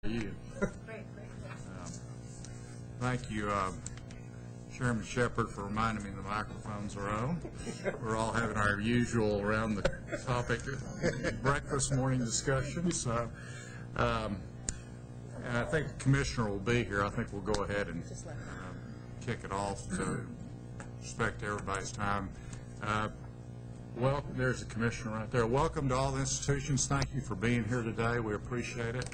you? Thank you, Chairman Shepard, for reminding me the microphones are on. We're all having our usual around the topic breakfast morning discussions. And I think the Commissioner will be here. I think we'll go ahead and kick it off to respect everybody's time. Well, there's the Commissioner right there. Welcome to all the institutions. Thank you for being here today. We appreciate it.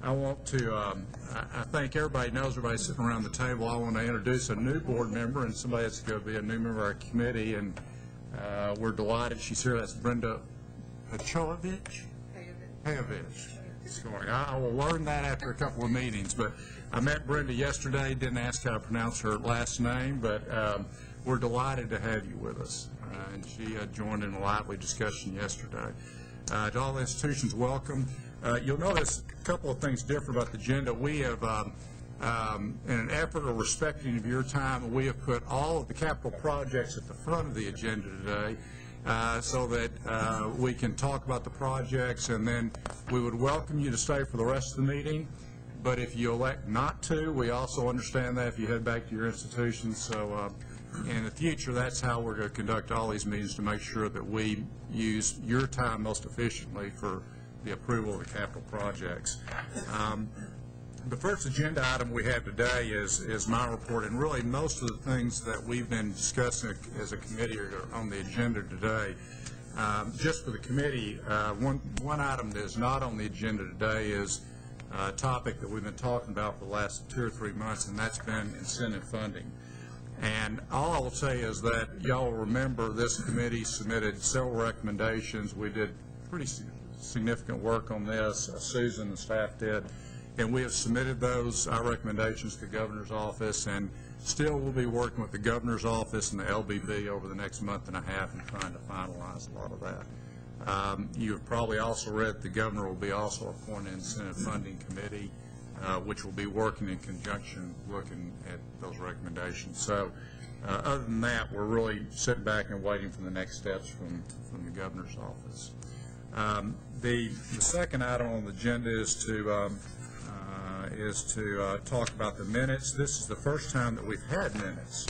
I want to, I think everybody knows, everybody sitting around the table. I want to introduce a new board member and somebody that's going to be a new member of our committee, and we're delighted she's here. That's Brenda Pachovich. I will learn that after a couple of meetings, but I met Brenda yesterday, didn't ask how to pronounce her last name, but we're delighted to have you with us. And she joined in a lively discussion yesterday. To all the institutions, welcome. You'll notice a couple of things different about the agenda. We have, in an effort of respecting of your time, we have put all of the capital projects at the front of the agenda today so that we can talk about the projects, and then we would welcome you to stay for the rest of the meeting. But if you elect not to, we also understand that if you head back to your institutions. So in the future, that's how we're going to conduct all these meetings, to make sure that we use your time most efficiently for the approval of the capital projects. The first agenda item we have today is my report, and really most of the things that we've been discussing as a committee are on the agenda today. Just for the committee, one item that is not on the agenda today is a topic that we've been talking about for the last 2 or 3 months, and that's been incentive funding. And all I will say is that y'all remember this committee submitted several recommendations. We did pretty significant work on this. Susan and staff did. And we have submitted our recommendations to the Governor's office, and still we'll be working with the Governor's office and the LBB over the next month and a half and trying to finalize a lot of that. You have probably also read the Governor will be also appointing an incentive funding committee, which will be working in conjunction looking at those recommendations. So other than that, we're really sitting back and waiting for the next steps from the Governor's office. The second item on the agenda is to talk about the minutes. This is the first time that we've had minutes.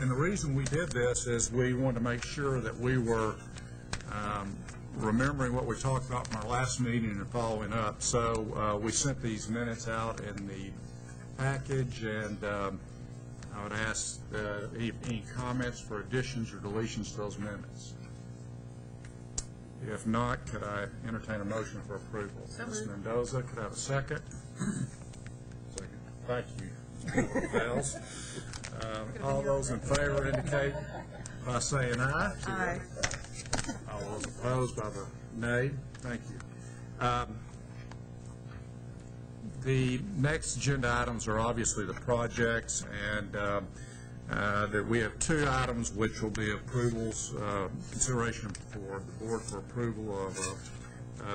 And the reason we did this is we wanted to make sure that we were remembering what we talked about from our last meeting and following up. So we sent these minutes out in the package, and I would ask any comments for additions or deletions to those minutes. If not, could I entertain a motion for approval? Ms. Mendoza, could I have a second? Second. Thank you. Bells. All those in favor indicate by saying aye. Aye. All those opposed by the nay. Thank you. The next agenda items are obviously the projects, and that we have 2 items which will be approvals, consideration for the board for approval of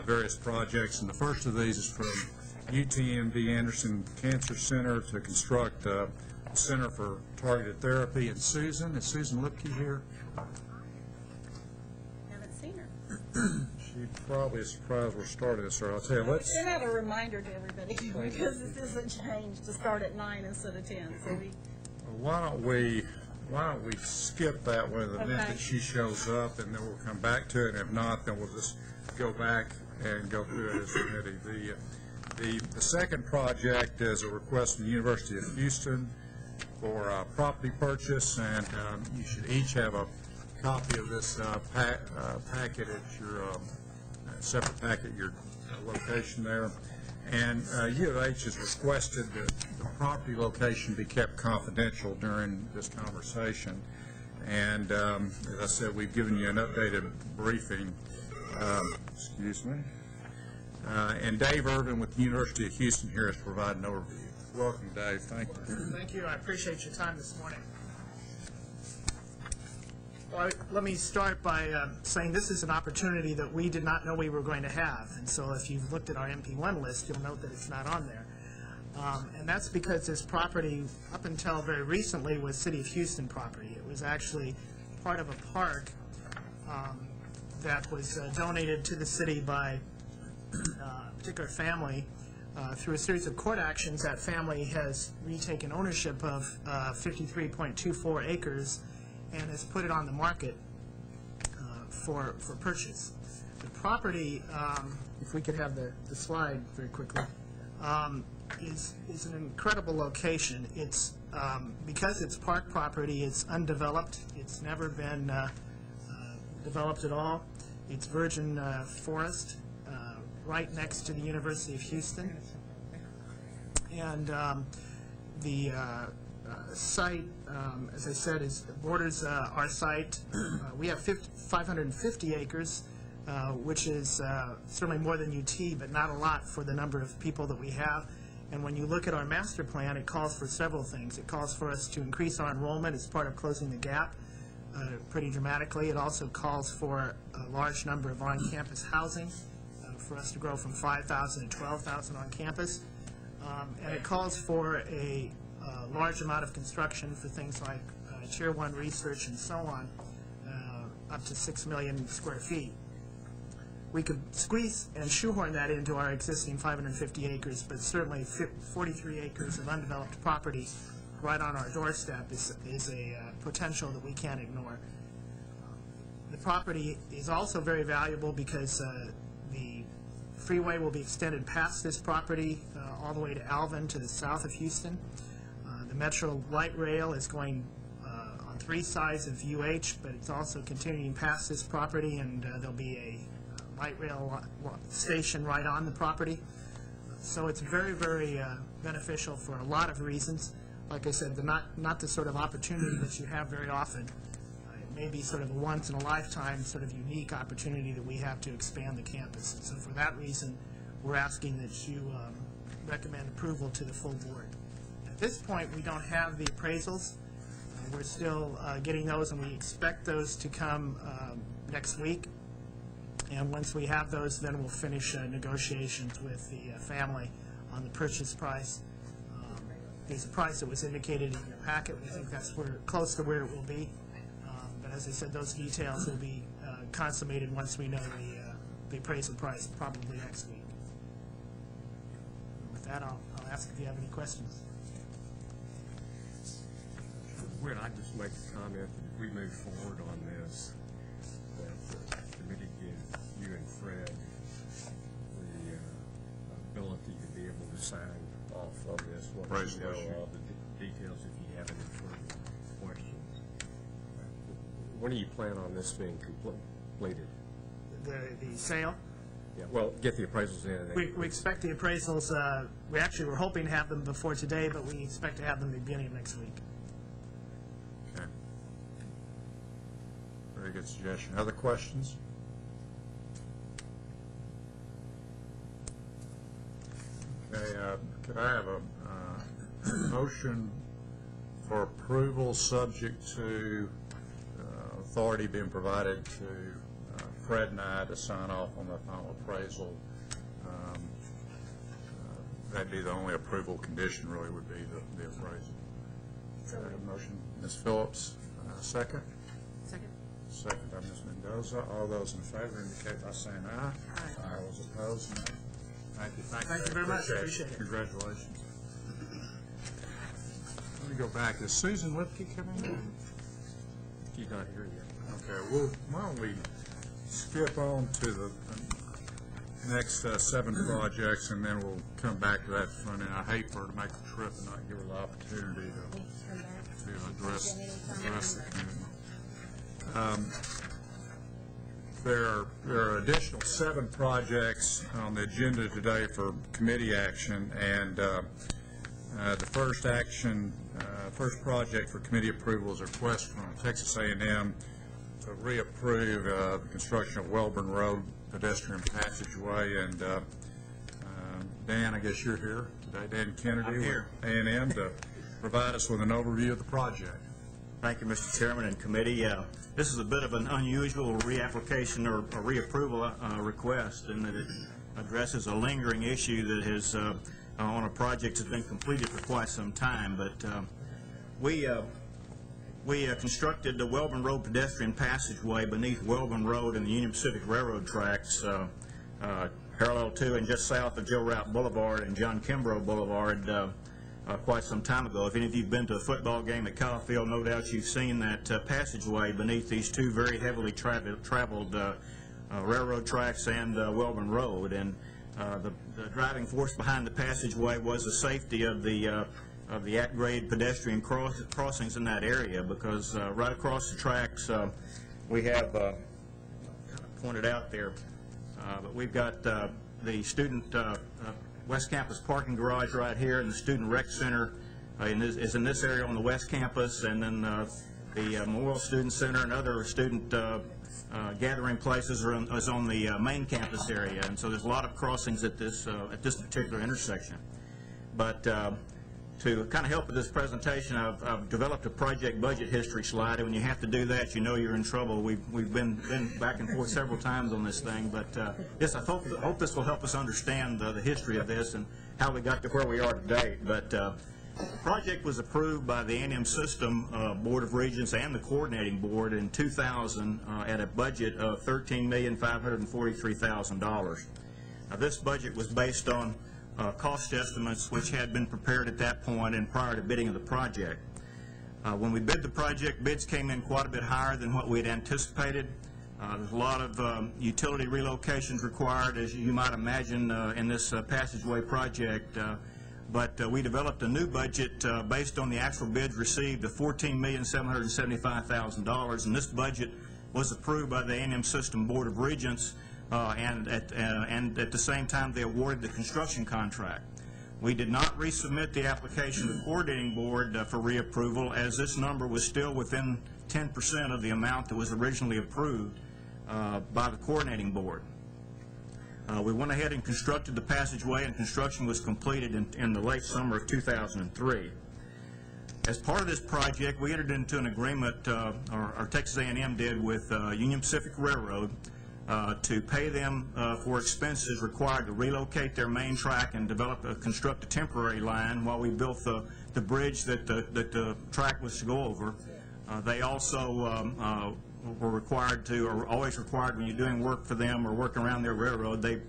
various projects. And the first of these is from UTMB Anderson Cancer Center to construct a Center for Targeted Therapy. And Susan, is Susan Lipke here? Haven't seen her. She probably is surprised we're starting this, or I'll tell you, let's... Send out a reminder to everybody because this is a change to start at 9 instead of 10. So why don't we skip that one in the event that she shows up, and then we'll come back to it. And if not, then we'll just go back and go through it as a committee. The second project is a request from the University of Houston for property purchase, and you should each have a copy of this packet at your separate packet at your location there. And U of H has requested that the property location be kept confidential during this conversation. And as I said, we've given you an updated briefing. Excuse me. And Dave Irvin with the University of Houston here has provided an overview. Welcome, Dave. Thank you. Thank you. I appreciate your time this morning. Well, let me start by saying this is an opportunity that we did not know we were going to have. And so if you've looked at our MP1 list, you'll note that it's not on there. And that's because this property, up until very recently, was City of Houston property. It was actually part of a park that was donated to the city by particular family, through a series of court actions, that family has retaken ownership of 53.24 acres and has put it on the market for purchase. The property, if we could have the slide very quickly, is an incredible location. It's because it's park property, it's undeveloped. It's never been developed at all. It's virgin forest right next to the University of Houston. And the site, as I said, borders our site. We have 550 acres, which is certainly more than UT, but not a lot for the number of people that we have. And when you look at our master plan, it calls for several things. It calls for us to increase our enrollment as part of closing the gap pretty dramatically. It also calls for a large number of on-campus housing for us to grow from 5,000 to 12,000 on campus. And it calls for a large amount of construction for things like Tier 1 research and so on, up to 6 million square feet. We could squeeze and shoehorn that into our existing 550 acres, but certainly 43 acres of undeveloped property right on our doorstep is a potential that we can't ignore. The property is also very valuable because the freeway will be extended past this property all the way to Alvin to the south of Houston. The Metro Light Rail is going on 3 sides of UH, but it's also continuing past this property, and there'll be a light rail station right on the property. So it's very, very beneficial for a lot of reasons. Like I said, not the sort of opportunity that you have very often. It may be sort of a once-in-a-lifetime sort of unique opportunity that we have to expand the campus. So for that reason, we're asking that you recommend approval to the full board. At this point, we don't have the appraisals. We're still getting those, and we expect those to come next week. And once we have those, then we'll finish negotiations with the family on the purchase price. There's a price that was indicated in your packet. We think that's close to where it will be. But as I said, those details will be consummated once we know the appraisal price, probably next week. With that, I'll ask if you have any questions. Well, I'd just make a comment that we move forward on this, that the committee gives you and Fred the ability to be able to sign off on this, what you know, all the details if you have any further questions. When do you plan on this being completed? The sale? Yeah, well, get the appraisals in. We expect the appraisals, we actually were hoping to have them before today, but we expect to have them beginning of next week. Okay. Very good suggestion. Other questions? Okay, could I have a motion for approval subject to authority being provided to Fred and I to sign off on the final appraisal? That'd be the only approval condition, really, would be the appraisal. So I have a motion. Ms. Phillips, second? Second. Second by Ms. Mendoza. All those in favor indicate by saying aye. Aye. All those opposed, no. Thank you. Thank you very much. Appreciate it. Congratulations. Let me go back. Is Susan Lipke coming in? She's not here yet. Okay, well, why don't we skip on to the next 7 projects, and then we'll come back to that front end. I hate for her to make the trip and not give her the opportunity to address the community. There are additional 7 projects on the agenda today for committee action, and the first project for committee approval is a request from Texas A&M to reapprove the construction of Welborn Road pedestrian passageway. And Dan, I guess you're here today. Dan Kennedy, I'm here. with A&M, to provide us with an overview of the project. Thank you, Mr. Chairman and committee. This is a bit of an unusual reapplication or reapproval request, in that it addresses a lingering issue that has on a project that's been completed for quite some time. But we constructed the Welborn Road pedestrian passageway beneath Welborn Road and the Union Pacific Railroad tracks parallel to and just south of Joe Rout Boulevard and John Kimbrough Boulevard quite some time ago. If any of you have been to a football game at Kyle Field, no doubt you've seen that passageway beneath these two very heavily traveled railroad tracks and Welborn Road. And the driving force behind the passageway was the safety of the at-grade pedestrian crossings in that area, because right across the tracks we have, kind of pointed out there, but we've got the student West Campus parking garage right here, and the Student Rec Center is in this area on the West Campus, and then the Memorial Student Center and other student gathering places is on the main campus area, and so there's a lot of crossings at this particular intersection. But to kind of help with this presentation, I've developed a project budget history slide, and when you have to do that, you know you're in trouble. We've been back and forth several times on this thing, but yes, I hope this will help us understand the history of this and how we got to where we are today. But the project was approved by the A&M System Board of Regents and the Coordinating Board in 2000 at a budget of $13,543,000. Now, this budget was based on cost estimates which had been prepared at that point and prior to bidding of the project. When we bid the project, bids came in quite a bit higher than what we had anticipated. There's a lot of utility relocations required, as you might imagine, in this passageway project, but we developed a new budget based on the actual bids received of $14,775,000, and this budget was approved by the A&M System Board of Regents, and at the same time they awarded the construction contract. We did not resubmit the application to the Coordinating Board for reapproval, as this number was still within 10% of the amount that was originally approved by the Coordinating Board. We went ahead and constructed the passageway, and construction was completed in the late summer of 2003. As part of this project, we entered into an agreement, or Texas A&M did, with Union Pacific Railroad to pay them for expenses required to relocate their main track and construct a temporary line while we built the bridge that the track was to go over. They also were required to, or always required when you're doing work for them or working around their railroad, they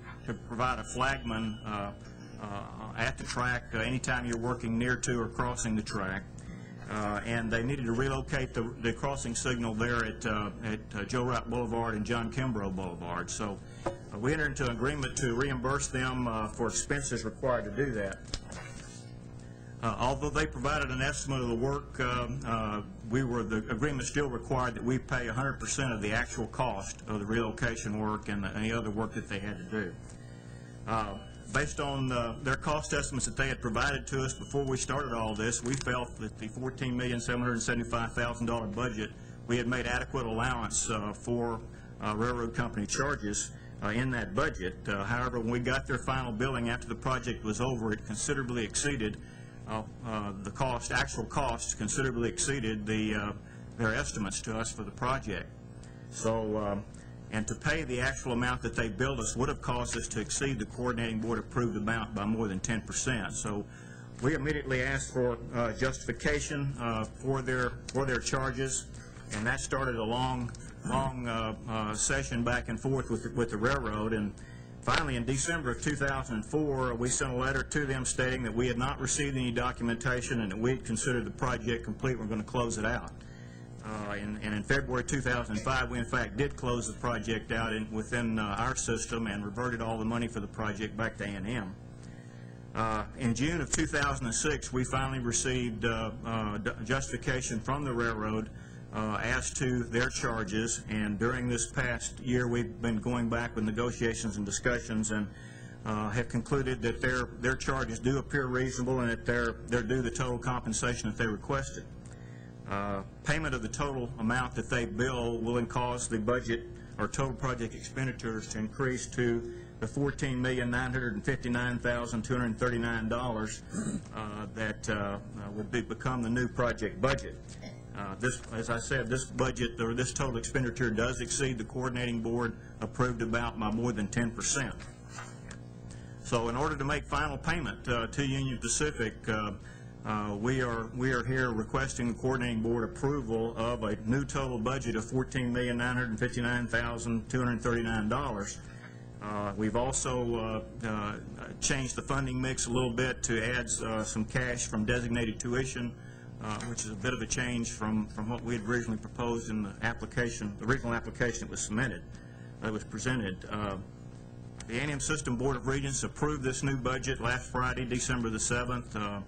provide a flagman at the track anytime you're working near to or crossing the track. And they needed to relocate the crossing signal there at Joe Rout Boulevard and John Kimbrough Boulevard. So we entered into an agreement to reimburse them for expenses required to do that. Although they provided an estimate of the work, the agreement still required that we pay 100% of the actual cost of the relocation work and any other work that they had to do. Based on their cost estimates that they had provided to us before we started all this, we felt that the $14,775,000 budget, we had made adequate allowance for railroad company charges in that budget. However, when we got their final billing after the project was over, it considerably exceeded the actual cost considerably exceeded their estimates to us for the project. So, and to pay the actual amount that they billed us would have caused us to exceed the Coordinating Board approved amount by more than 10%. So we immediately asked for justification for their charges, and that started a long session back and forth with the railroad. And finally, in December of 2004, we sent a letter to them stating that we had not received any documentation and that we had considered the project complete. We're going to close it out. And in February 2005, we in fact did close the project out within our system and reverted all the money for the project back to A&M. In June of 2006, we finally received justification from the railroad as to their charges, and during this past year we've been going back with negotiations and discussions and have concluded that their charges do appear reasonable and that they're due the total compensation that they requested. Payment of the total amount that they bill will cause the budget or total project expenditures to increase to the $14,959,239 that will become the new project budget. As I said, this budget or this total expenditure does exceed the Coordinating Board approved amount by more than 10%. So in order to make final payment to Union Pacific, we are here requesting the Coordinating Board approval of a new total budget of $14,959,239. We've also changed the funding mix a little bit to add some cash from designated tuition, which is a bit of a change from what we had originally proposed in the application, the original application that was submitted, that was presented. The Antiem System Board of Regents approved this new budget last Friday, December the 7th,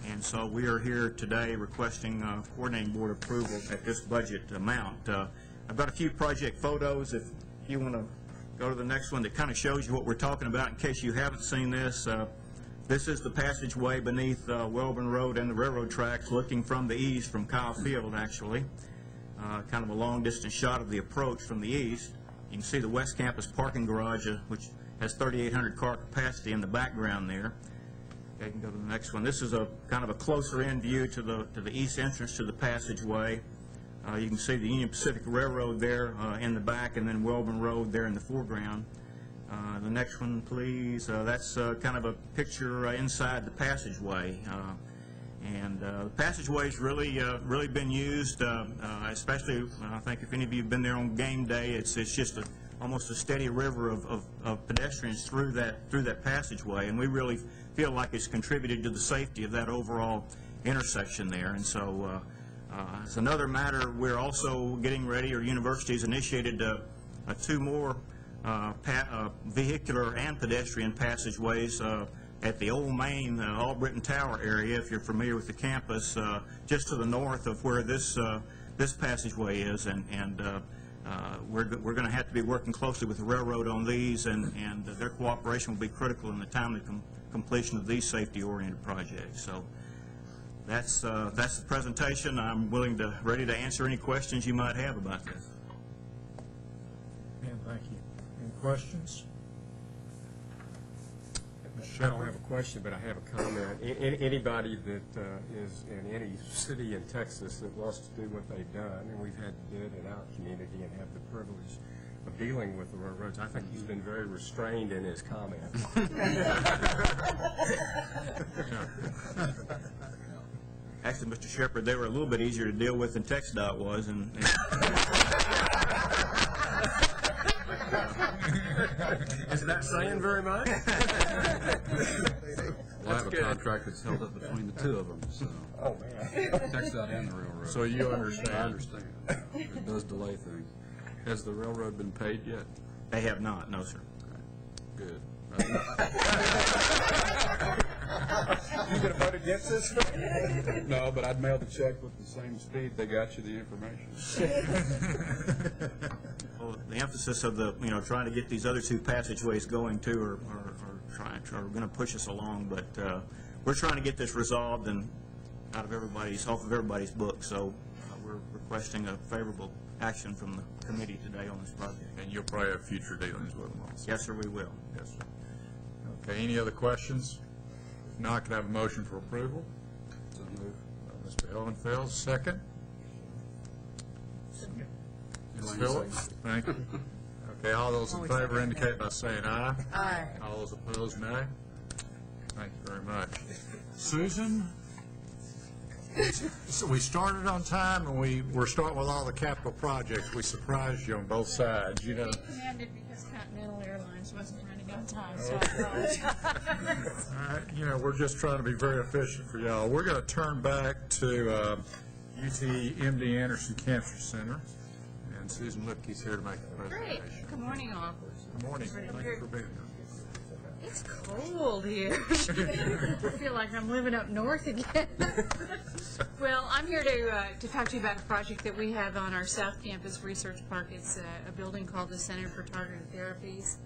and so we are here today requesting coordinating board approval at this budget amount. I've got a few project photos, if you want to go to the next one, that kind of shows you what we're talking about in case you haven't seen this. This is the passageway beneath Welborn Road and the railroad tracks looking from the east, from Kyle Field actually. Kind of a long distance shot of the approach from the east. You can see the West Campus parking garage, which has 3,800 car capacity in the background there. Okay, you can go to the next one. This is a kind of a closer in view to the east entrance to the passageway. You can see the Union Pacific Railroad there in the back, and then Welborn Road there in the foreground. The next one, please. That's kind of a picture inside the passageway. And the passageway's really been used, especially I think if any of you have been there on game day, it's just almost a steady river of pedestrians through that passageway, and we really feel like it's contributed to the safety of that overall intersection there. And so as another matter, we're also getting ready, or university has initiated two more vehicular and pedestrian passageways at the old main Albritton Tower area, if you're familiar with the campus, just to the north of where this passageway is, and we're going to have to be working closely with the railroad on these, and their cooperation will be critical in the timely completion of these safety-oriented projects. So that's the presentation. I'm ready to answer any questions you might have about this. Thank you. Any questions? I don't have a question, but I have a comment. Anybody that is in any city in Texas that wants to do what they've done, and we've had to do it in our community and have the privilege of dealing with the railroads, I think he's been very restrained in his comments. Actually, Mr. Shepherd, they were a little bit easier to deal with than TxDOT was, and Is that saying very much? We'll have a contract that's held up between the two of them, so. Oh, man. TxDOT and the railroad. So you understand? I understand. It does delay things. Has the railroad been paid yet? they have not, no, sir. Good. You gonna vote against this? No, but I'd mail the check with the same speed they got you the information. Well, the emphasis of trying to get these other two passageways going too are going to push us along, but we're trying to get this resolved and off of everybody's book, so we're requesting a favorable action from the committee today on this project. And you'll probably have future dealings with them also? Yes, sir, we will. Yes, sir. Okay, any other questions? If not, could I have a motion for approval? So move. Mr. Ellenfeld, second. Ms. Phillips, thank you. Okay, all those in favor indicate by saying aye. Aye. All those opposed, nay. Thank you very much. Susan? So we started on time, and we're starting with all the capital projects. We surprised you on both sides, you know. We commanded because Continental Airlines wasn't running on time, so I apologize. All right, you know, we're just trying to be very efficient for y'all. We're going to turn back to UT MD Anderson Cancer Center, and Susan Lipke's here to make the Great. presentation. Good morning, all. Good morning. Thank you for being here. It's cold here. I feel like I'm living up north again. Well, I'm here to talk to you about a project that we have on our South Campus Research Park. It's a building called the Center for Targeted Therapies.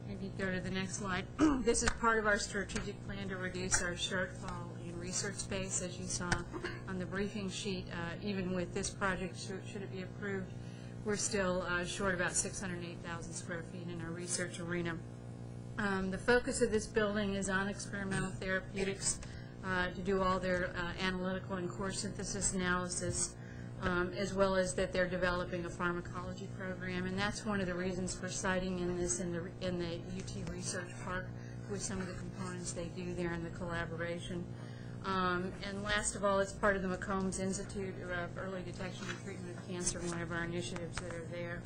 Maybe go to the next slide. This is part of our strategic plan to reduce our shortfall in research space, as you saw on the briefing sheet. Even with this project, should it be approved, we're still short about 608,000 square feet in our research arena. The focus of this building is on experimental therapeutics to do all their analytical and core synthesis analysis, as well as that they're developing a pharmacology program, and that's one of the reasons for citing in this in the UT Research Park with some of the components they do there in the collaboration. And last of all, it's part of the McCombs Institute of Early Detection and Treatment of Cancer, one of our initiatives that are there.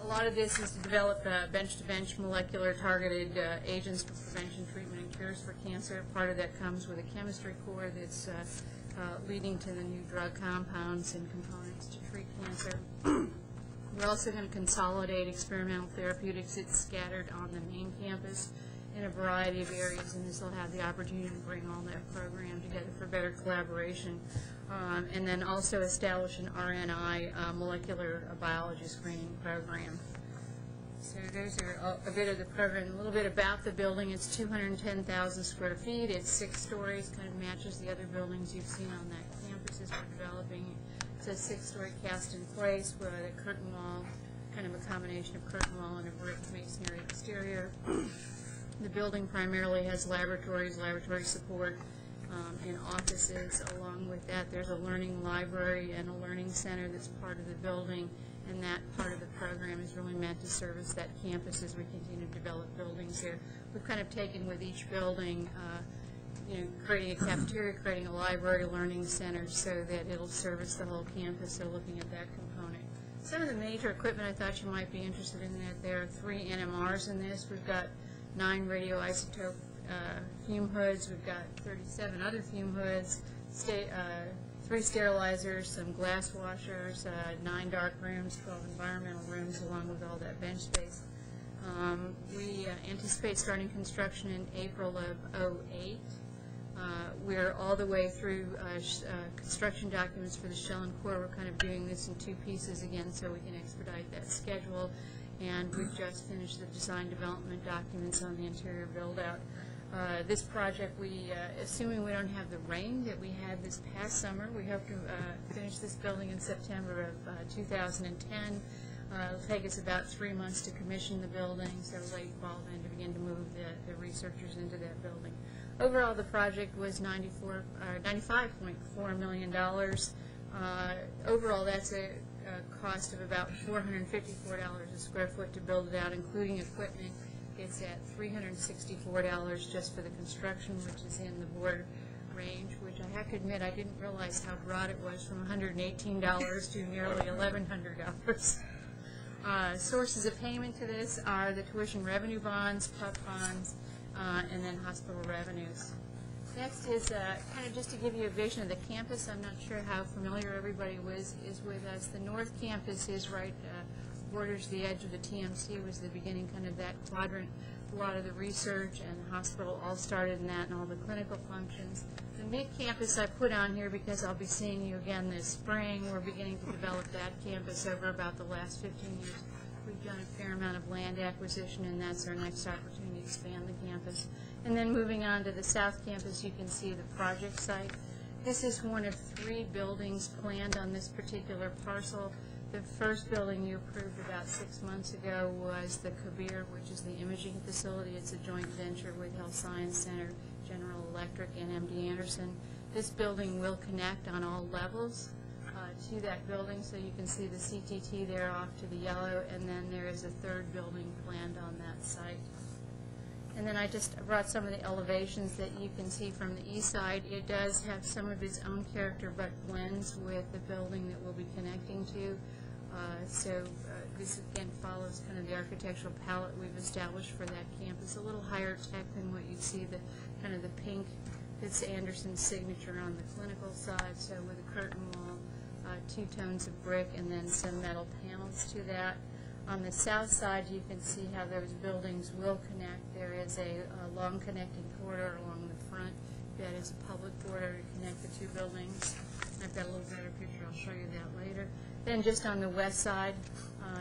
A lot of this is to develop bench-to-bench molecular targeted agents for prevention, treatment, and cures for cancer. Part of that comes with a chemistry core that's leading to the new drug compounds and components to treat cancer. We're also going to consolidate experimental therapeutics that's scattered on the main campus in a variety of areas, and this will have the opportunity to bring all that program together for better collaboration. And then also establish an RNI molecular biology screening program. So those are a bit of the program. A little bit about the building. It's 210,000 square feet. It's 6 stories, kind of matches the other buildings you've seen on that campus as we're developing. It's a 6-story cast in place with a curtain wall, kind of a combination of curtain wall and a brick masonry exterior. The building primarily has laboratories, laboratory support, and offices. Along with that, there's a learning library and a learning center that's part of the building, and that part of the program is really meant to service that campus as we continue to develop buildings here. We've kind of taken with each building, creating a cafeteria, creating a library, learning center, so that it'll service the whole campus, so looking at that component. Some of the major equipment I thought you might be interested in, that there are 3 NMRs in this. We've got 9 radioisotope fume hoods. We've got 37 other fume hoods, 3 sterilizers, some glass washers, 9 dark rooms, 12 environmental rooms, along with all that bench space. We anticipate starting construction in April of '08. We're all the way through construction documents for the shell and core. We're kind of doing this in 2 pieces again so we can expedite that schedule. And we've just finished the design development documents on the interior build-out. This project, assuming we don't have the rain that we had this past summer, we hope to finish this building in September of 2010. It'll take us about 3 months to commission the building, so late fall then to begin to move the researchers into that building. Overall, the project was $95.4 million. Overall, that's a cost of about $454 a square foot to build it out, including equipment. It's at $364 just for the construction, which is in the board range, which I have to admit I didn't realize how broad it was, from $118 to nearly $1,100. Sources of payment to this are the tuition revenue bonds, PUP bonds, and then hospital revenues. Next is kind of just to give you a vision of the campus. I'm not sure how familiar everybody is with us. The North Campus is right, borders the edge of the TMC, was the beginning kind of that quadrant. A lot of the research and the hospital all started in that, and all the clinical functions. The mid-campus I put on here because I'll be seeing you again this spring. We're beginning to develop that campus over about the last 15 years. We've done a fair amount of land acquisition, and that's our next opportunity to expand the campus. And then moving on to the South Campus, you can see the project site. This is one of 3 buildings planned on this particular parcel. The first building you approved about 6 months ago was the Kabir, which is the imaging facility. It's a joint venture with Health Science Center, General Electric, and MD Anderson. This building will connect on all levels to that building, so you can see the CTT there off to the yellow, and then there is a 3rd building planned on that site. And then I just brought some of the elevations that you can see from the east side. It does have some of its own character, but blends with the building that we'll be connecting to. This again follows kind of the architectural palette we've established for that campus. A little higher tech than what you see, the kind of the pink. It's Anderson's signature on the clinical side, so with a curtain wall, 2 tones of brick, and then some metal panels to that. On the south side, you can see how those buildings will connect. There is a long connecting corridor along the front that is a public corridor to connect the 2 buildings. I've got a little better picture. I'll show you that later. Then just on the west side,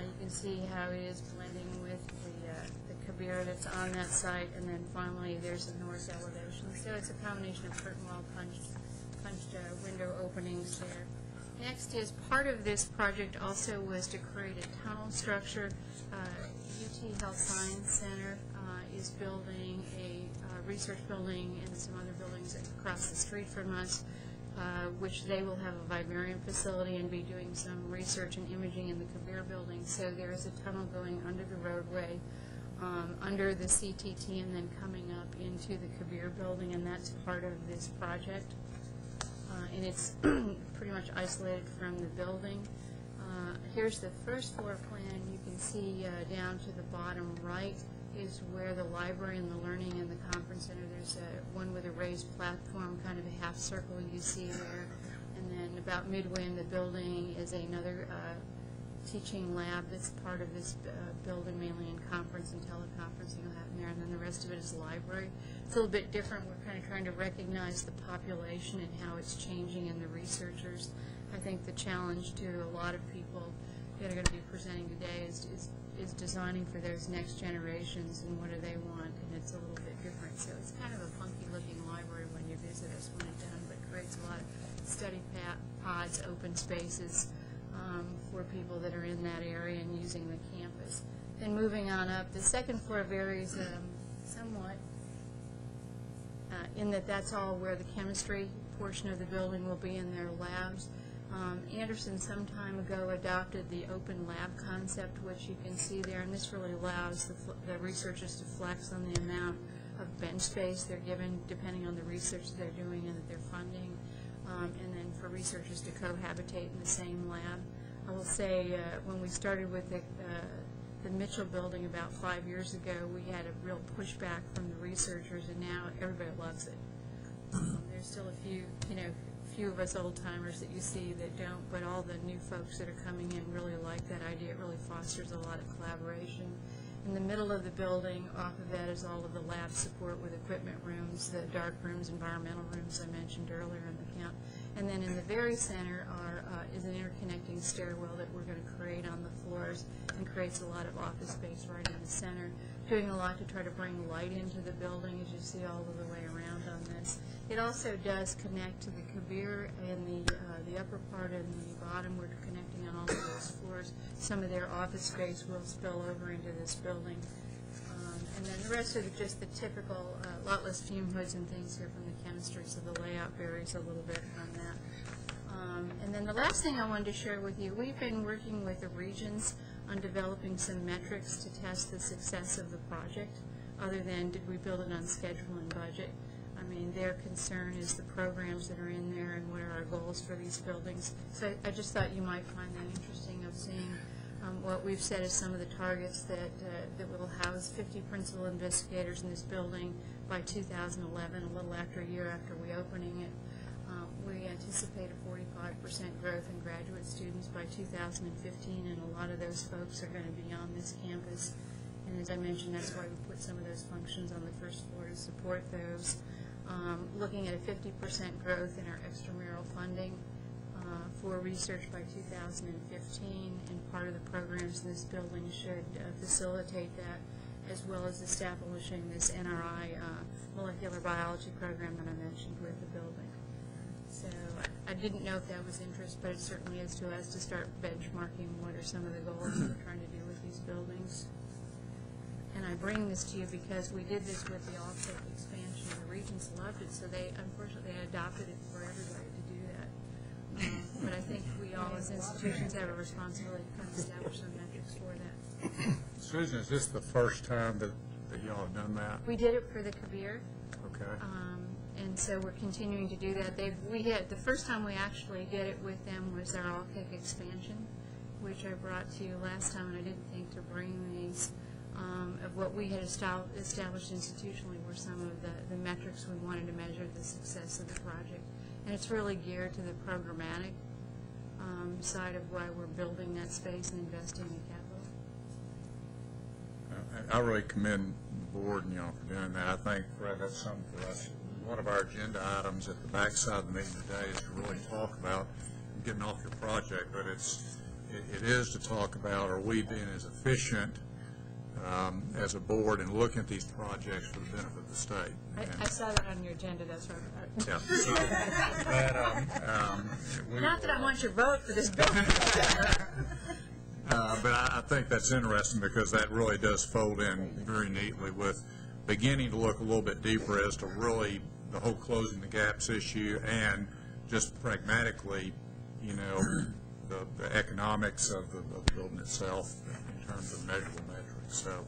you can see how it is blending with the Kabir that's on that site. And then finally, there's the north elevation. So it's a combination of curtain wall punched window openings there. Next is part of this project also was to create a tunnel structure. UT Health Science Center is building a research building and some other buildings across the street from us, which they will have a vivarium facility and be doing some research and imaging in the Kabir building. So there is a tunnel going under the roadway, under the CTT, and then coming up into the Kabir building, and that's part of this project. And it's pretty much isolated from the building. here's the first floor plan. You can see down to the bottom right is where the library and the learning and the conference center, there's one with a raised platform, kind of a half circle you see there. And then about midway in the building is another teaching lab that's part of this building, mainly in conference and teleconferencing will happen there, and then the rest of it is library. It's a little bit different. We're kind of trying to recognize the population and how it's changing and the researchers. I think the challenge to a lot of people that are going to be presenting today is designing for those next generations and what do they want, and it's a little bit different. So it's kind of a funky looking library when you visit us when it's done, but creates a lot of study pods, open spaces for people that are in that area and using the campus. Then moving on up, the second floor varies somewhat in that that's all where the chemistry portion of the building will be in their labs. Anderson some time ago adopted the open lab concept, which you can see there, and this really allows the researchers to flex on the amount of bench space they're given depending on the research they're doing and that they're funding, and then for researchers to cohabitate in the same lab. I will say when we started with the Mitchell building about 5 years ago, we had a real pushback from the researchers, and now everybody loves it. There's still a few, few of us old timers that you see that don't, but all the new folks that are coming in really like that idea. It really fosters a lot of collaboration. In the middle of the building, off of that, is all of the lab support with equipment rooms, the dark rooms, environmental rooms I mentioned earlier in the count. And then in the very center is an interconnecting stairwell that we're going to create on the floors and creates a lot of office space right in the center. Doing a lot to try to bring light into the building, as you see all of the way around on this. It also does connect to the Kabir in the upper part and the bottom. We're connecting on all of those floors. Some of their office space will spill over into this building. And then the rest of just the typical lot less fume hoods and things here from the chemistry, so the layout varies a little bit from that. And then the last thing I wanted to share with you, we've been working with the regions on developing some metrics to test the success of the project, other than did we build it on schedule and budget. I mean, their concern is the programs that are in there and what are our goals for these buildings. So I just thought you might find that interesting of seeing what we've set as some of the targets that will house 50 principal investigators in this building by 2011, a little after a year after reopening it. We anticipate a 45% growth in graduate students by 2015, and a lot of those folks are going to be on this campus. And as I mentioned, that's why we put some of those functions on the first floor to support those. Looking at a 50% growth in our extramural funding for research by 2015, and part of the programs in this building should facilitate that, as well as establishing this NRI molecular biology program that I mentioned with the building. So I didn't know if that was interest, but it certainly is to us to start benchmarking what are some of the goals that we're trying to do with these buildings. And I bring this to you because we did this with the offset expansion. The Regents loved it, so they unfortunately adopted it for everybody to do that. But I think we all as institutions have a responsibility to kind of establish some metrics for that. Susan, is this the first time that y'all have done that? We did it for the Kabir. Okay. And so we're continuing to do that. The first time we actually did it with them was our All-Kick expansion, which I brought to you last time, and I didn't think to bring these. Of what we had established institutionally were some of the metrics we wanted to measure the success of the project. And it's really geared to the programmatic side of why we're building that space and investing in capital. I really commend the board and y'all for doing that. I think, Fred, that's something for us. One of our agenda items at the backside of the meeting today is to really talk about getting off your project, but it is to talk about, are we being as efficient as a board and looking at these projects for the benefit of the state. I saw that on your agenda, that's right. Yeah. Not that I want your vote for this bill. But I think that's interesting because that really does fold in very neatly with beginning to look a little bit deeper as to really the whole closing the gaps issue and just pragmatically, the economics of the building itself in terms of measurable metrics. So,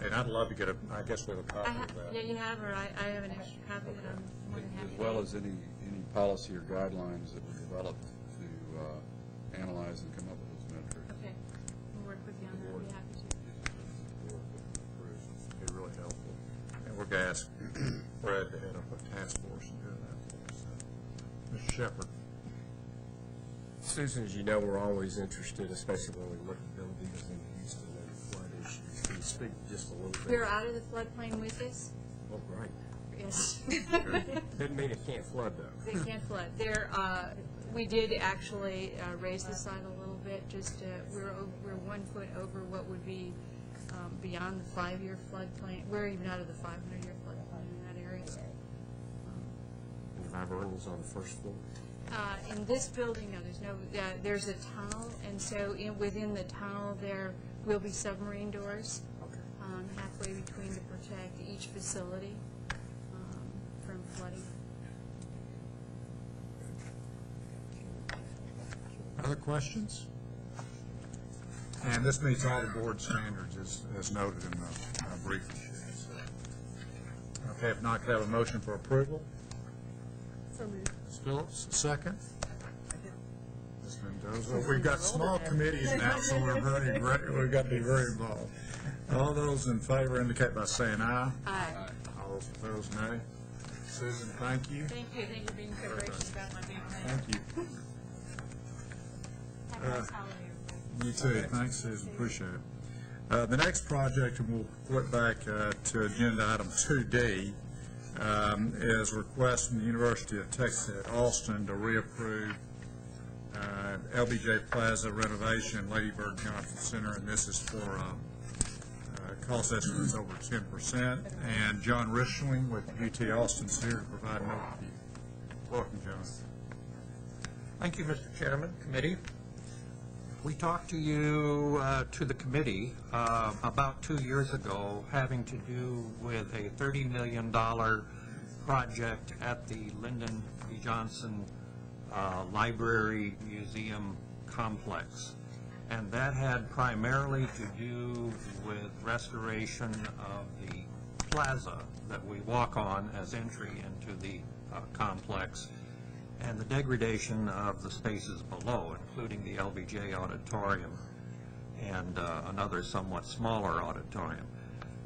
and I'd love to get I guess we have a copy of that. Yeah, you have, or I have an extra copy that I'm more than happy As well as any policy or guidelines that we develop to analyze and come up with those metrics. I'd be happy to. Be really helpful. And we're going to ask Brad to head up a task force and do that for us. Mr. Shepherd. Susan, as you know, we're always interested, especially when we look at buildings in Houston and flood issues. Can you speak just a little bit? We're out of the floodplain with this? Oh, great. Yes. Didn't mean it can't flood, though. They can't flood. We did actually raise the site a little bit, just, we're 1 foot over what would be beyond the 5-year floodplain. We're even out of the 500-year floodplain in that area. And the viburnals on the first floor? In this building, no, there's a tunnel, and so within the tunnel there will be submarine doors halfway between to protect each facility from flooding. Other questions? And this meets all the board standards as noted in the briefing sheet. So. Okay, if not, could I have a motion for approval? Ms. Phillips, second. Ms. Mendoza. We've got small committees now, so we've got to be very involved. All those in favor indicate by saying aye. Aye. All those opposed, nay. Susan, thank you. Thank you. Thank you for being so gracious about my being late. Thank you. Have a nice holiday, everybody. You too. Thanks, Susan. Appreciate it. The next project, and we'll flip back to agenda item 2D, is a request from the University of Texas at Austin to reapprove LBJ Plaza renovation, Lady Bird Johnson Center, and this is for cost estimates over 10%. And John Rischling with UT Austin's here to provide an overview. Welcome, John. Thank you, Mr. Chairman, committee. We talked to you, to the committee, about 2 years ago, having to do with a $30 million project at the Lyndon B. Johnson Library Museum Complex. And that had primarily to do with restoration of the plaza that we walk on as entry into the complex, and the degradation of the spaces below, including the LBJ Auditorium and another somewhat smaller auditorium.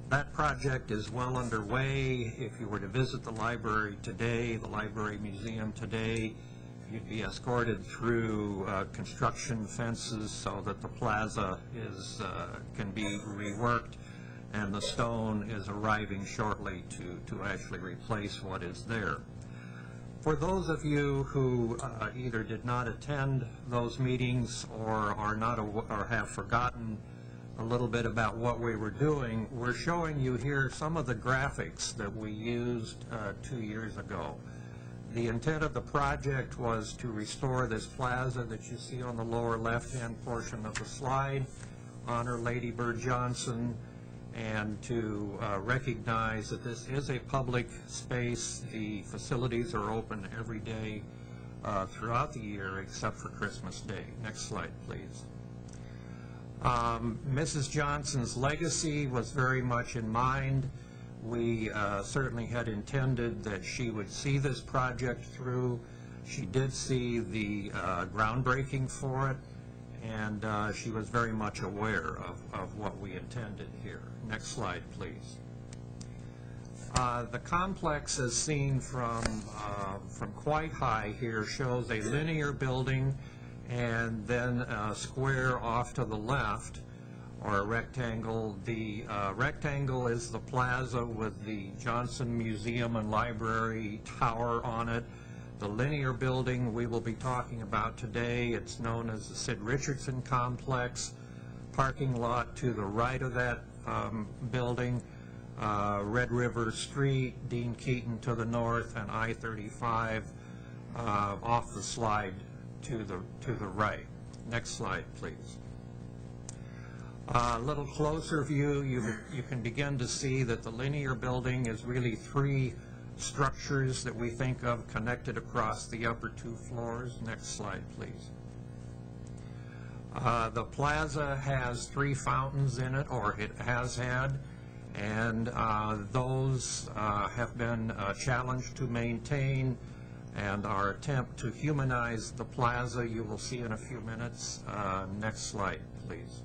That project is well underway. If you were to visit the library today, the Library Museum today, you'd be escorted through construction fences so that the plaza can be reworked, and the stone is arriving shortly to actually replace what is there. For those of you who either did not attend those meetings or have forgotten a little bit about what we were doing, we're showing you here some of the graphics that we used 2 years ago. The intent of the project was to restore this plaza that you see on the lower left-hand portion of the slide, honor Lady Bird Johnson, and to recognize that this is a public space. The facilities are open every day throughout the year except for Christmas Day. Next slide, please. Mrs. Johnson's legacy was very much in mind. We certainly had intended that she would see this project through. She did see the groundbreaking for it, and she was very much aware of what we intended here. Next slide, please. The complex, as seen from quite high here, shows a linear building and then a square off to the left, or a rectangle. The rectangle is the plaza with the Johnson Museum and Library Tower on it. The linear building we will be talking about today, it's known as the Sid Richardson Complex. Parking lot to the right of that building, Red River Street, Dean Keaton to the north, and I-35 off the slide to the right. Next slide, please. A little closer view, you can begin to see that the linear building is really 3 structures that we think of connected across the upper 2 floors. Next slide, please. The plaza has 3 fountains in it, or it has had, and those have been challenged to maintain, and our attempt to humanize the plaza you will see in a few minutes. Next slide, please.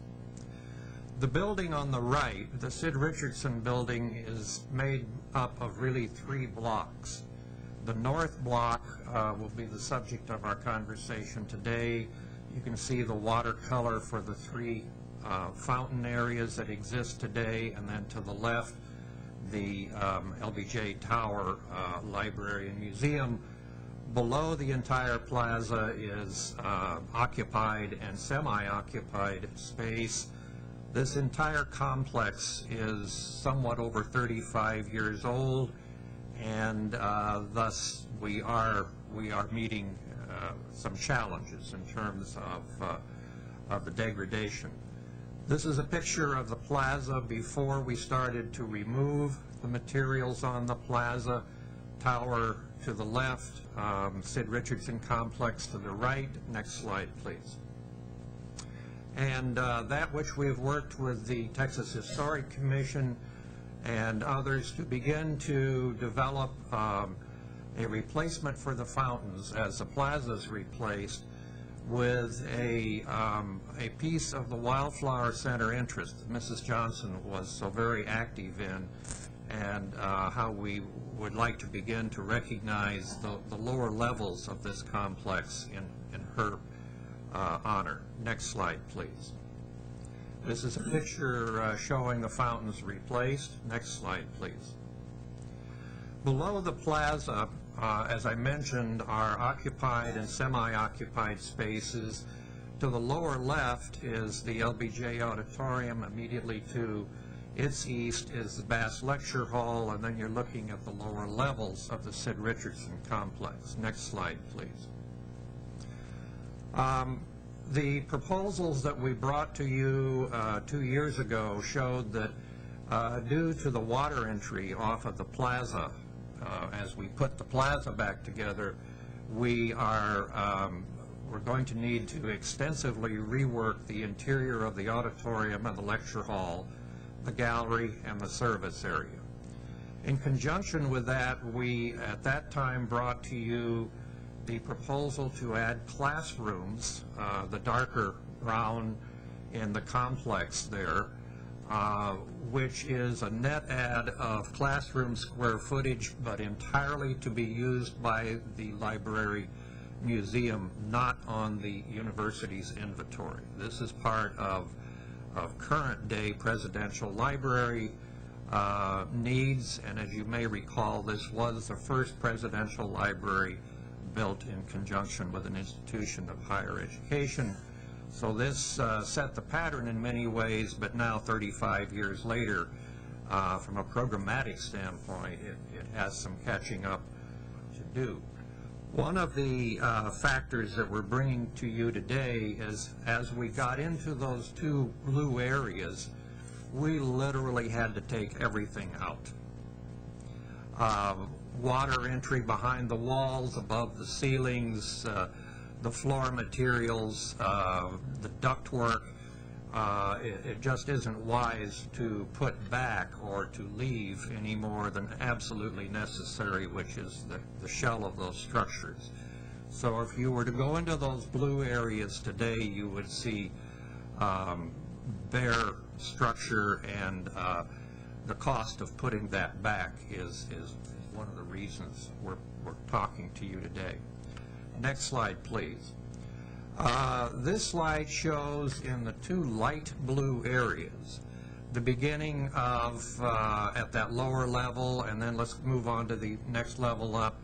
The building on the right, the Sid Richardson building, is made up of really 3 blocks. The north block will be the subject of our conversation today. You can see the watercolor for the 3 fountain areas that exist today, and then to the left, the LBJ Tower Library and Museum. Below the entire plaza is occupied and semi-occupied space. This entire complex is somewhat over 35 years old, and thus we are meeting some challenges in terms of the degradation. This is a picture of the plaza before we started to remove the materials on the plaza. Tower to the left, Sid Richardson complex to the right. Next slide, please. And that which we have worked with the Texas Historic Commission and others to begin to develop a replacement for the fountains as the plaza is replaced with a piece of the Wildflower Center interest that Mrs. Johnson was so very active in, and how we would like to begin to recognize the lower levels of this complex in her honor. Next slide, please. This is a picture showing the fountains replaced. Next slide, please. Below the plaza, as I mentioned, are occupied and semi-occupied spaces. To the lower left is the LBJ Auditorium. Immediately to its east is the Bass Lecture Hall, and then you're looking at the lower levels of the Sid Richardson complex. Next slide, please. The proposals that we brought to you 2 years ago showed that due to the water entry off of the plaza, as we put the plaza back together, we're going to need to extensively rework the interior of the auditorium and the lecture hall, the gallery, and the service area. In conjunction with that, we at that time brought to you the proposal to add classrooms, the darker brown in the complex there, which is a net add of classroom square footage, but entirely to be used by the library museum, not on the university's inventory. This is part of current day presidential library needs, and as you may recall, this was the first presidential library built in conjunction with an institution of higher education. So this set the pattern in many ways, but now 35 years later, from a programmatic standpoint, it has some catching up to do. One of the factors that we're bringing to you today is, as we got into those 2 blue areas, we literally had to take everything out. Water entry behind the walls, above the ceilings, the floor materials, the ductwork. It just isn't wise to put back or to leave any more than absolutely necessary, which is the shell of those structures. So if you were to go into those blue areas today, you would see bare structure, and the cost of putting that back is one of the reasons we're talking to you today. Next slide, please. This slide shows in the 2 light blue areas the beginning of, at that lower level, and then let's move on to the next level up,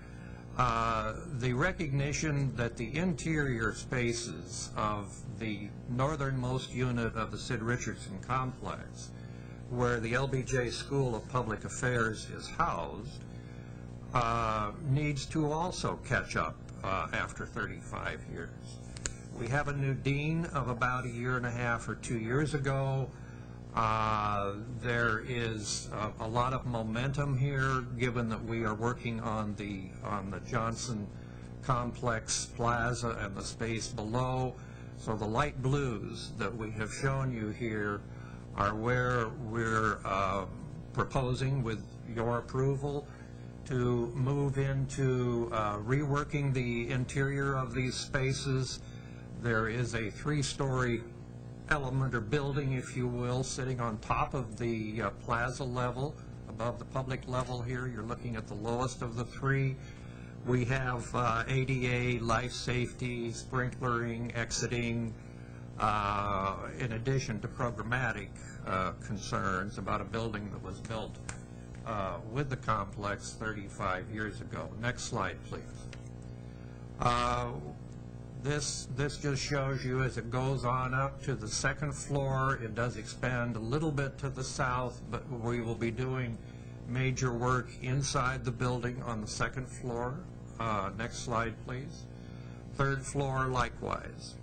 the recognition that the interior spaces of the northernmost unit of the Sid Richardson complex, where the LBJ School of Public Affairs is housed, needs to also catch up after 35 years. We have a new dean of about 1.5 years or 2 years ago. There is a lot of momentum here, given that we are working on the Johnson Complex Plaza and the space below. So the light blues that we have shown you here are where we're proposing, with your approval, to move into reworking the interior of these spaces. There is a 3-story element or building, if you will, sitting on top of the plaza level, above the public level here. You're looking at the lowest of the three. We have ADA, life safety, sprinklering, exiting, in addition to programmatic concerns about a building that was built with the complex 35 years ago. Next slide, please. This just shows you as it goes on up to the second floor. It does expand a little bit to the south, but we will be doing major work inside the building on the second floor. Next slide, please. Third floor, likewise.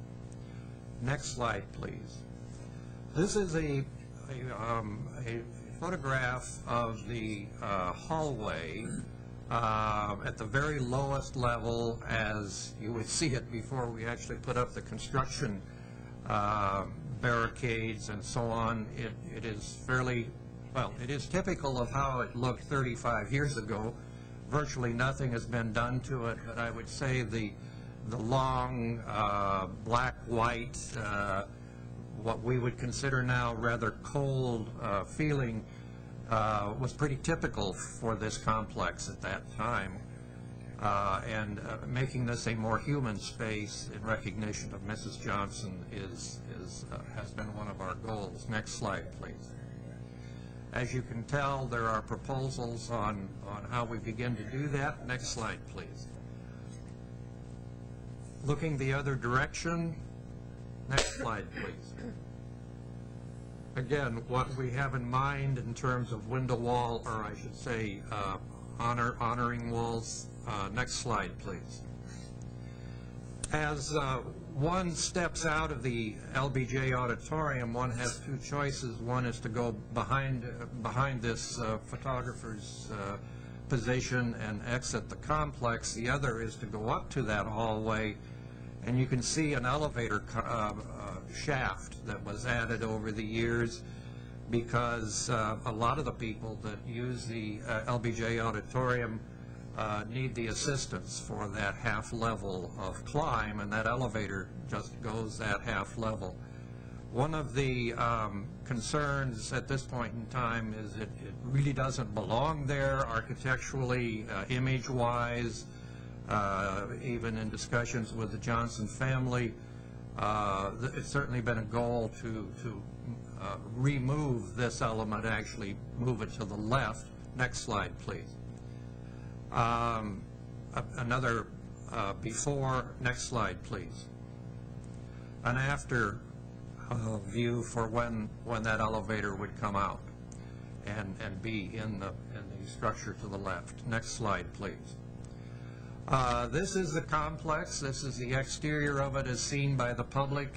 Next slide, please. This is a photograph of the hallway at the very lowest level as you would see it before we actually put up the construction barricades and so on. It is fairly, well, it is typical of how it looked 35 years ago. Virtually nothing has been done to it, but I would say the long black-white, what we would consider now rather cold feeling was pretty typical for this complex at that time, and making this a more human space in recognition of Mrs. Johnson has been one of our goals. Next slide, please. As you can tell, there are proposals on how we begin to do that. Next slide, please. Looking the other direction. Next slide, please. Again, what we have in mind in terms of window wall, or I should say honoring walls. Next slide, please. As one steps out of the LBJ auditorium, one has two choices. One is to go behind this photographer's position and exit the complex. The other is to go up to that hallway, and you can see an elevator shaft that was added over the years because a lot of the people that use the LBJ auditorium need the assistance for that half level of climb, and that elevator just goes that half level. One of the concerns at this point in time is it really doesn't belong there architecturally, image-wise, even in discussions with the Johnson family. It's certainly been a goal to remove this element, actually move it to the left. Next slide, please. Another before. Next slide, please. An after view for when that elevator would come out and be in the structure to the left. Next slide, please. This is the complex. This is the exterior of it as seen by the public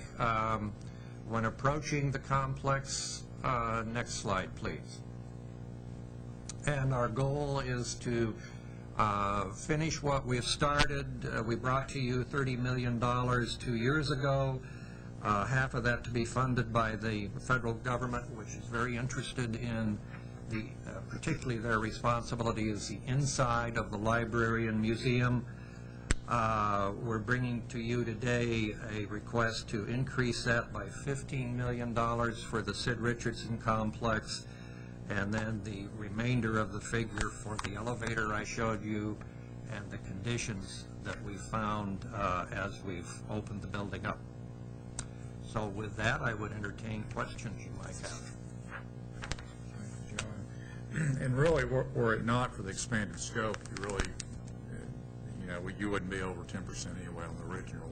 when approaching the complex. Next slide, please. And our goal is to finish what we've started. We brought to you $30 million 2 years ago. Half of that to be funded by the federal government, which is very interested in particularly their responsibility is the inside of the library and museum. We're bringing to you today a request to increase that by $15 million for the Sid Richardson complex, and then the remainder of the figure for the elevator I showed you and the conditions that we found as we've opened the building up. So with that, I would entertain questions you might have. And really, were it not for the expanded scope, you really, you wouldn't be over 10% anyway on the original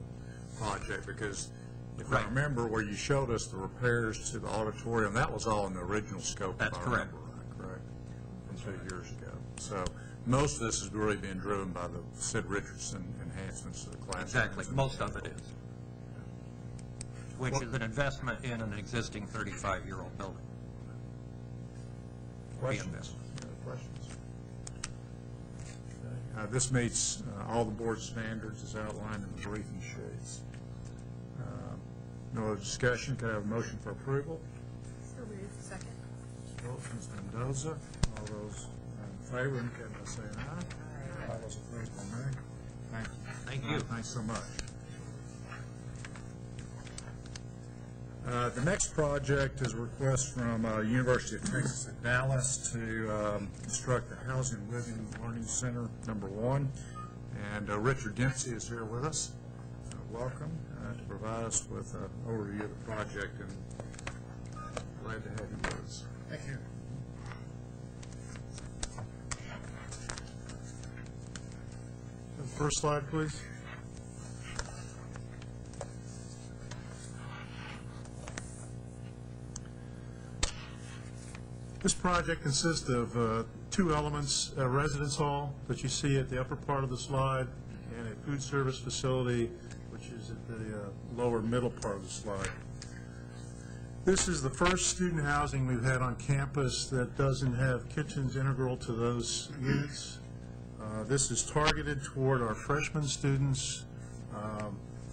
project, because if I remember where you showed us the repairs to the auditorium, that was all in the original scope. That's correct. Correct, from 2 years ago. So most of this is really being driven by the Sid Richardson enhancements to the classrooms. Exactly, most of it is, which is an investment in an existing 35-year-old building. Questions? Questions? This meets all the board standards as outlined in the briefing sheets. No other discussion. Can I have a motion for approval? So moved. Second. Ms. Mendoza. All those in favor, indicate by saying aye. All those opposed by nay. Thank you. Thank you. Thanks so much. The next project is a request from University of Texas at Dallas to construct the Housing and Living Learning Center #1. And Richard Dempsey is here with us. Welcome to provide us with an overview of the project, and glad to have you with us. Thank you. First slide, please. This project consists of two elements, a residence hall that you see at the upper part of the slide, and a food service facility, which is at the lower middle part of the slide. This is the first student housing we've had on campus that doesn't have kitchens integral to those units. This is targeted toward our freshman students,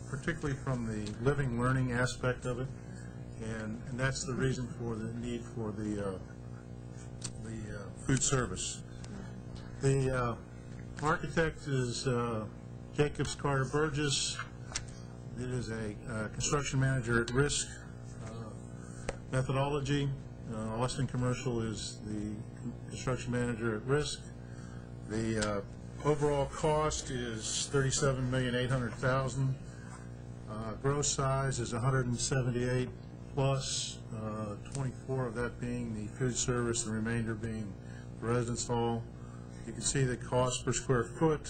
particularly from the living learning aspect of it, and that's the reason for the need for the food service. The architect is Jacobs Carter Burgess. It is a construction manager at risk methodology. Austin Commercial is the construction manager at risk. The overall cost is $37,800,000. Gross size is 178 plus, 24 of that being the food service, the remainder being the residence hall. You can see the cost per square foot.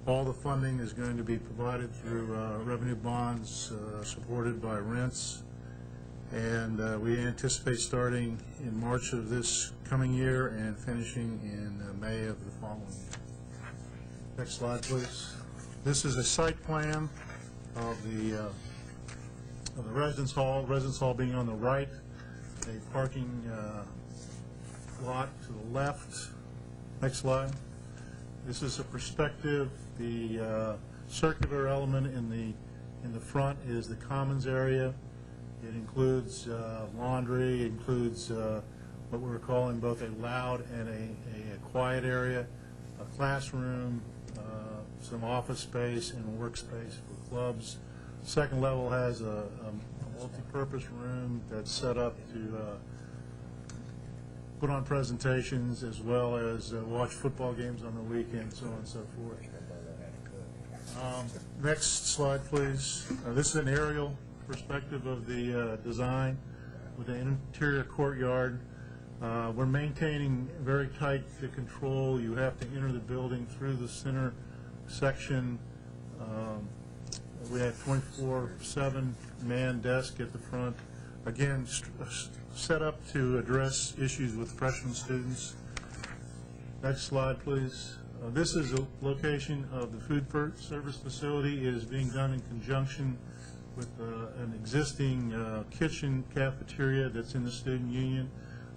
All the funding is going to be provided through revenue bonds supported by rents. And we anticipate starting in March of this coming year and finishing in May of the following year. Next slide, please. This is a site plan of the residence hall being on the right, a parking lot to the left. Next slide. This is a perspective. The circular element in the front is the commons area. It includes laundry, it includes what we're calling both a loud and a quiet area, a classroom, some office space, and a workspace for clubs. Second level has a multi-purpose room that's set up to put on presentations as well as watch football games on the weekend, so on and so forth. Next slide, please. This is an aerial perspective of the design with an interior courtyard. We're maintaining very tight control. You have to enter the building through the center section. We have 24/7 man desk at the front. Again, set up to address issues with freshman students. Next slide, please. This is a location of the food service facility. It is being done in conjunction with an existing kitchen cafeteria that's in the student union.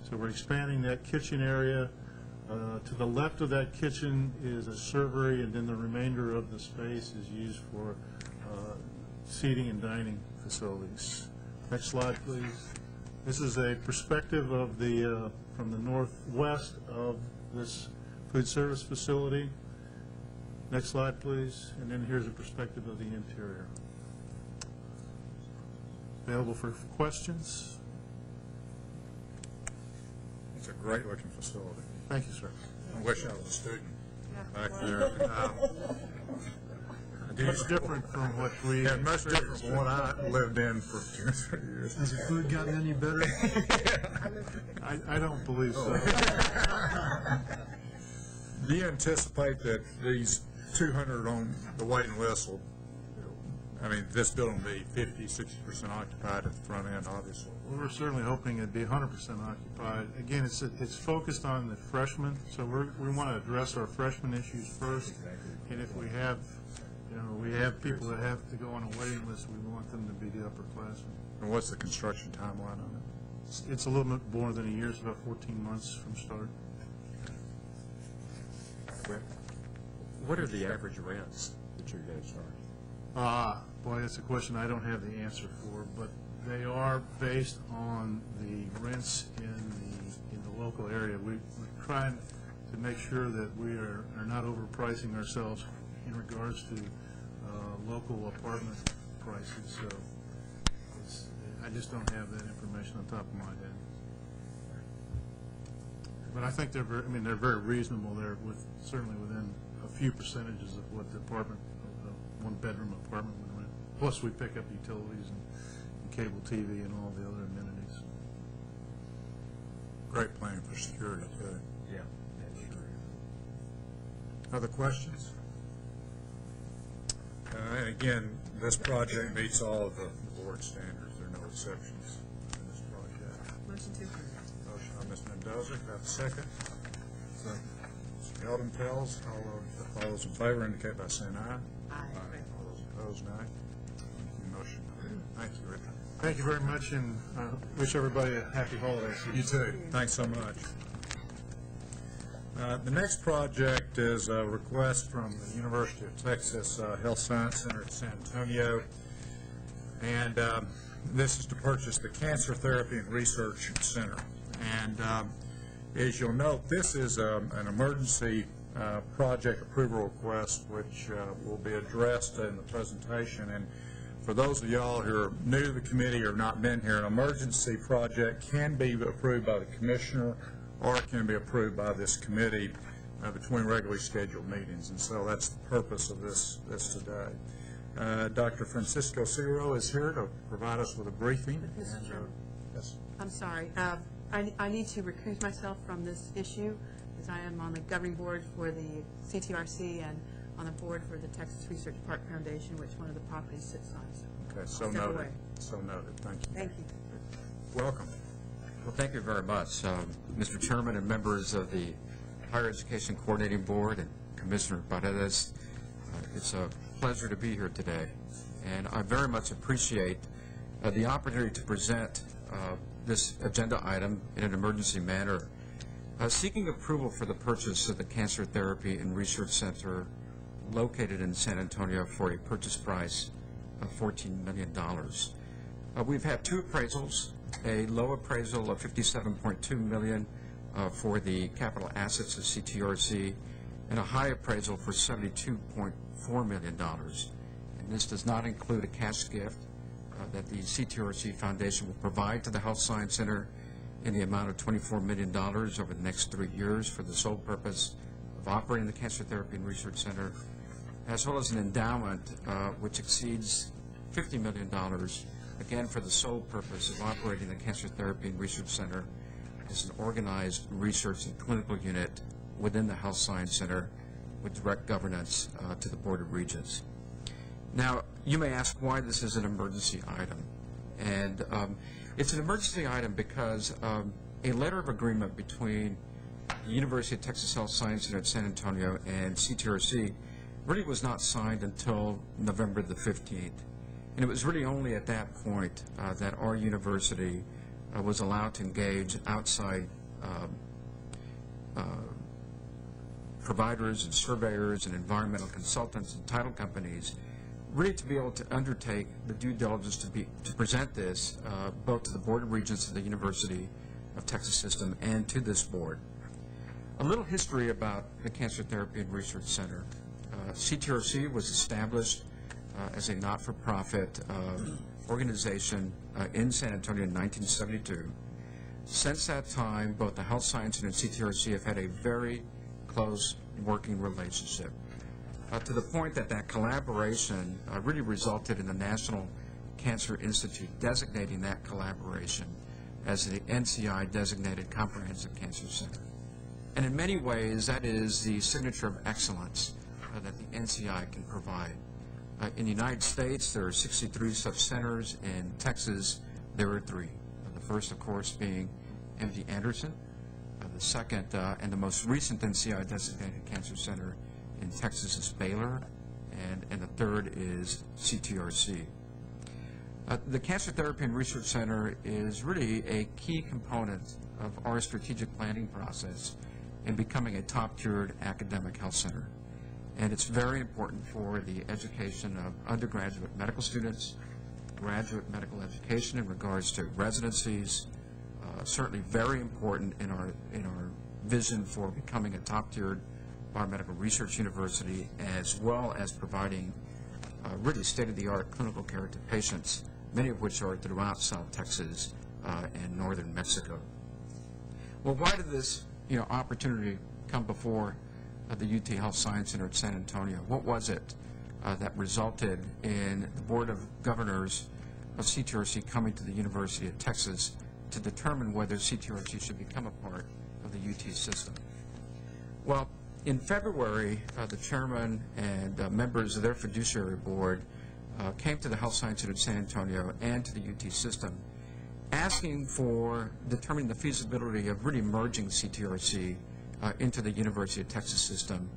So we're expanding that kitchen area. To the left of that kitchen is a servery, and then the remainder of the space is used for seating and dining facilities. Next slide, please. This is a perspective of the from the northwest of this food service facility. Next slide, please. And then here's a perspective of the interior. Available for questions? It's a great-looking facility. Thank you, sir. I wish I was a student back there. Much different from what we... Yeah, much different from what I lived in for 2 or 3 years. Has the food gotten any better? I don't believe so. Do you anticipate that these 200 on the waiting list will, I mean, this building will be 50, 60% occupied at the front end, obviously? We're certainly hoping it'd be 100% occupied. Again, it's focused on the freshmen, so we want to address our freshman issues first. And if we have, we have people that have to go on a waiting list, we want them to be the upperclassmen. And what's the construction timeline on it? It's a little bit more than a year. It's about 14 months from start. What are the average rents that you're going to charge? Boy, that's a question I don't have the answer for, but they are based on the rents in the local area. We're trying to make sure that we are not overpricing ourselves in regards to local apartment prices. So just don't have that information on top of my head. But I think they're very, I mean, they're very reasonable. They're certainly within a few percentages of what the apartment, one-bedroom apartment would rent. Plus, we pick up utilities and cable TV and all the other amenities. Great plan for security, too. Yeah, that's true. Other questions? And again, this project meets all of the board standards. There are no exceptions in this project. Motion to approve. Motion by Ms. Mendoza, do I have a second? Second. Mr. Eldon Pels, all those in favor indicate by saying aye. Aye. All those opposed, nay. Motion approved. Thank you, Rick. Thank you very much, and wish everybody a happy holiday season. You too. Thanks so much. The next project is a request from the University of Texas Health Science Center at San Antonio, and this is to purchase the Cancer Therapy and Research Center. And as you'll note, this is an emergency project approval request, which will be addressed in the presentation. And for those of y'all who are new to the committee or have not been here, an emergency project can be approved by the commissioner or it can be approved by this committee between regularly scheduled meetings. And so that's the purpose of this today. Dr. Francisco Ciro is here to provide us with a briefing. Mr. Chairman. Yes. I'm sorry. I need to recuse myself from this issue, as I am on the governing board for the CTRC and on the board for the Texas Research Park Foundation, which one of the properties sits on. So Okay, so I'll step noted. away. So noted. Thank you. Thank you. Welcome. Well, thank you very much, Mr. Chairman and members of the Higher Education Coordinating Board and Commissioner Paredes. It's a pleasure to be here today, and I very much appreciate the opportunity to present this agenda item in an emergency manner, seeking approval for the purchase of the Cancer Therapy and Research Center located in San Antonio for a purchase price of $14 million. We've had two appraisals, a low appraisal of $57.2 million for the capital assets of CTRC, and a high appraisal for $72.4 million. And this does not include a cash gift that the CTRC Foundation will provide to the Health Science Center in the amount of $24 million over the next 3 years for the sole purpose of operating the Cancer Therapy and Research Center, as well as an endowment which exceeds $50 million, again for the sole purpose of operating the Cancer Therapy and Research Center as an organized research and clinical unit within the Health Science Center with direct governance to the Board of Regents. Now, you may ask why this is an emergency item. And it's an emergency item because a letter of agreement between the University of Texas Health Science Center at San Antonio and CTRC really was not signed until November the 15th. And it was really only at that point that our university was allowed to engage outside providers and surveyors and environmental consultants and title companies really to be able to undertake the due diligence to present this both to the Board of Regents of the University of Texas System and to this board. A little history about the Cancer Therapy and Research Center. CTRC was established as a not-for-profit organization in San Antonio in 1972. Since that time, both the Health Science Center and CTRC have had a very close working relationship, to the point that that collaboration really resulted in the National Cancer Institute designating that collaboration as the NCI designated Comprehensive Cancer Center. And in many ways, that is the signature of excellence that the NCI can provide. In the United States, there are 63 such centers. In Texas, there are 3. The first, of course, being MD Anderson. The second and the most recent NCI designated cancer center in Texas is Baylor, and the third is CTRC. The Cancer Therapy and Research Center is really a key component of our strategic planning process in becoming a top-tiered academic health center. And it's very important for the education of undergraduate medical students, graduate medical education in regards to residencies, certainly very important in our vision for becoming a top-tiered biomedical research university, as well as providing really state-of-the-art clinical care to patients many of which are throughout South Texas and northern Mexico. Well, why did this opportunity come before the UT Health Science Center at San Antonio? What was it that resulted in the Board of Governors of CTRC coming to the University of Texas to determine whether CTRC should become a part of the UT system? Well, in February, the chairman and members of their fiduciary board came to the Health Science Center at San Antonio and to the UT system, asking for determining the feasibility of really merging CTRC into the University of Texas system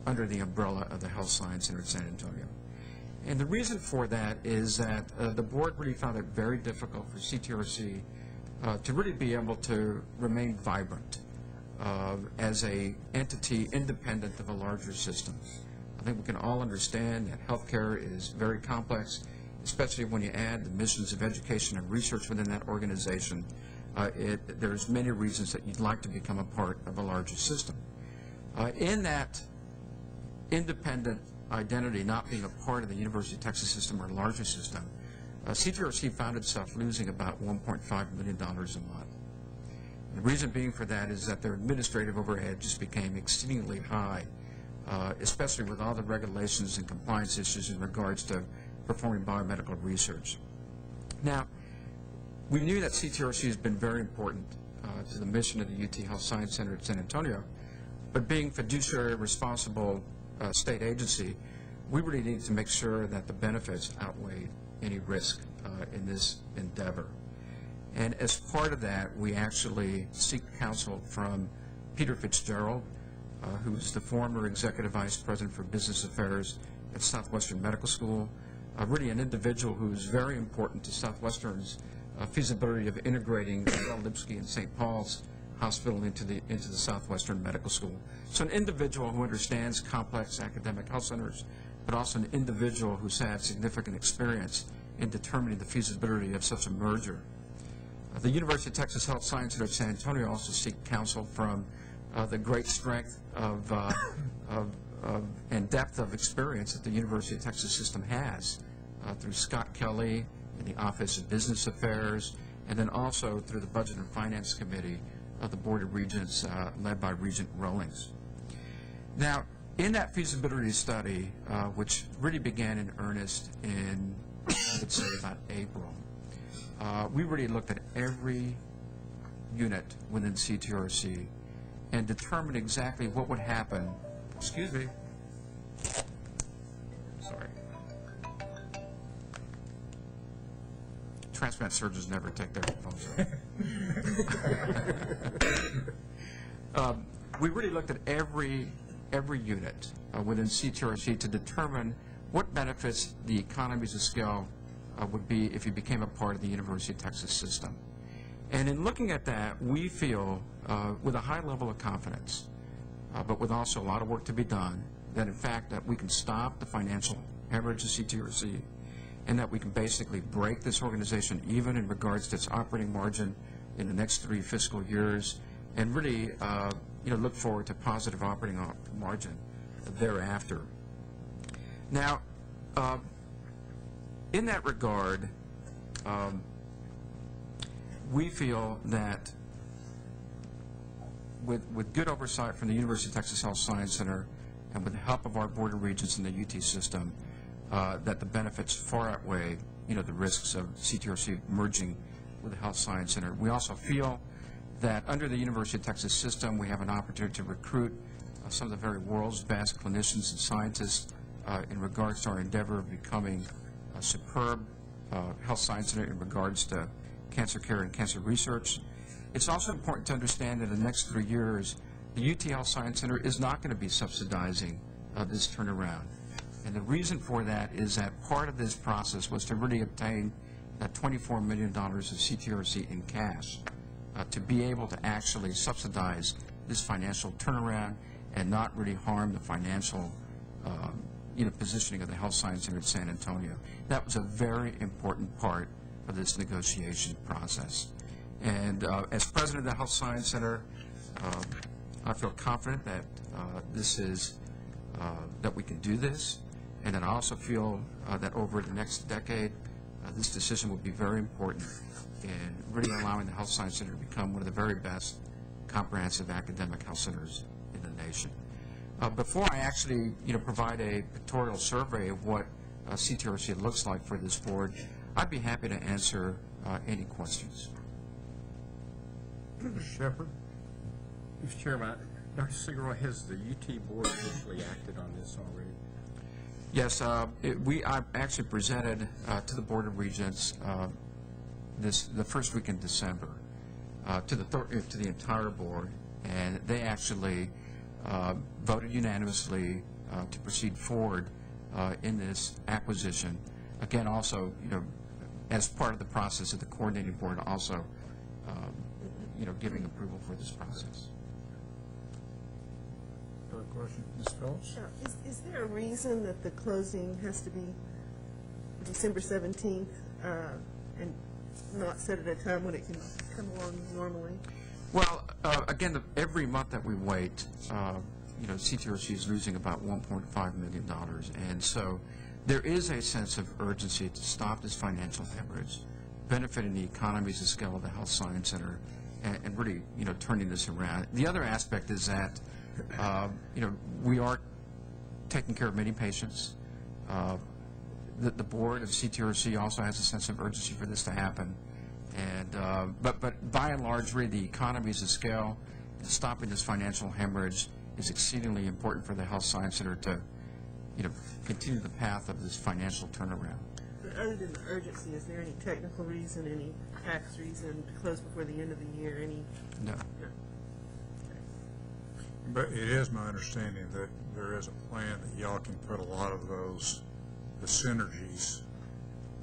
under the umbrella of the Health Science Center at San Antonio. And the reason for that is that the board really found it very difficult for CTRC to really be able to remain vibrant as a entity independent of a larger system. I think we can all understand that healthcare is very complex, especially when you add the missions of education and research within that organization. There's many reasons that you'd like to become a part of a larger system. In that independent identity, not being a part of the University of Texas system or a larger system, CTRC found itself losing about $1.5 million a month. And the reason being for that is that their administrative overhead just became exceedingly high, especially with all the regulations and compliance issues in regards to performing biomedical research. Now, we knew that CTRC has been very important to the mission of the UT Health Science Center at San Antonio, but being fiduciary responsible state agency, we really needed to make sure that the benefits outweighed any risk in this endeavor. And as part of that, we actually seek counsel from Peter Fitzgerald, who's the former Executive Vice President for Business Affairs at Southwestern Medical School, really an individual who's very important to Southwestern's feasibility of integrating Bell Lipsky and St. Paul's Hospital into the Southwestern Medical School. So an individual who understands complex academic health centers, but also an individual who's had significant experience in determining the feasibility of such a merger. The University of Texas Health Science Center at San Antonio also seek counsel from the great strength and depth of experience that the University of Texas system has through Scott Kelly in the Office of Business Affairs, and then also through the Budget and Finance Committee of the Board of Regents led by Regent Rawlings. Now, in that feasibility study, which really began in earnest in, I would say, about April, we really looked at every unit within CTRC and determined exactly what would happen. Excuse me. Sorry. Transplant surgeons never take their phones off. We really looked at every unit within CTRC to determine what benefits the economies of scale would be if you became a part of the University of Texas system. And in looking at that, we feel, with a high level of confidence, but with also a lot of work to be done, that in fact that we can stop the financial hemorrhage of CTRC, and that we can basically break this organization even in regards to its operating margin in the next 3 fiscal years, and really look forward to positive operating margin thereafter. Now, in that regard, we feel that with good oversight from the University of Texas Health Science Center and with the help of our Board of Regents in the UT system, that the benefits far outweigh the risks of CTRC merging with the Health Science Center. We also feel that under the University of Texas system, we have an opportunity to recruit some of the very world's best clinicians and scientists in regards to our endeavor of becoming a superb health science center in regards to cancer care and cancer research. It's also important to understand that in the next 3 years, the UT Health Science Center is not going to be subsidizing this turnaround. And the reason for that is that part of this process was to really obtain that $24 million of CTRC in cash to be able to actually subsidize this financial turnaround and not really harm the financial positioning of the Health Science Center at San Antonio. That was a very important part of this negotiation process. And as president of the Health Science Center, I feel confident that that we can do this, and then I also feel that over the next decade, This decision will be very important in really allowing the Health Science Center to become one of the very best comprehensive academic health centers in the nation. Before I actually, provide a pictorial survey of what CTRC looks like for this board, I'd be happy to answer any questions. Mr. Shepherd? Mr. Chairman, Dr. Sigeroy, has the UT board officially acted on this already? Yes, I actually presented to the Board of Regents the first week in December to the entire board, and they actually voted unanimously to proceed forward in this acquisition. Again, also, as part of the process of the coordinating board, also, giving approval for this process. Other question, Ms. Phillips? Is there a reason that the closing has to be December 17th and not set at a time when it can come along normally? Well, again, every month that we wait, CTRC is losing about $1.5 million, and so there is a sense of urgency to stop this financial hemorrhage, benefiting the economies of scale of the Health Science Center, and really, turning this around. The other aspect is that, we are taking care of many patients. The board of CTRC also has a sense of urgency for this to happen. And but by and large, really, the economies of scale and stopping this financial hemorrhage is exceedingly important for the Health Science Center to, continue the path of this financial turnaround. But other than the urgency, is there any technical reason, any tax reason to close before the end of the year? No. But it is my understanding that there is a plan that y'all can put a lot of the synergies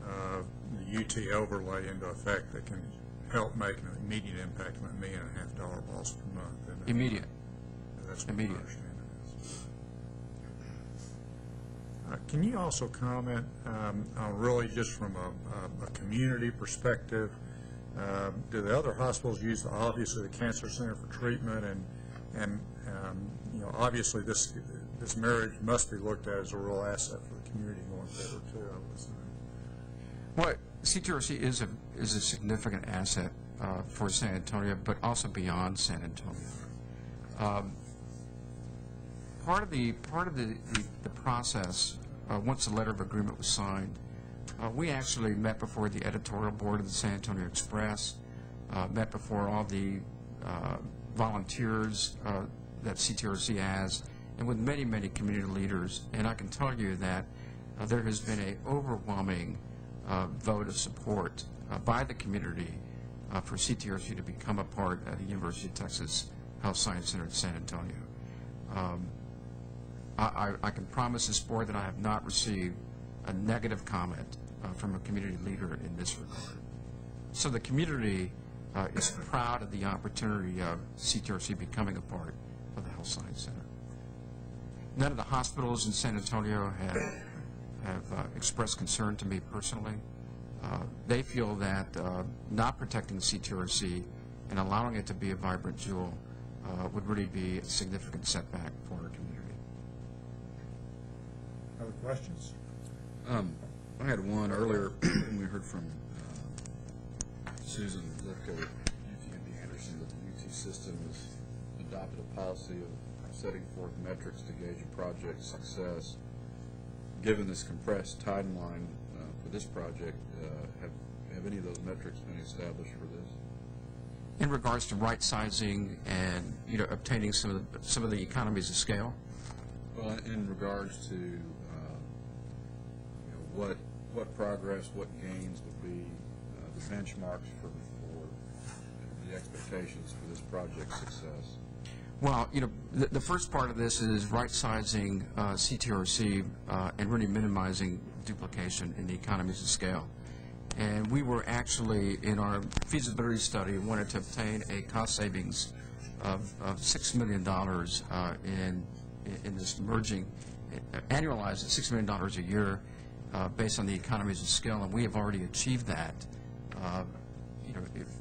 of the UT overlay into effect that can help make an immediate impact on $1.5 million loss per month. Isn't it? Immediate. That's Immediate. my understanding is. Can you also comment on really just from a community perspective, do the other hospitals use obviously the Cancer Center for treatment, and obviously this marriage must be looked at as a real asset for the community going forward too, I would assume. Well, CTRC is a significant asset for San Antonio, but also beyond San Antonio. Part of the process, once the letter of agreement was signed, we actually met before the editorial board of the San Antonio Express, met before all the volunteers that CTRC has, and with many, many community leaders. And I can tell you that there has been an overwhelming vote of support by the community for CTRC to become a part of the University of Texas Health Science Center in San Antonio. I can promise this board that I have not received a negative comment from a community leader in this regard. So the community is proud of the opportunity of CTRC becoming a part of the Health Science Center. None of the hospitals in San Antonio have expressed concern to me personally. They feel that not protecting CTRC and allowing it to be a vibrant jewel would really be a significant setback for our community. Other questions? I had one earlier when we heard from Susan Lithgow at UTMB Anderson that the UT system has adopted a policy of setting forth metrics to gauge a project's success. Given this compressed timeline for this project, have any of those metrics been established for this? In regards to right sizing and obtaining some of the economies of scale? Well, in regards to what progress, what gains would be the benchmarks for the expectations for this project's success? Well, the first part of this is right-sizing CTRC and really minimizing duplication in the economies of scale. And we were actually, in our feasibility study, wanted to obtain a cost savings of $6 million in this merging, annualized at $6 million a year based on the economies of scale, and we have already achieved that.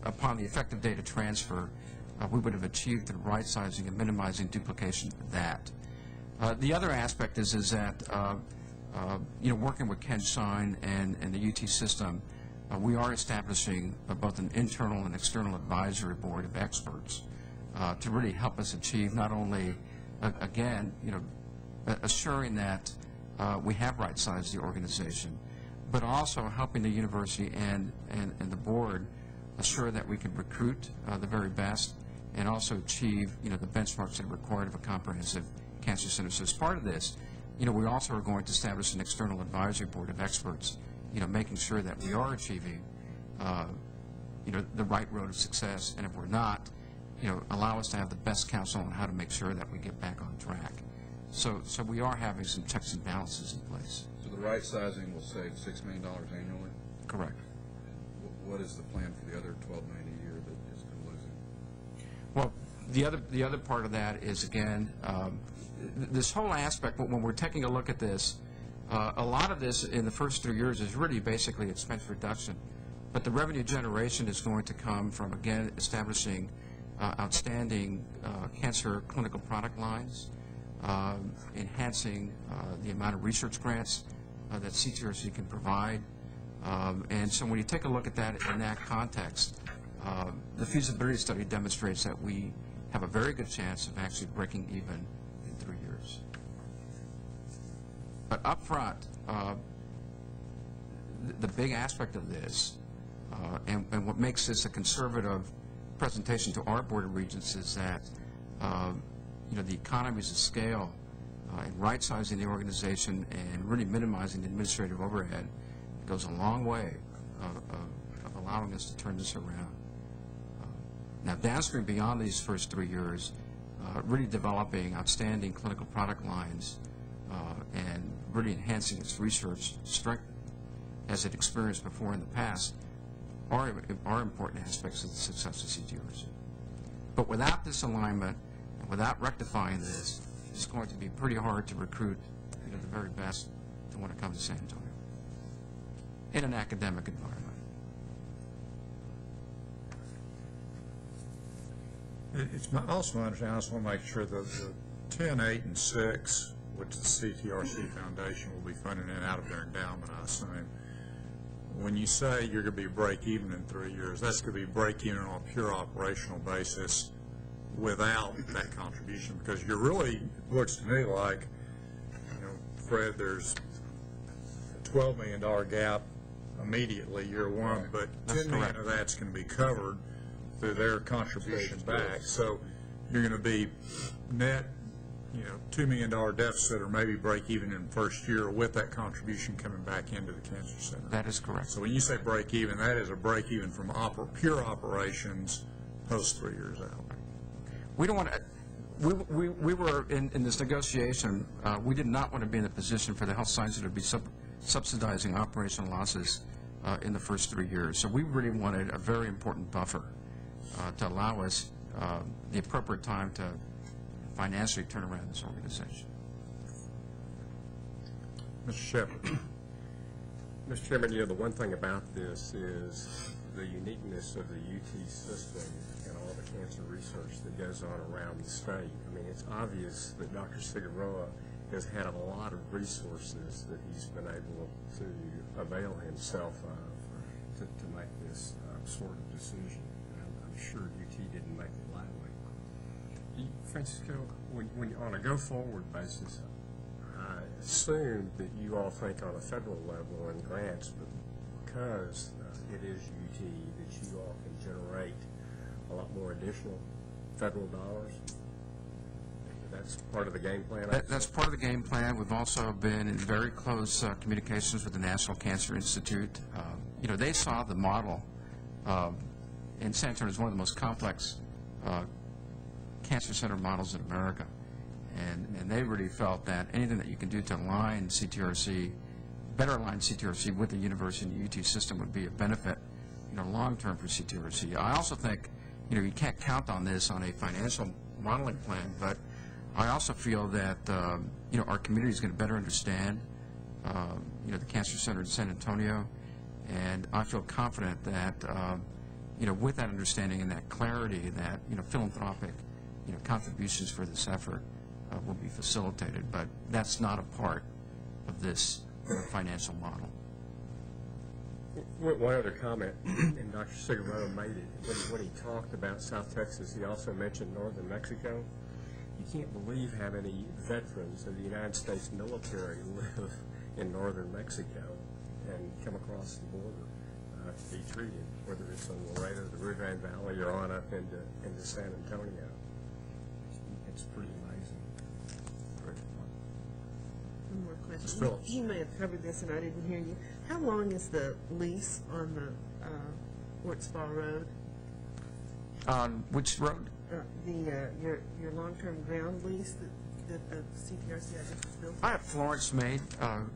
Upon the effective data transfer, we would have achieved the right sizing and minimizing duplication of that. The other aspect is that working with Ken Shine and the UT system, we are establishing both an internal and external advisory board of experts to really help us achieve not only, again, assuring that we have right-sized the organization, but also helping the university and the board assure that we can recruit the very best and also achieve, the benchmarks that are required of a comprehensive cancer center. So as part of this, we also are going to establish an external advisory board of experts, making sure that we are achieving, the right road of success, and if we're not, allow us to have the best counsel on how to make sure that we get back on track. So we are having some checks and balances in place. So the right sizing will save $6 million annually? Correct. What is the plan for the other $12 million a year that is been losing? Well, the other part of that is, again, this whole aspect, when we're taking a look at this, a lot of this in the first 3 years is really basically expense reduction. But the revenue generation is going to come from, again, establishing outstanding cancer clinical product lines, enhancing the amount of research grants that CTRC can provide. And so when you take a look at that in that context, the feasibility study demonstrates that we have a very good chance of actually breaking even in 3 years. But up front, the big aspect of this, and what makes this a conservative presentation to our Board of Regents is that the economies of scale and right-sizing the organization and really minimizing the administrative overhead goes a long way of allowing us to turn this around. Now, downstream beyond these first 3 years, really developing outstanding clinical product lines and really enhancing its research strength as it experienced before in the past are important aspects of the success of CTRC. But without this alignment and without rectifying this, it's going to be pretty hard to recruit the very best to want to come to San Antonio in an academic environment. It's also my understanding, I just want to make sure that the 10, 8, and 6, which the CTRC Foundation will be funding in out of their endowment, I assume, when you say you're going to be break-even in 3 years, that's going to be break-even on a pure operational basis without that contribution, because you're really, it looks to me like, Fred, there's a $12 million gap immediately year one, but $10 million of that's going to be covered through their contribution back. So you're going to be net, $2 million deficit or maybe break even in the first year with that contribution coming back into the cancer center. That is correct. So when you say break even, that is a break even from pure operations post 3 years out. We don't want to. We were in this negotiation. We did not want to be in a position for the health science to be subsidizing operational losses in the first 3 years. So we really wanted a very important buffer to allow us the appropriate time to financially turn around this organization. Mr. Shepard. Mr. Chairman, the one thing about this is the uniqueness of the UT system and all the cancer research that goes on around the state. I mean, it's obvious that Dr. Figueroa has had a lot of resources that he's been able to avail himself of to make this sort of decision. And I'm sure UT didn't make it lightly. Francisco, when on a go-forward basis, I assume that you all think on a federal level in grants, but because it is UT, that you all can generate a lot more additional federal dollars. That's part of the game plan? That's part of the game plan. We've also been in very close communications with the National Cancer Institute. They saw the model in San Antonio as one of the most complex cancer center models in America. And they really felt that anything that you can do to align CTRC, better align CTRC with the university and the UT system would be a benefit, long-term for CTRC. I also think, you can't count on this on a financial modeling plan, but I also feel that, our community is going to better understand, the cancer center in San Antonio, and I feel confident that, with that understanding and that clarity that, philanthropic, contributions for this effort will be facilitated, but that's not a part of this financial model. One other comment, and Dr. Cigarro made it, when he talked about South Texas, he also mentioned northern Mexico. You can't believe how many veterans of the United States military live in northern Mexico and come across the border to be treated, whether it's on Laredo, the Rio Grande Valley, or on up into San Antonio. It's pretty amazing. One more question. Ms. Phillips. You may have covered this and I didn't hear you. How long is the lease on the Fort Spa Road? On which road? Your long-term ground lease that the CTRC I guess is built? I have Florence Maid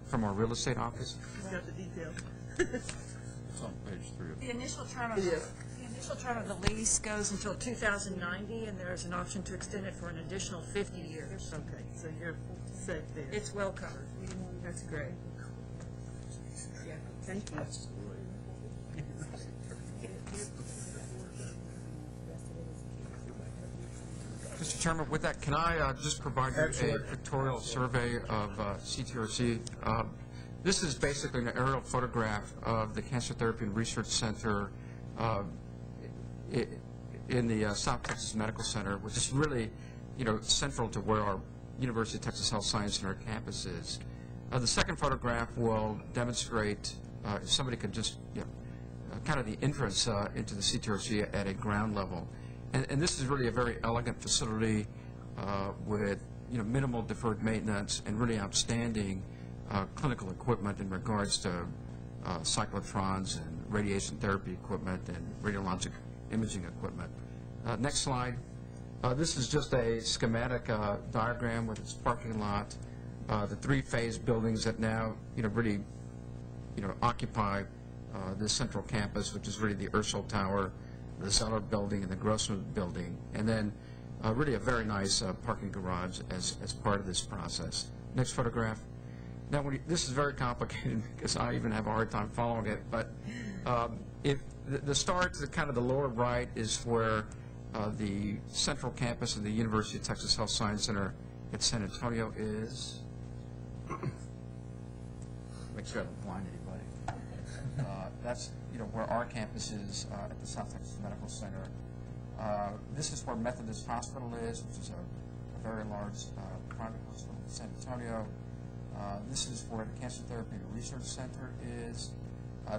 from our real estate office. She's got the details. It's on page 3 of The initial term of the lease goes until 2090, and there's an option to extend it for an additional 50 years. Okay, so you're safe there. It's well covered. That's great. Yeah, thank you. Mr. Chairman, with that, can I just provide you a pictorial survey of CTRC? This is basically an aerial photograph of the Cancer Therapy and Research Center in the South Texas Medical Center, which is really, central to where our University of Texas Health Science Center campus is. The second photograph will demonstrate, if somebody could just, kind of the entrance into the CTRC at a ground level. And this is really a very elegant facility with, minimal deferred maintenance and really outstanding clinical equipment in regards to cyclotrons and radiation therapy equipment and radiologic imaging equipment. Next slide. This is just a schematic diagram with its parking lot, the three-phase buildings that now, really, occupy this central campus, which is really the Ursul Tower, the Zeller Building, and the Grossman Building, and then really a very nice parking garage as part of this process. Next photograph. Now, this is very complicated because I even have a hard time following it, but if the start to kind of the lower right is where the central campus of the University of Texas Health Science Center at San Antonio is. Make sure I don't blind anybody. That's where our campus is at the South Texas Medical Center. This is where Methodist Hospital is, which is a very large private hospital in San Antonio. This is where the Cancer Therapy Research Center is.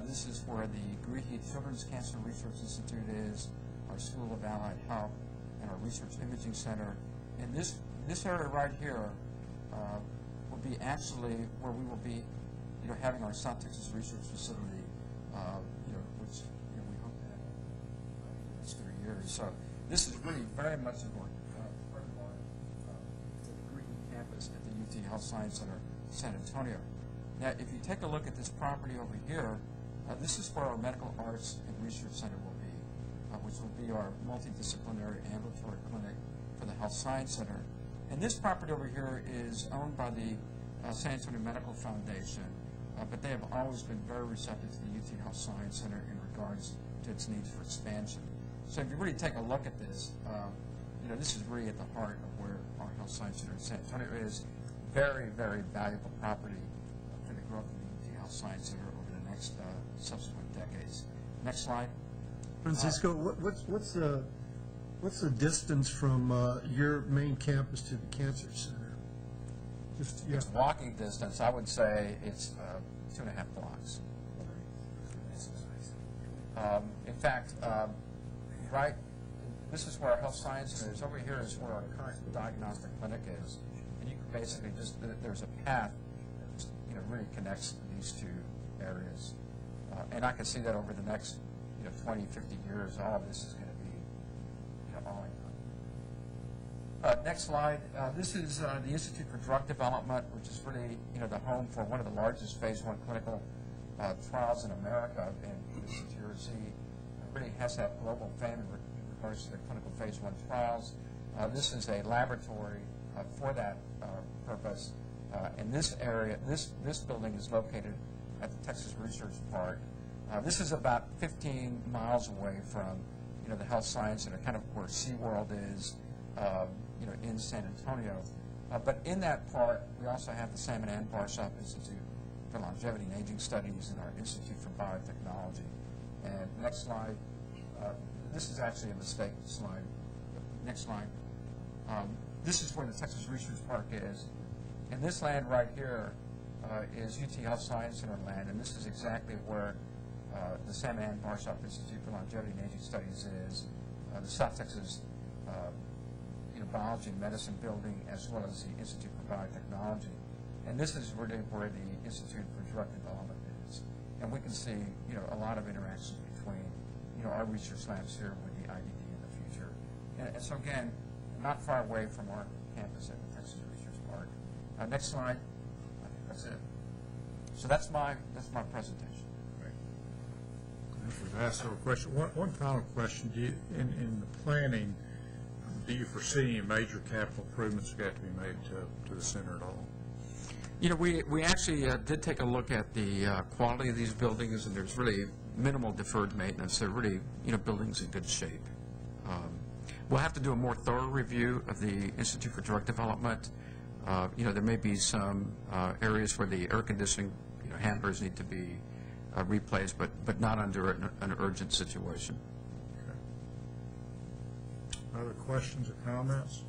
This is where the Greehey Children's Cancer Research Institute is, our School of Allied Health, and our Research Imaging Center. And this area right here will be actually where we will be, having our South Texas Research Facility, which we hope to have in the next 3 years. So this is really very much part of our Greehey campus at the UT Health Science Center, San Antonio. Now, if you take a look at this property over here, this is where our Medical Arts and Research Center will be, which will be our multidisciplinary ambulatory clinic for the Health Science Center. And this property over here is owned by the San Antonio Medical Foundation, but they have always been very receptive to the UT Health Science Center in regards to its needs for expansion. So if you really take a look at this, this is really at the heart of where our Health Science Center in San Antonio is. Very, very valuable property for the growth of the UT Health Science Center over the next subsequent decades. Next slide. Francisco, what's the distance from your main campus to the Cancer Center? It's walking distance. I would say it's 2.5 blocks. In fact, this is where our Health Science Center is. Over here is where our current diagnostic clinic is. And you can basically there's a path that just, really connects these two areas. And I can see that over the next, 20, 50 years, all of this is going to be, all next slide. This is the Institute for Drug Development, which is really, the home for one of the largest phase 1 clinical trials in America. And the CTRC really has that global fame in regards to the clinical phase 1 trials. This is a laboratory for that purpose. In this area, this building is located at the Texas Research Park. This is about 15 miles away from, the Health Science Center, kind of where SeaWorld is, in San Antonio. But in that park, we also have the Salmon and Barshop Institute for Longevity and Aging Studies and our Institute for Biotechnology. And next slide. This is actually a mistake slide. Next slide. This is where the Texas Research Park is. And this land right here is UT Health Science Center land, and this is exactly where the Sam Ann Barshoff Institute for Longevity and Aging Studies is, the South Texas Biology and Medicine building, as well as the Institute for Biotechnology. And this is really where the Institute for Drug Development is. And we can see, a lot of interaction between, our research labs here with the IDD in the future. And so again, not far away from our campus at the Texas Research Park. Next slide. I think that's it. So that's my presentation. We've asked several questions. One final question. Do you, in the planning, do you foresee any major capital improvements that have to be made to the center at all? We actually did take a look at the quality of these buildings, and there's really minimal deferred maintenance. They're really, buildings in good shape. We'll have to do a more thorough review of the Institute for Drug Development. There may be some areas where the air conditioning handlers need to be replaced, but not under an urgent situation. Okay. Other questions or comments?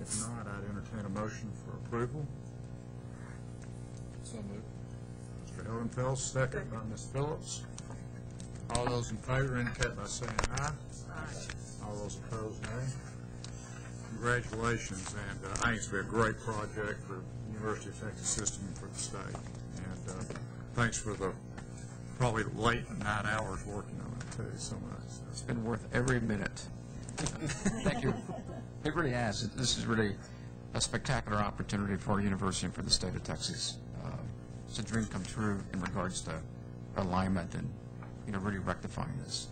If not, I'd entertain a motion for approval. So moved. Mr. Hildenfeld, second by Ms. Phillips. All those in favor indicate by saying aye. Aye. All those opposed, nay. Congratulations, and I think it's been a great project for the University of Texas System and for the state. And thanks for the probably late night hours working on it too. So much. It's been worth every minute. Thank you. It really has. This is really a spectacular opportunity for our university and for the state of Texas. It's a dream come true in regards to alignment and really rectifying this.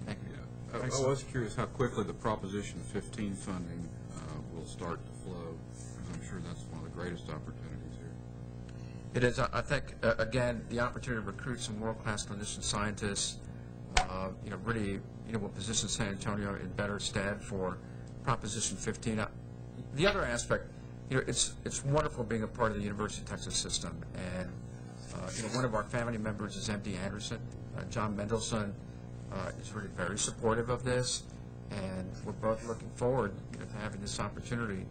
Thank you. I was curious how quickly the Proposition 15 funding will start to flow. I'm sure that's one of the greatest opportunities here. It is. I think, again, the opportunity to recruit some world-class clinician scientists, really, will position San Antonio in better stead for Proposition 15. The other aspect, it's wonderful being a part of the University of Texas system, and one of our family members is MD Anderson. John Mendelsohn is really very supportive of this, and we're both looking forward to having this opportunity,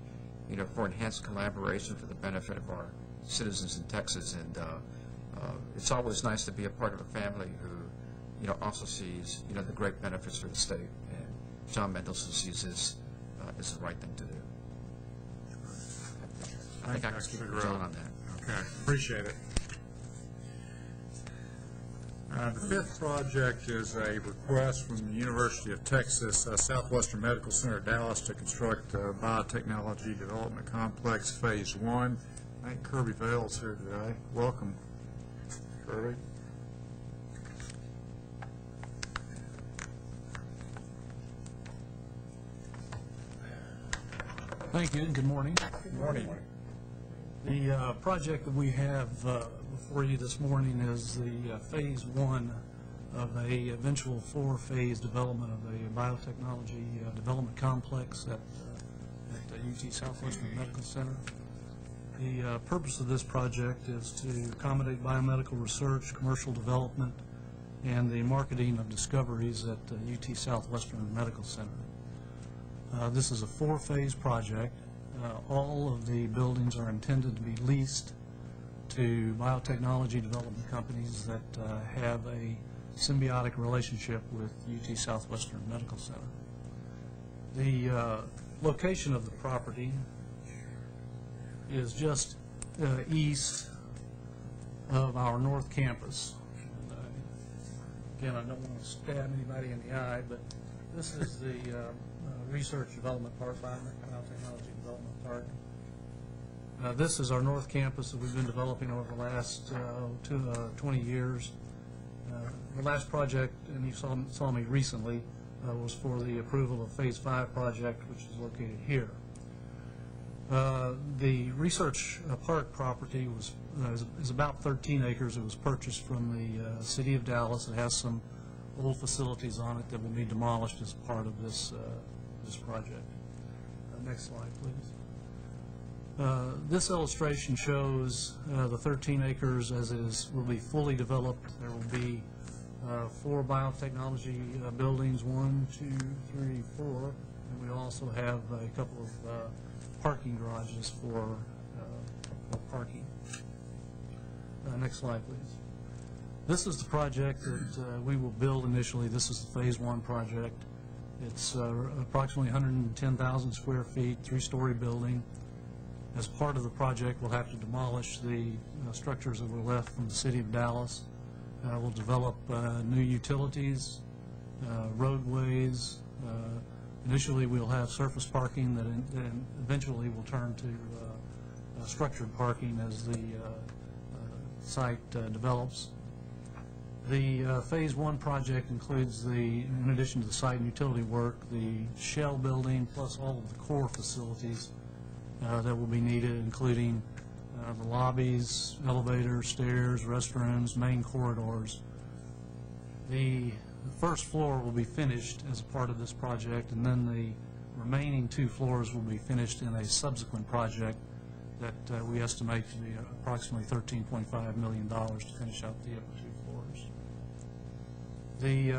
for enhanced collaboration for the benefit of our citizens in Texas. And it's always nice to be a part of a family who, also sees, the great benefits for the state. And John Mendelsohn sees this as the right thing to do. I think I can speak for John on that. Okay, appreciate it. The fifth project is a request from the University of Texas Southwestern Medical Center, Dallas, to construct a biotechnology development complex, Phase 1. I think Kirby Vale's here today. Welcome, Kirby. Thank you, and good morning. Good morning. The project that we have before you this morning is the Phase 1 of a eventual 4-phase development of a biotechnology development complex at UT Southwestern Medical Center. The purpose of this project is to accommodate biomedical research, commercial development, and the marketing of discoveries at UT Southwestern Medical Center. This is a 4-phase project. All of the buildings are intended to be leased to biotechnology development companies that have a symbiotic relationship with UT Southwestern Medical Center. The location of the property is just east of our north campus. And, again, I don't want to stab anybody in the eye, but this is the Research Development Park, Biotechnology Development Park. This is our north campus that we've been developing over the last 20 years. The last project, and you saw me recently, was for the approval of Phase 5 project, which is located here. The Research Park property is about 13 acres. It was purchased from the city of Dallas. It has some old facilities on it that will be demolished as part of this project. Next slide, please. This illustration shows the 13 acres as it is, will be fully developed. There will be 4 biotechnology buildings, 1, 2, 3, 4, and we also have a couple of parking garages for parking. Next slide, please. This is the project that we will build initially. This is the Phase 1 project. It's approximately 110,000 square feet, 3-story building. As part of the project, we'll have to demolish the structures that were left from the city of Dallas. We'll develop new utilities, roadways. Initially, we'll have surface parking that then eventually will turn to structured parking as the site develops. The Phase 1 project includes in addition to the site and utility work, the shell building plus all of the core facilities that will be needed, including the lobbies, elevators, stairs, restrooms, main corridors. The first floor will be finished as a part of this project, and then the remaining 2 floors will be finished in a subsequent project that we estimate to be approximately $13.5 million to finish out the upper 2 floors. The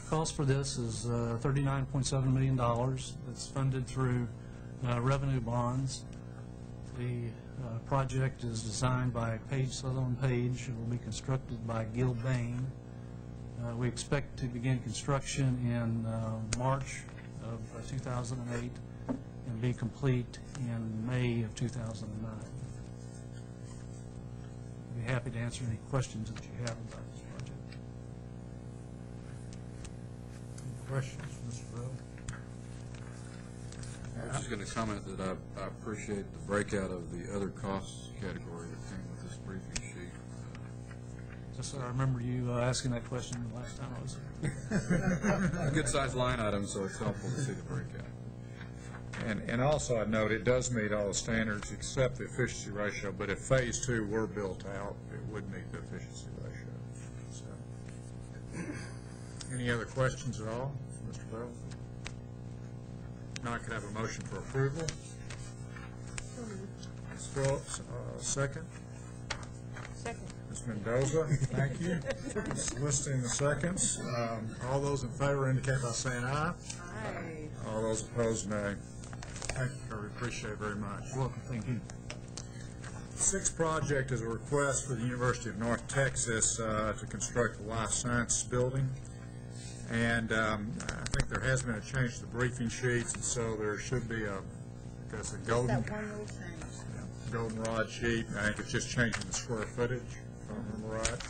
cost for this is $39.7 million. That's funded through revenue bonds. The project is designed by Page Sutherland Page. It will be constructed by Gil Bain. We expect to begin construction in March of 2008 and be complete in May of 2009. I'd be happy to answer any questions that you have about this project. Any questions, Mr. Rowe? I was just going to comment that I appreciate the breakout of the other costs category that came with this briefing sheet. Just so I remember you asking that question the last time I was here. A good-sized line item, so it's helpful to see the breakout. And also, I note it does meet all the standards except the efficiency ratio, but if Phase 2 were built out, it would meet the efficiency ratio. So, any other questions at all, Mr. Bell? Now I could have a motion for approval. Ms. Phillips, second. Second. Ms. Mendoza, thank you. Listing the seconds. All those in favor indicate by saying aye. Aye. All those opposed, nay. Thank you, Kirby. Appreciate it very much. Welcome, thank you. Sixth project is a request for the University of North Texas to construct a life science building. And I think there has been a change to the briefing sheets, and so there should be I guess a goldenrod sheet. I think it's just changing the square footage, if I remember right.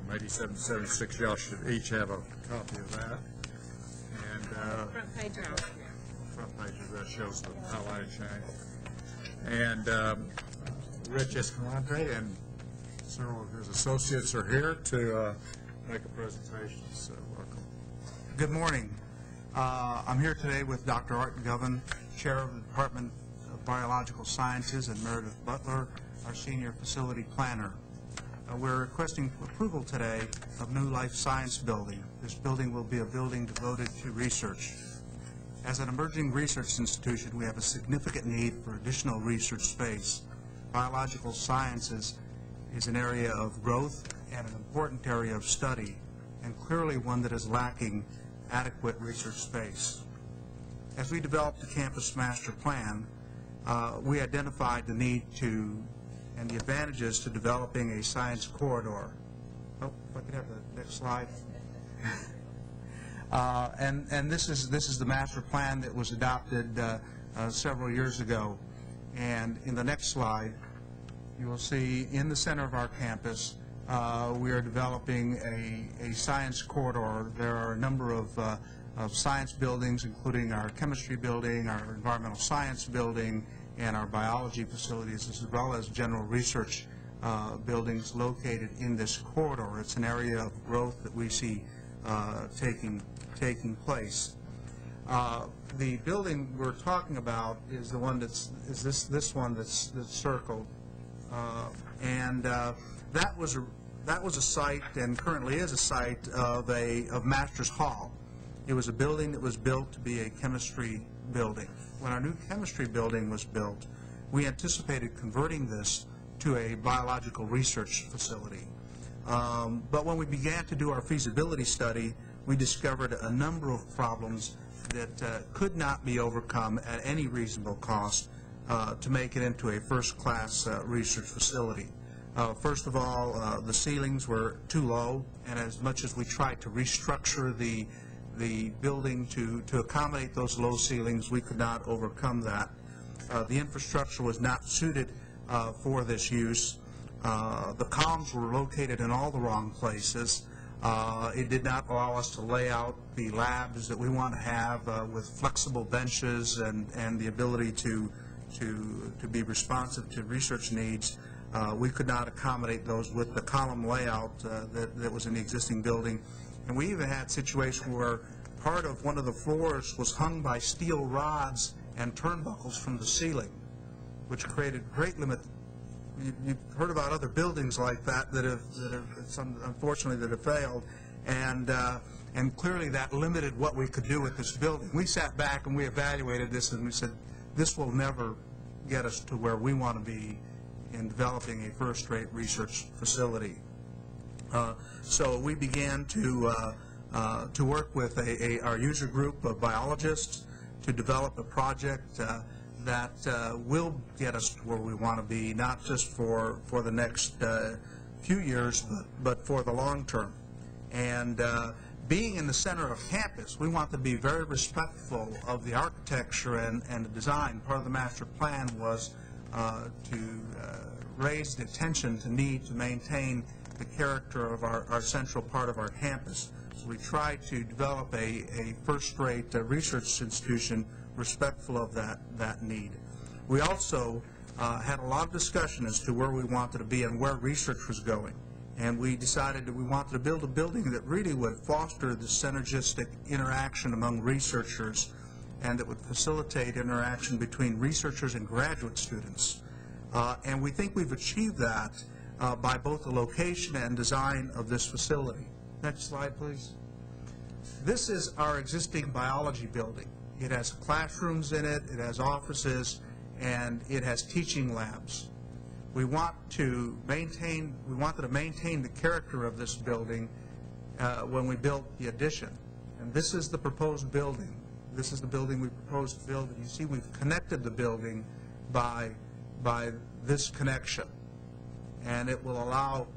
From 87 to 76, y'all should each have a copy of that. And Front page front page of that shows the highlighted change. And Rich Escalante and several of his associates are here to make a presentation, so welcome. Good morning. I'm here today with Dr. Art Govan, Chair of the Department of Biological Sciences, and Meredith Butler, our Senior Facility Planner. We're requesting approval today of new life science building. This building will be a building devoted to research. As an emerging research institution, we have a significant need for additional research space. Biological sciences is an area of growth and an important area of study, and clearly one that is lacking adequate research space. As we developed the campus master plan, we identified the need to and the advantages to developing a science corridor. Oh, if I could have the next slide. And this is the master plan that was adopted several years ago. And in the next slide, you will see in the center of our campus, we are developing a science corridor. There are a number of science buildings, including our chemistry building, our environmental science building, and our biology facilities, as well as general research buildings located in this corridor. It's an area of growth that we see taking place. The building we're talking about is the one this one that's circled, and that was a site, and currently is a site of Masters Hall. It was a building that was built to be a chemistry building. When our new chemistry building was built, we anticipated converting this to a biological research facility. But when we began to do our feasibility study, we discovered a number of problems that could not be overcome at any reasonable cost to make it into a first-class research facility. First of all, the ceilings were too low, and as much as we tried to restructure the building to accommodate those low ceilings, we could not overcome that. The infrastructure was not suited for this use. The columns were located in all the wrong places. It did not allow us to lay out the labs that we want to have with flexible benches and the ability to be responsive to research needs. We could not accommodate those with the column layout that was in the existing building. And we even had situations where part of one of the floors was hung by steel rods and turnbuckles from the ceiling, which created great limit. You've heard about other buildings like that that have unfortunately that have failed, and clearly that limited what we could do with this building. We sat back and we evaluated this and we said, this will never get us to where we want to be in developing a first-rate research facility. So we began to work with our user group of biologists to develop a project that will get us to where we want to be, not just for the next few years, but for the long term. And being in the center of campus, we want to be very respectful of the architecture and the design. Part of the master plan was to raise the attention to need to maintain the character of our central part of our campus. So we tried to develop a first-rate research institution respectful of that need. We also had a lot of discussion as to where we wanted to be and where research was going. And we decided that we wanted to build a building that really would foster the synergistic interaction among researchers and that would facilitate interaction between researchers and graduate students. And we think we've achieved that by both the location and design of this facility. Next slide, please. This is our existing biology building. It has classrooms in it, it has offices, and it has teaching labs. We wanted to maintain the character of this building when we built the addition. And this is the proposed building. This is the building we proposed to build. And you see we've connected the building by this connection. And it will allow,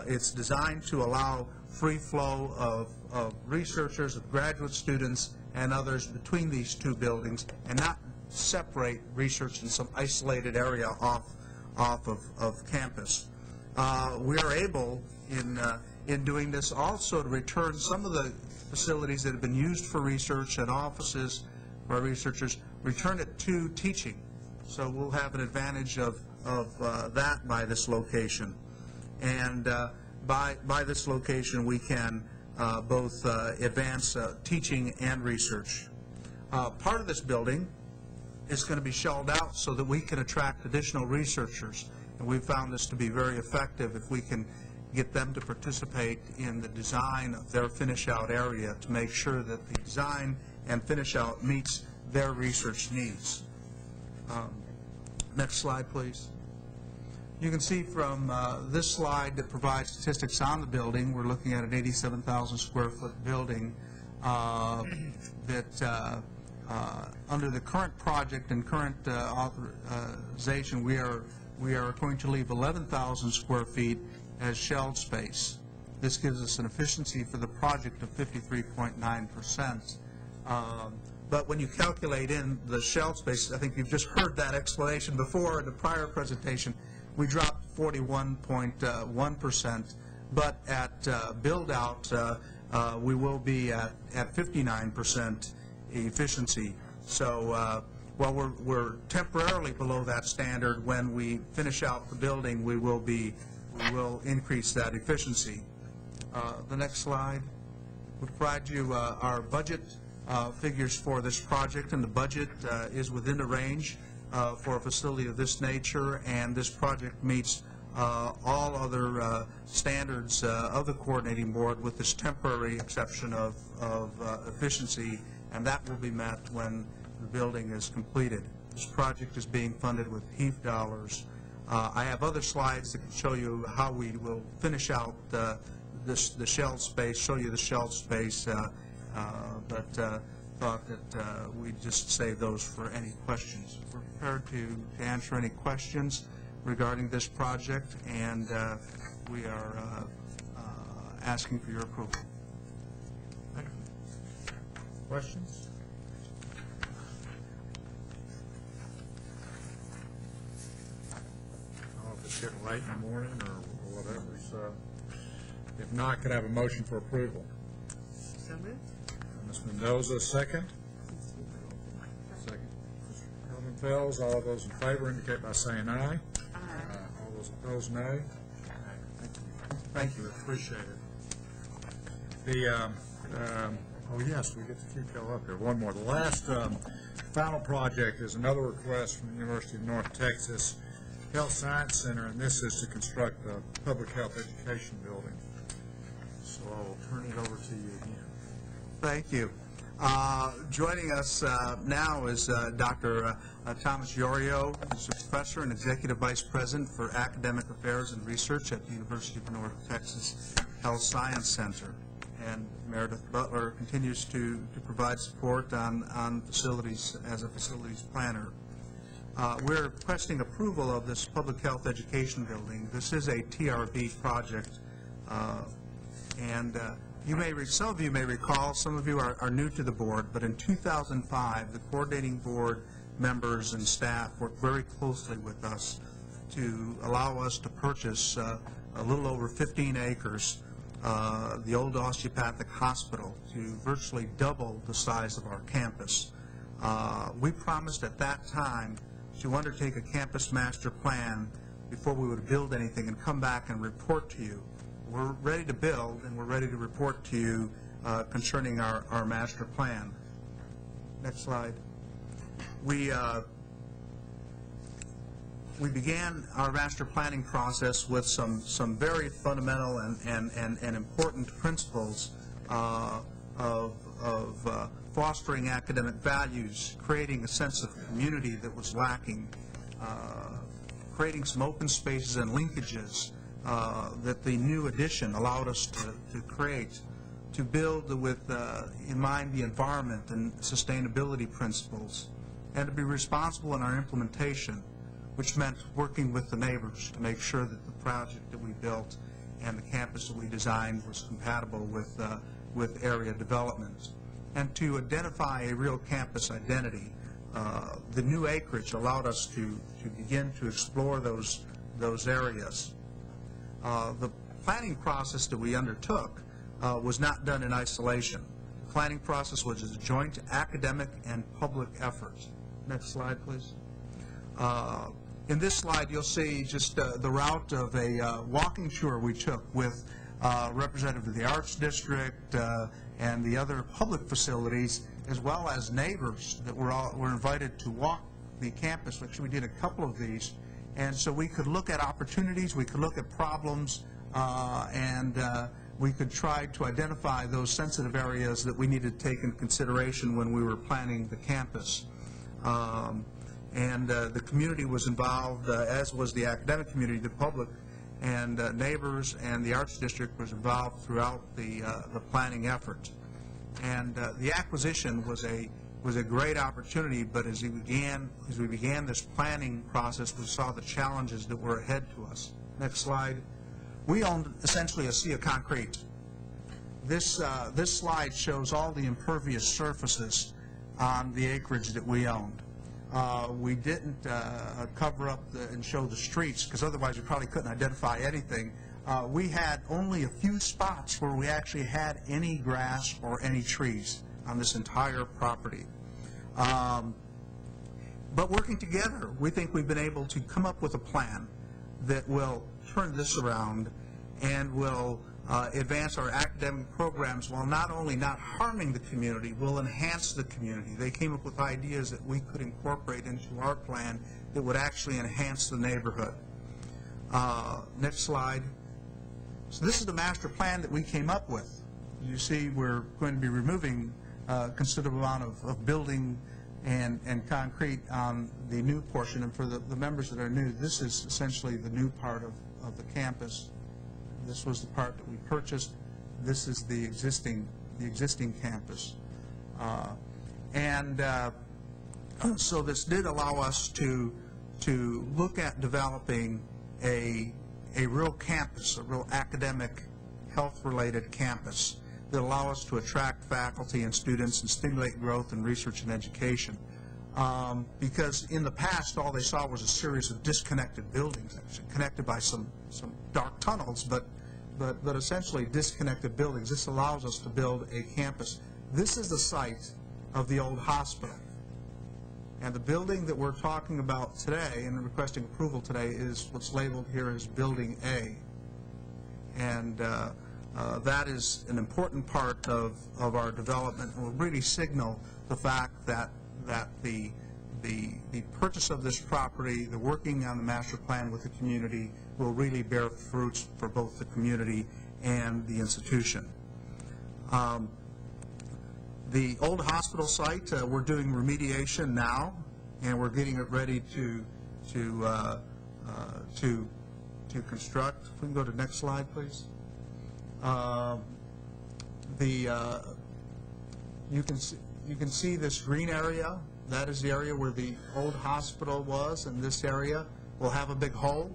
it's designed to allow free flow of researchers, of graduate students, and others between these two buildings, and not separate research in some isolated area off of campus. We are able, in doing this, also to return some of the facilities that have been used for research and offices for researchers, return it to teaching. So we'll have an advantage of that by this location. And by this location, we can both advance teaching and research. Part of this building is going to be shelled out so that we can attract additional researchers. And we've found this to be very effective if we can get them to participate in the design of their finish-out area to make sure that the design and finish-out meets their research needs. Next slide, please. You can see from this slide that provides statistics on the building, we're looking at an 87,000 square foot building that under the current project and current authorization, we are going to leave 11,000 square feet as shelled space. This gives us an efficiency for the project of 53.9%. But when you calculate in the shell space, I think you've just heard that explanation before in the prior presentation, we dropped 41.1%, but at build-out, we will be at 59% efficiency. So while we're temporarily below that standard, when we finish out the building, we will increase that efficiency. The next slide will provide you our budget figures for this project, and the budget is within the range for a facility of this nature, and this project meets all other standards of the coordinating board with this temporary exception of efficiency, and that will be met when the building is completed. This project is being funded with HEAF dollars. I have other slides that can show you how we will finish out the shell space, show you the shell space, but thought that we'd just save those for any questions. We're prepared to answer any questions regarding this project, and we are asking for your approval. Questions? I don't know if it's getting late in the morning or whatever, so if not, could I have a motion for approval? So moved. Ms. Mendoza, second. Second. Alderman Fells, all of those in favor indicate by saying aye. Aye. All those opposed, nay. Thank you, appreciate it. Oh yes, we get to keep y'all up here. One more. The last final project is another request from the University of North Texas Health Science Center, and this is to construct a public health education building. So I will turn it over to you again. Thank you. Joining us now is Dr. Thomas Yorio, who's a professor and executive vice president for academic affairs and research at the University of North Texas Health Science Center. And Meredith Butler continues to provide support on facilities as a facilities planner. We're requesting approval of this public health education building. This is a TRB project, and some of you may recall, some of you are new to the board, but in 2005, the coordinating board members and staff worked very closely with us to allow us to purchase a little over 15 acres, the old osteopathic hospital, to virtually double the size of our campus. We promised at that time to undertake a campus master plan before we would build anything and come back and report to you. We're ready to build, and we're ready to report to you concerning our master plan. Next slide. We began our master planning process with some very fundamental and important principles of fostering academic values, creating a sense of community that was lacking, creating some open spaces and linkages that the new addition allowed us to create, to build with in mind the environment and sustainability principles, and to be responsible in our implementation, which meant working with the neighbors to make sure that the project that we built and the campus that we designed was compatible with area development, and to identify a real campus identity. The new acreage allowed us to begin to explore those areas. The planning process that we undertook was not done in isolation. The planning process was a joint academic and public effort. Next slide, please. In this slide, you'll see just the route of a walking tour we took with representative of the Arts District and the other public facilities, as well as neighbors that were invited to walk the campus. Actually, we did a couple of these. And so we could look at opportunities, we could look at problems, and we could try to identify those sensitive areas that we needed to take into consideration when we were planning the campus. The community was involved, as was the academic community, the public, and neighbors, and the Arts District was involved throughout the planning effort. And the acquisition was a great opportunity, but as we began this planning process, we saw the challenges that were ahead to us. Next slide. We owned essentially a sea of concrete. This slide shows all the impervious surfaces on the acreage that we owned. We didn't cover up and show the streets, because otherwise we probably couldn't identify anything. We had only a few spots where we actually had any grass or any trees on this entire property. But working together, we think we've been able to come up with a plan that will turn this around and will advance our academic programs while not only not harming the community, will enhance the community. They came up with ideas that we could incorporate into our plan that would actually enhance the neighborhood. Next slide. So this is the master plan that we came up with. You see, we're going to be removing a considerable amount of building and concrete on the new portion. And for the members that are new, this is essentially the new part of the campus. This was the part that we purchased. This is the existing campus. So this did allow us to look at developing a real campus, a real academic, health-related campus that allow us to attract faculty and students and stimulate growth in research and education. Because in the past, all they saw was a series of disconnected buildings, actually connected by some dark tunnels, but essentially disconnected buildings. This allows us to build a campus. This is the site of the old hospital. And the building that we're talking about today and requesting approval today is what's labeled here as Building A. And that is an important part of our development and will really signal the fact that the purchase of this property, the working on the master plan with the community, will really bear fruits for both the community and the institution. The old hospital site, we're doing remediation now, and we're getting it ready to construct. If we can go to the next slide, please. You can see this green area. That is the area where the old hospital was, and this area will have a big hole.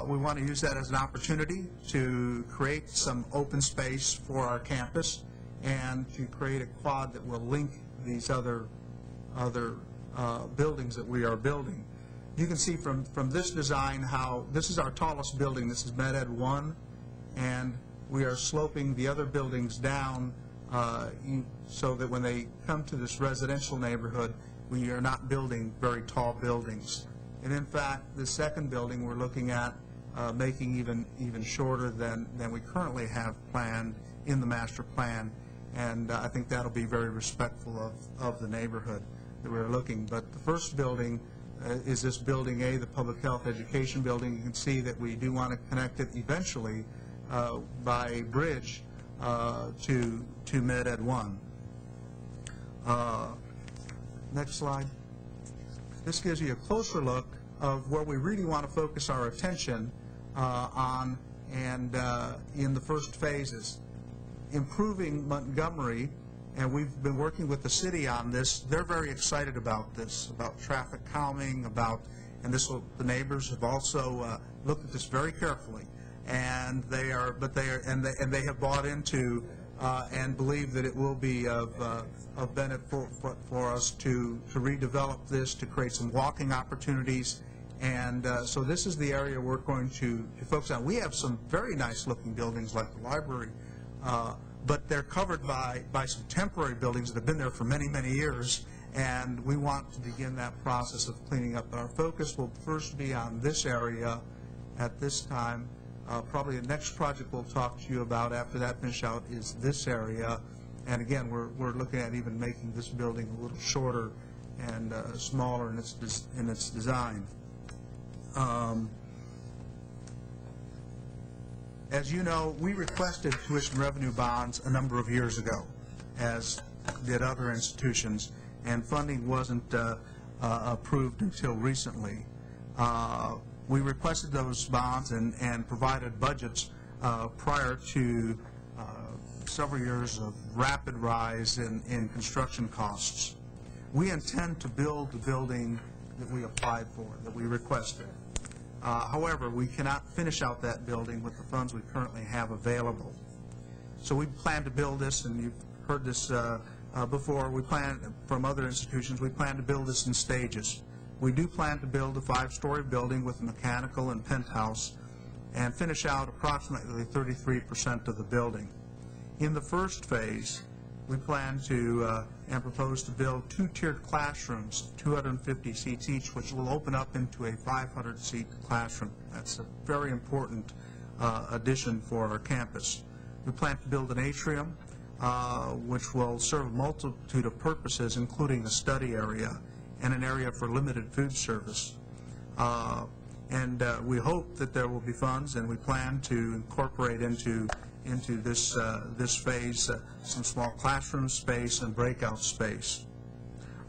We want to use that as an opportunity to create some open space for our campus and to create a quad that will link these other buildings that we are building. You can see from this design how this is our tallest building. This is Med Ed 1, and we are sloping the other buildings down so that when they come to this residential neighborhood, we are not building very tall buildings. And in fact, the second building we're looking at making even shorter than we currently have planned in the master plan. And I think that'll be very respectful of the neighborhood that we're looking. But the first building is this Building A, the Public Health Education Building. You can see that we do want to connect it eventually by bridge to Med Ed 1. Next slide. This gives you a closer look of where we really want to focus our attention on and in the first phases. Improving Montgomery, and we've been working with the city on this. They're very excited about this, about traffic calming, and the neighbors have also looked at this very carefully, and they have bought into and believe that it will be of benefit for us to redevelop this, to create some walking opportunities, and so this is the area we're going to focus on. We have some very nice looking buildings like the library, but they're covered by some temporary buildings that have been there for many, many years, and we want to begin that process of cleaning up. But our focus will first be on this area at this time. Probably the next project we'll talk to you about after that finish out is this area, and again, we're looking at even making this building a little shorter and smaller in its design. As you know, we requested tuition revenue bonds a number of years ago, as did other institutions, and funding wasn't approved until recently. We requested those bonds and provided budgets prior to several years of rapid rise in construction costs. We intend to build the building that we applied for, that we requested. However, we cannot finish out that building with the funds we currently have available. So we plan to build this, and you've heard this before, we plan, from other institutions, we plan to build this in stages. We do plan to build a 5-story building with mechanical and penthouse and finish out approximately 33% of the building. In the first phase, we plan to and propose to build 2-tiered classrooms, 250 seats each, which will open up into a 500-seat classroom. That's a very important addition for our campus. We plan to build an atrium, which will serve a multitude of purposes, including a study area and an area for limited food service. We hope that there will be funds, and we plan to incorporate into this phase some small classroom space and breakout space.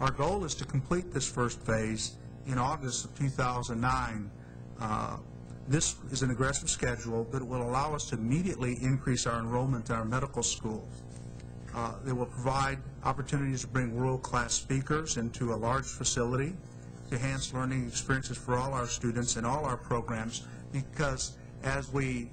Our goal is to complete this first phase in August of 2009. This is an aggressive schedule, but it will allow us to immediately increase our enrollment in our medical school. It will provide opportunities to bring world-class speakers into a large facility to enhance learning experiences for all our students and all our programs, because as we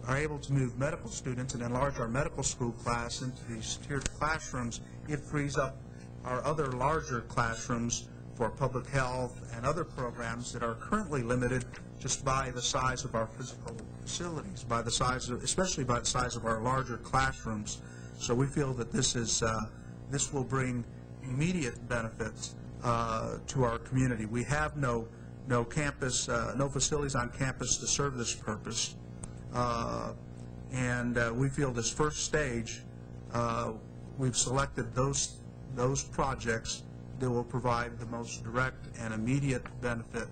are able to move medical students and enlarge our medical school class into these tiered classrooms, it frees up our other larger classrooms for public health and other programs that are currently limited just by the size of our physical facilities, by the size of, especially by the size of our larger classrooms. So we feel that this will bring immediate benefits to our community. We have no campus, no facilities on campus to serve this purpose, and we feel this first stage, we've selected those projects that will provide the most direct and immediate benefit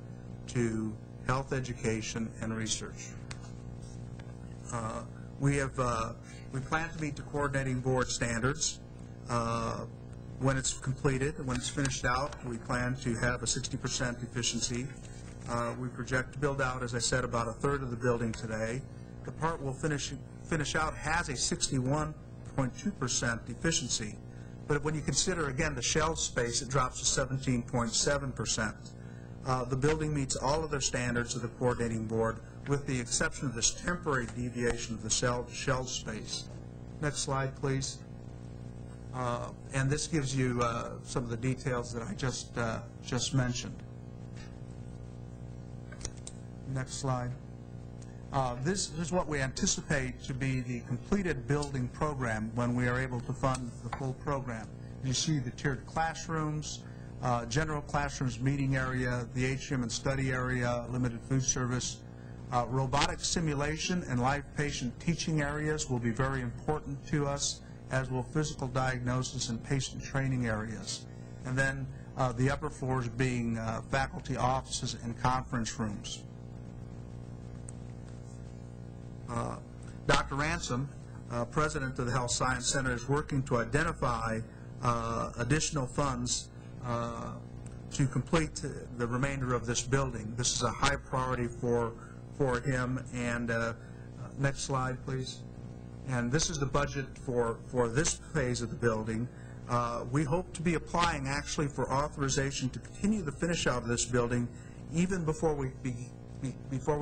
to health education and research. We plan to meet the coordinating board standards. When it's completed, when it's finished out, we plan to have a 60% efficiency. We project to build out, as I said, about a third of the building today. The part we'll finish out has a 61.2% efficiency. But when you consider, again, the shell space, it drops to 17.7%. The building meets all of the standards of the coordinating board, with the exception of this temporary deviation of the shell space. Next slide, please. And this gives you some of the details that I just mentioned. Next slide. This is what we anticipate to be the completed building program when we are able to fund the full program. You see the tiered classrooms, general classrooms, meeting area, the atrium and study area, limited food service. Robotic simulation and live patient teaching areas will be very important to us, as will physical diagnosis and patient training areas. And then the upper floors being faculty offices and conference rooms. Dr. Ransom, president of the Health Science Center, is working to identify additional funds to complete the remainder of this building. This is a high priority for him. And next slide, please. And this is the budget for this phase of the building. We hope to be applying actually for authorization to continue the finish out of this building even before we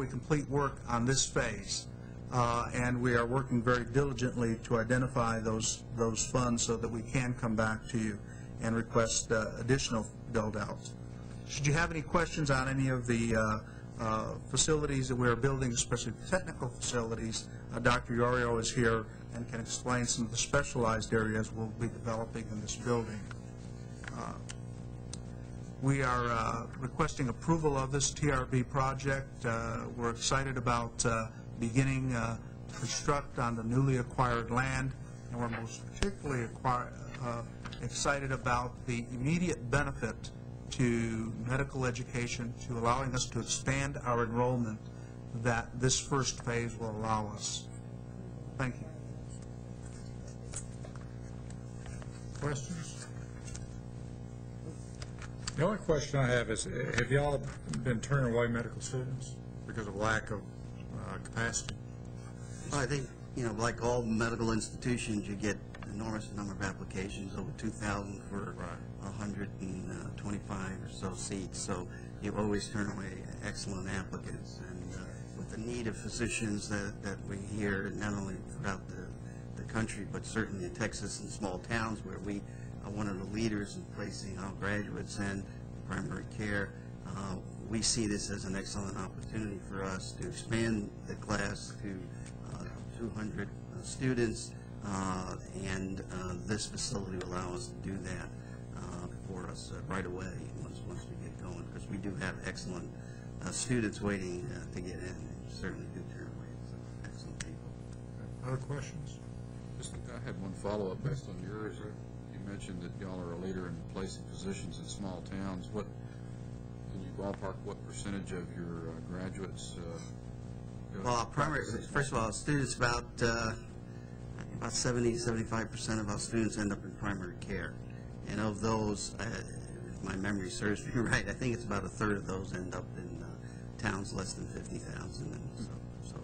complete work on this phase. And we are working very diligently to identify those funds so that we can come back to you and request additional build-outs. Should you have any questions on any of the facilities that we are building, especially technical facilities, Dr. Yorio is here and can explain some of the specialized areas we'll be developing in this building. We are requesting approval of this TRB project. We're excited about beginning to construct on the newly acquired land, and we're most particularly excited about the immediate benefit to medical education, to allowing us to expand our enrollment that this first phase will allow us. Thank you. Questions? The only question I have is, have y'all been turning away medical students because of lack of capacity? Well, I think, like all medical institutions, you get an enormous number of applications, over 2,000 for 125 or so seats. So you always turn away excellent applicants. And with the need of physicians that we hear not only throughout the country, but certainly in Texas and small towns where we are one of the leaders in placing our graduates in primary care, we see this as an excellent opportunity for us to expand the class to 200 students, and this facility will allow us to do that for us right away once we get going, because we do have excellent students waiting to get in, and certainly do turn away some excellent people. Other questions? I had one follow-up based on yours. You mentioned that y'all are a leader in placing physicians in small towns. Can you ballpark what percentage of your graduates? Well, first of all, students about 70-75% of our students end up in primary care, And of those, if my memory serves me right, I think it's about a third of those end up in towns less than 50,000. And so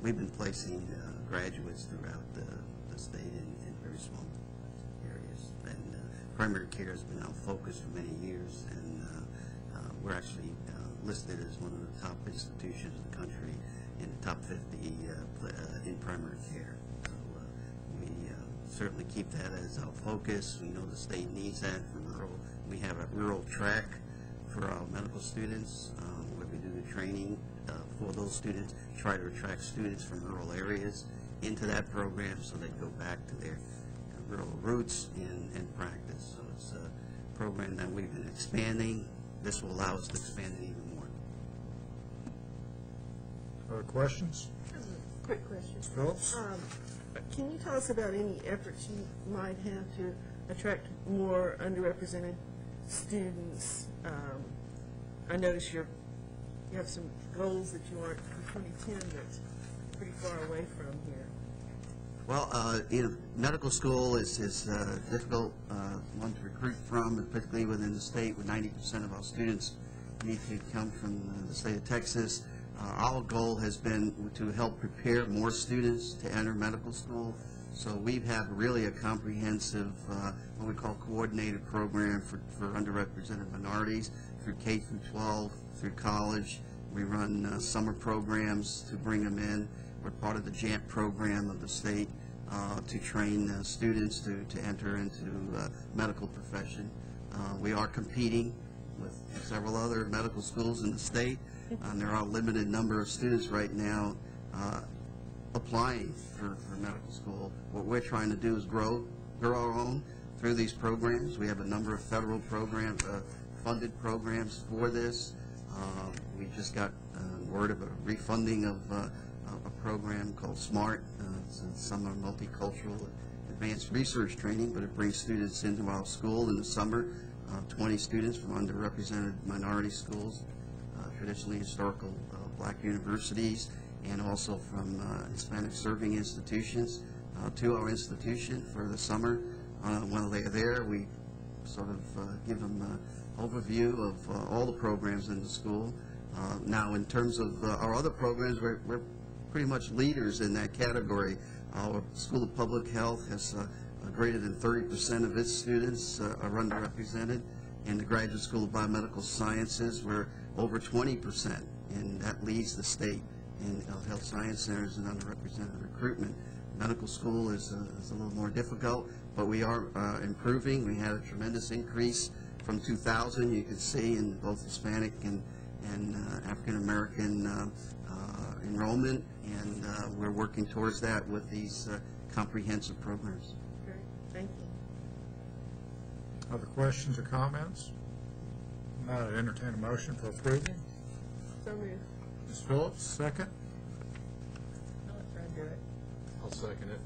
we've been placing graduates throughout the state in very small areas. And primary care has been our focus for many years, and we're actually listed as one of the top institutions in the country in the top 50 in primary care. So we certainly keep that as our focus. We know the state needs that for rural. We have a rural track for our medical students where we do the training for those students, try to attract students from rural areas into that program so they go back to their rural roots and practice. So it's a program that we've been expanding. This will allow us to expand it even more. Other questions? Quick question. Ms. Phillips? Can you tell us about any efforts you might have to attract more underrepresented students? I notice you have some goals that you aren't in 2010 that's pretty far away from here. Well, medical school is a difficult one to recruit from, and particularly within the state, with 90% of our students need to come from the state of Texas. Our goal has been to help prepare more students to enter medical school. So we have really a comprehensive, what we call coordinated program for underrepresented minorities through K through 12, through college. We run summer programs to bring them in. We're part of the JAMP program of the state to train students to enter into medical profession. We are competing with several other medical schools in the state. There are a limited number of students right now applying for medical school. What we're trying to do is grow our own through these programs. We have a number of federal programs, funded programs for this. We just got word of a refunding of a program called SMART. It's a summer multicultural advanced research training, but it brings students into our school in the summer, 20 students from underrepresented minority schools, traditionally historical black universities, and also from Hispanic serving institutions to our institution for the summer. While they're there, we sort of give them an overview of all the programs in the school. Now, in terms of our other programs, we're pretty much leaders in that category. Our School of Public Health has greater than 30% of its students are underrepresented. In the Graduate School of Biomedical Sciences, we're over 20%, and that leads the state in health science centers and underrepresented recruitment. Medical school is a little more difficult, but we are improving. We had a tremendous increase from 2000, you can see, in both Hispanic and African American enrollment, and we're working towards that with these comprehensive programs. Great, thank you. Other questions or comments? Not entertain a motion for approval. So moved. Ms. Phillips, second. I'll let Fred do it. I'll second it.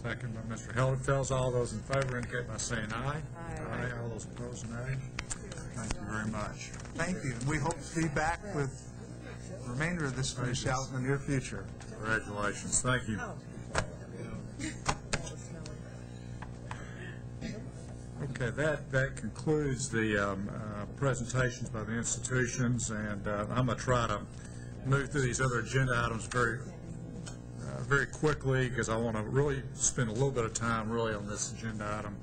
Second by Mr. Heldenfels. All those in favor indicate by saying aye. Aye. All those opposed, nay. Thank you very much. Thank you. We hope to be back with the remainder of this finish out in the near future. Congratulations. Thank you. Okay, that concludes the presentations by the institutions, and I'm going to try to move through these other agenda items very quickly, because I want to really spend a little bit of time really on this agenda item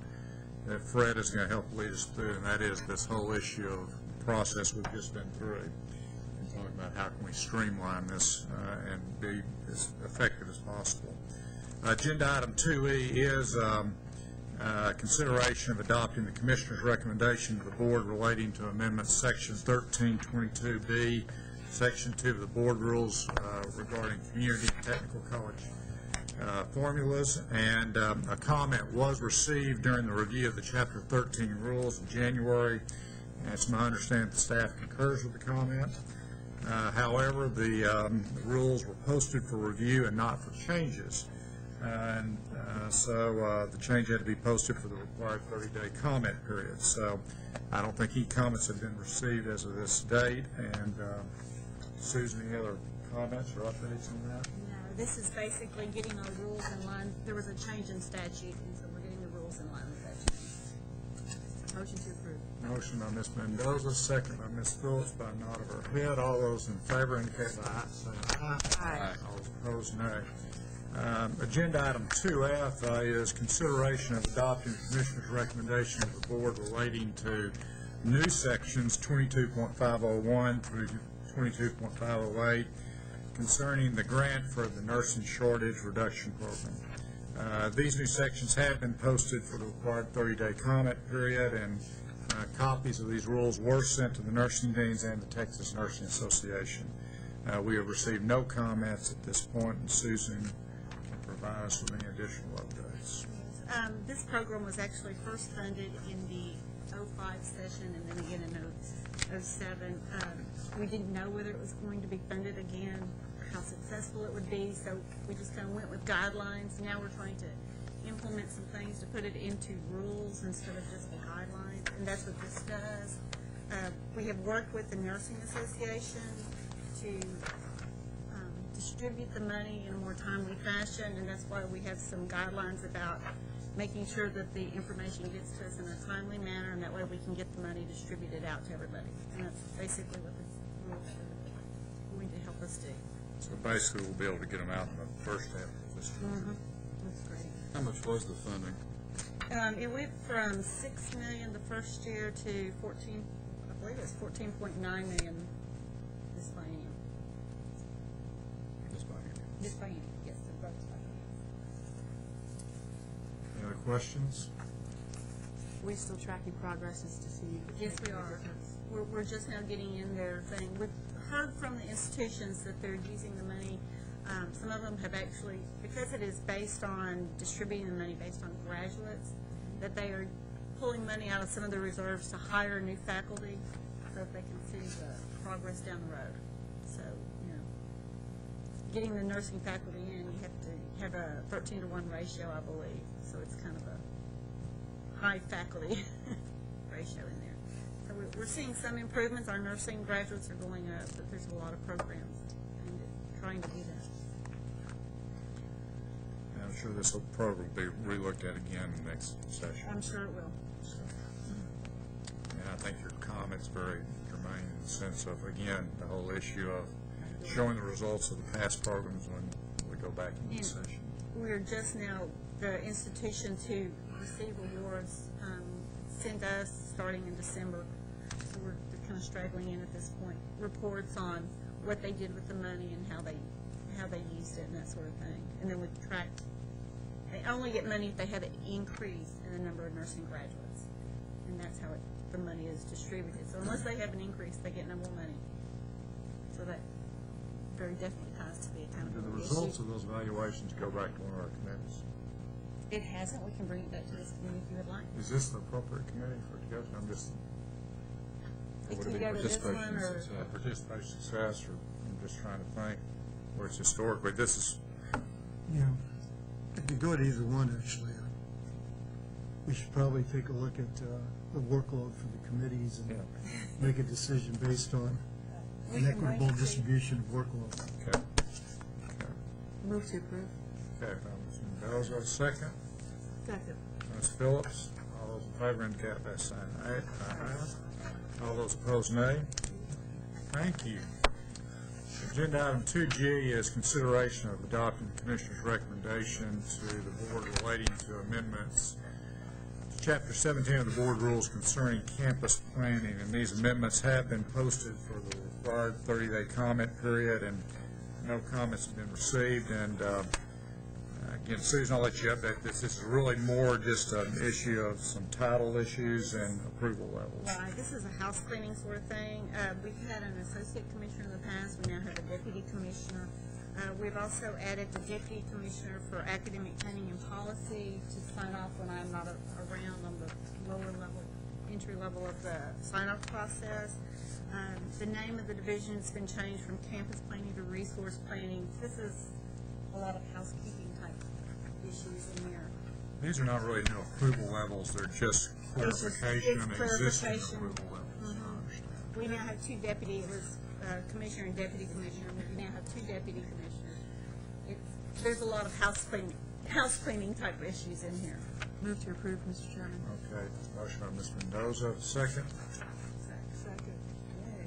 that Fred is going to help lead us through, and that is this whole issue of process we've just been through, and talking about how can we streamline this and be as effective as possible. Agenda item 2E is consideration of adopting the Commissioner's recommendation to the Board relating to amendments Section 1322B, Section 2 of the Board Rules regarding community technical college formulas, and a comment was received during the review of the Chapter 13 rules in January, and it's my understanding the staff concurs with the comment. However, the rules were posted for review and not for changes. So the change had to be posted for the required 30-day comment period. So I don't think any comments have been received as of this date. And Susan, any other comments or updates on that? No, this is basically getting our rules in line. There was a change in statute, and so we're getting the rules in line with that change. Motion to approve. Motion by Ms. Mendoza, second by Ms. Phillips by a nod of her head. All those in favor indicate by aye, saying aye. Aye. All opposed, nay. Agenda item 2F is consideration of adopting the Commissioner's recommendation of the Board relating to new sections 22.501 through 22.508 concerning the grant for the nursing shortage reduction program. These new sections have been posted for the required 30-day comment period, and copies of these rules were sent to the nursing deans and the Texas Nursing Association. We have received no comments at this point, and Susan can provide us with any additional updates. This program was actually first funded in the 05 session and then again in 07. We didn't know whether it was going to be funded again, or how successful it would be, so we just kind of went with guidelines. Now we're trying to implement some things to put it into rules instead of just the guidelines, and that's what this does. We have worked with the Nursing Association to distribute the money in a more timely fashion, and that's why we have some guidelines about making sure that the information gets to us in a timely manner, and that way we can get the money distributed out to everybody. And that's basically what this rules are going to help us do. So basically, we'll be able to get them out in the first half of this year. That's great. How much was the funding? It went from $6 million the first year to 14, I believe it's 14.9 million this biennium. This biennium. This biennium, yes, the both bienniums. Any other questions? We still tracking progress as to see. Yes, we are. We're just now getting in their thing. We've heard from the institutions that they're using the money. Some of them have actually, because it is based on distributing the money based on graduates, that they are pulling money out of some of the reserves to hire new faculty so that they can see the progress down the road. So, you know, getting the nursing faculty in, you have to have a 13-to-1 ratio, I believe. So it's kind of a high faculty ratio in there. So we're seeing some improvements. Our nursing graduates are going up, but there's a lot of programs aimed at trying to do that. And I'm sure this program will be relooked at again next session. I'm sure it will. So, and I think your comment's very germane in the sense of, again, the whole issue of showing the results of the past programs when we go back into the session. We're just now, the institution to receive awards sent us, starting in December, so we're kind of straggling in at this point, reports on what they did with the money and how they used it and that sort of thing. And then we track, they only get money if they have an increase in the number of nursing graduates. And that's how the money is distributed. So unless they have an increase, they get no more money. So that very definitely ties to the Do accountability the issue. results of those evaluations go back to one of our committees? It hasn't. We can bring it back to this committee if you would like. Is this the appropriate committee for it to go to? I'm just... It would can be go to this one or... Participation success, or I'm just trying to think where it's historically, this is... Yeah, it could go to either one, actually. We should probably take a look at the workload for the committees and make a decision based on an equitable distribution of workload. Okay. Move to approve. Okay, Ms. Mendoza, second. Second. Ms. Phillips, all those in favor indicate by saying aye. Aye. All those opposed, nay. Thank you. Agenda item 2G is consideration of adopting the Commissioner's recommendation to the Board relating to amendments to Chapter 17 of the Board Rules concerning campus planning, and these amendments have been posted for the required 30-day comment period, and no comments have been received. And again, Susan, I'll let you update this. This is really more just an issue of some title issues and approval levels. Right. This is a house cleaning sort of thing. We've had an associate commissioner in the past. We now have a deputy commissioner. We've also added the deputy commissioner for academic planning and policy to sign off when I'm not around on the lower level, entry level of the sign-off process. The name of the division has been changed from campus planning to resource planning. This is a lot of housekeeping type issues in there. These are not really new approval levels. They're just clarification of existing approval levels. We now have two deputy, it was commissioner and deputy commissioner. We now have two deputy commissioners. There's a lot of house cleaning house cleaning type issues in here. Move to approve, Mr. Chairman. Okay, motion by Ms. Mendoza, second.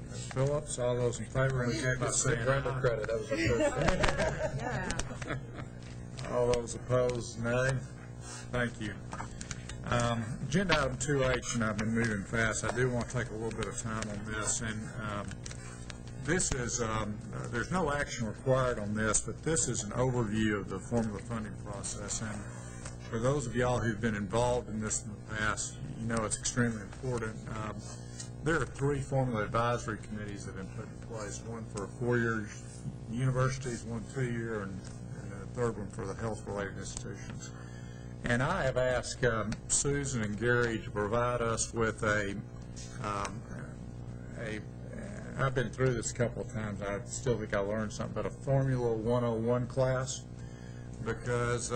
Ms. Phillips, all those in favor indicate by saying aye. Credit, that was the first. All those opposed, nay. Thank you. Agenda item 2H, and I've been moving fast. I do want to take a little bit of time on this, and this is, there's no action required on this, but this is an overview of the formula funding process. And for those of y'all who've been involved in this in the past, you know it's extremely important. There are 3 formula advisory committees that have been put in place, one for 4-year universities, one 2-year, and a 3rd one for the health-related institutions. And I have asked Susan and Gary to provide us with I've been through this a couple of times, I still think I learned something, but a Formula 101 class, because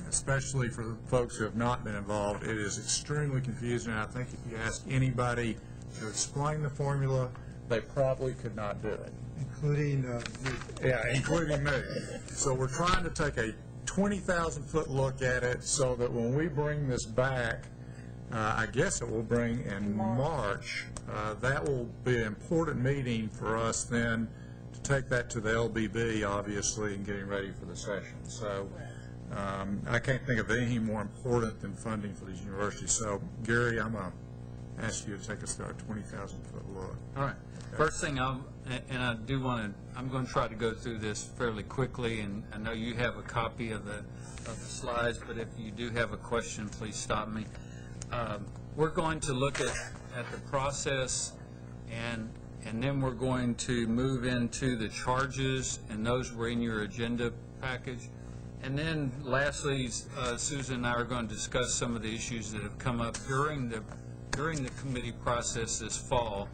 especially for the folks who have not been involved, it is extremely confusing. And I think if you ask anybody to explain the formula, they probably could not do it. Including me. Yeah, including me. So we're trying to take a 20,000-foot look at it so that when we bring this back, I guess it will bring in March, that will be an important meeting for us then to take that to the LBB, obviously, and getting ready for the session. So I can't think of anything more important than funding for these universities. So, Gary, I'm going to ask you to take us to our 20,000-foot look. All right. Okay. First thing, I'm going to try to go through this fairly quickly, and I know you have a copy of the slides, but if you do have a question, please stop me. We're going to look at the process, and then we're going to move into the charges, and those were in your agenda package. And then lastly, Susan and I are going to discuss some of the issues that have come up during the committee process this fall,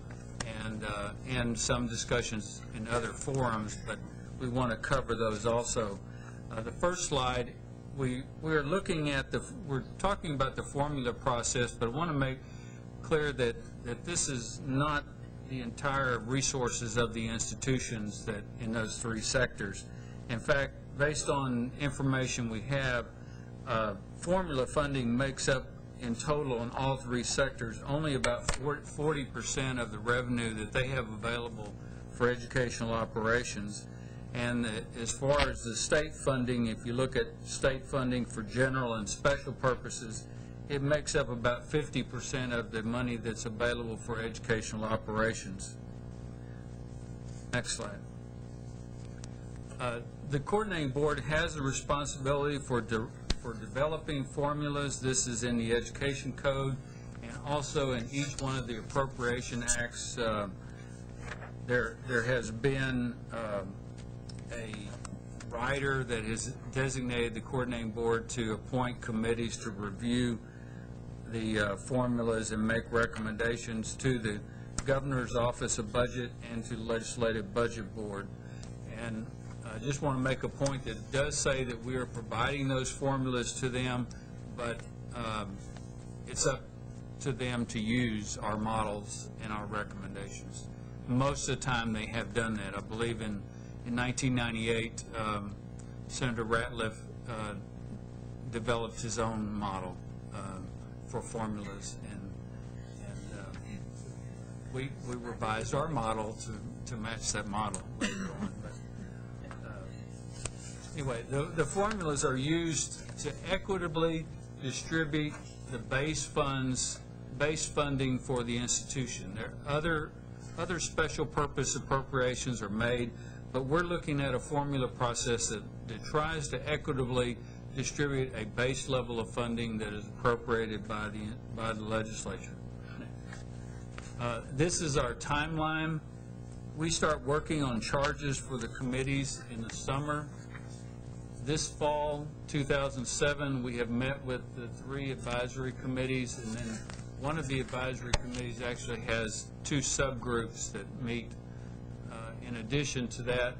and some discussions in other forums, but we want to cover those also. The first slide, we're talking about the formula process, but I want to make clear that this is not the entire resources of the institutions that in those 3 sectors. In fact, based on information we have, formula funding makes up in total in all 3 sectors only about 40% of the revenue that they have available for educational operations. And as far as the state funding, if you look at state funding for general and special purposes, it makes up about 50% of the money that's available for educational operations. Next slide. The coordinating board has a responsibility for developing formulas. This is in the education code, and also in each one of the appropriation acts. There has been a writer that has designated the coordinating board to appoint committees to review the formulas and make recommendations to the Governor's Office of Budget and to the Legislative Budget Board. And I just want to make a point that it does say that we are providing those formulas to them, but it's up to them to use our models and our recommendations. Most of the time they have done that. I believe in 1998, Senator Ratliff developed his own model for formulas, and we revised our model to match that model later on. But anyway, the formulas are used to equitably distribute the base funding for the institution. There are other special purpose appropriations are made, but we're looking at a formula process that tries to equitably distribute a base level of funding that is appropriated by the legislature. This is our timeline. We start working on charges for the committees in the summer. This fall, 2007, we have met with the 3 advisory committees, and then one of the advisory committees actually has 2 subgroups that meet. In addition to that,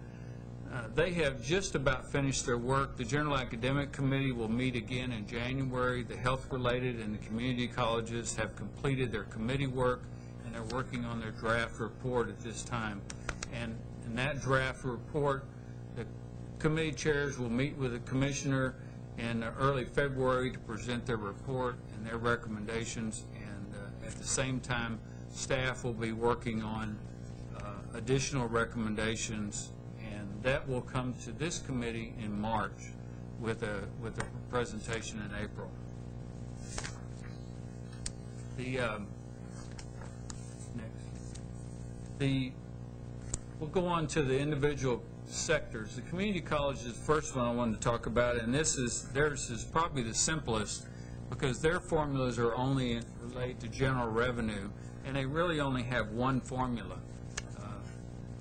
they have just about finished their work. The General Academic Committee will meet again in January. The health-related and the community colleges have completed their committee work, and they're working on their draft report at this time. And in that draft report, the committee chairs will meet with the commissioner in early February to present their report and their recommendations, and at the same time, staff will be working on additional recommendations, and that will come to this committee in March with a presentation in April. We'll go on to the individual sectors. The community college is the first one I wanted to talk about, and theirs is probably the simplest because their formulas are only related to general revenue, and they really only have one formula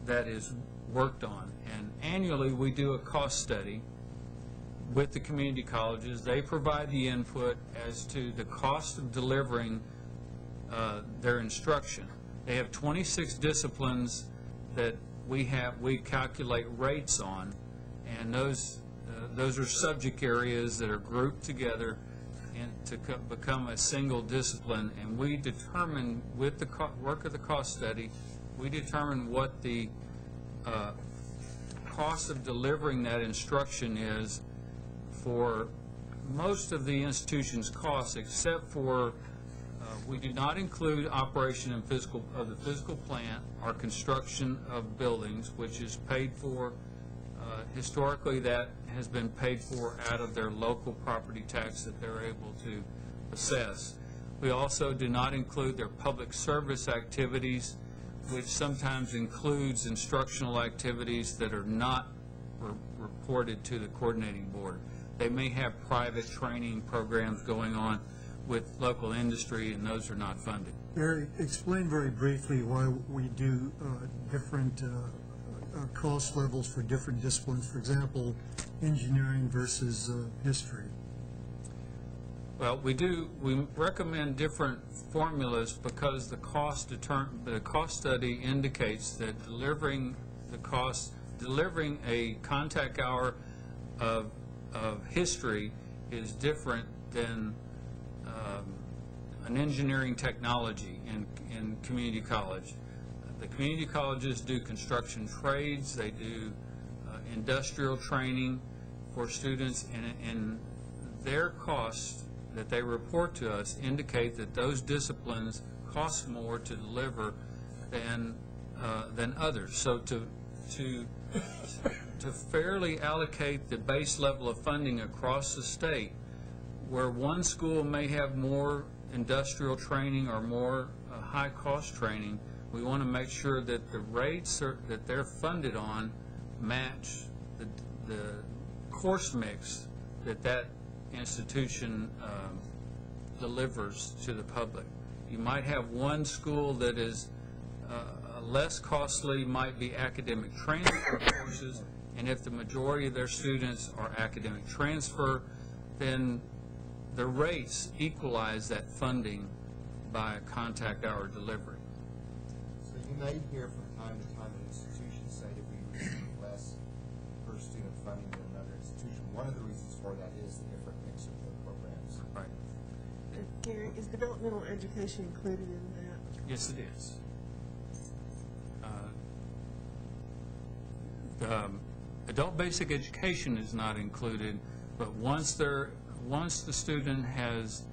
that is worked on. And annually we do a cost study with the community colleges. They provide the input as to the cost of delivering their instruction. They have 26 disciplines that we calculate rates on, and those are subject areas that are grouped together and to become a single discipline. And we determine, with the work of the cost study, we determine what the cost of delivering that instruction is for most of the institution's costs, except for we do not include operation and the physical plant or construction of buildings, which is paid for. Historically, that has been paid for out of their local property tax that they're able to assess. We also do not include their public service activities, which sometimes includes instructional activities that are not reported to the coordinating board. They may have private training programs going on with local industry, and those are not funded. Barry, explain very briefly why we do different cost levels for different disciplines. For example, engineering versus history. Well, we recommend different formulas because the cost study indicates that delivering a contact hour of history is different than an engineering technology in community college. The community colleges do construction trades, they do industrial training for students, and their costs that they report to us indicate that those disciplines cost more to deliver than others. So to fairly allocate the base level of funding across the state, where one school may have more industrial training or more high-cost training, we want to make sure that the rates that they're funded on match the course mix that institution delivers to the public. You might have one school that is less costly, might be academic transfer courses, and if the majority of their students are academic transfer, then the rates equalize that funding by contact hour delivery. So you may hear from time to time an institution say that we receive less per student funding than another institution. One of the reasons for that is the different mix of the programs. Right. Gary, is developmental education included in that? Yes, it is. Adult basic education is not included, but once the student has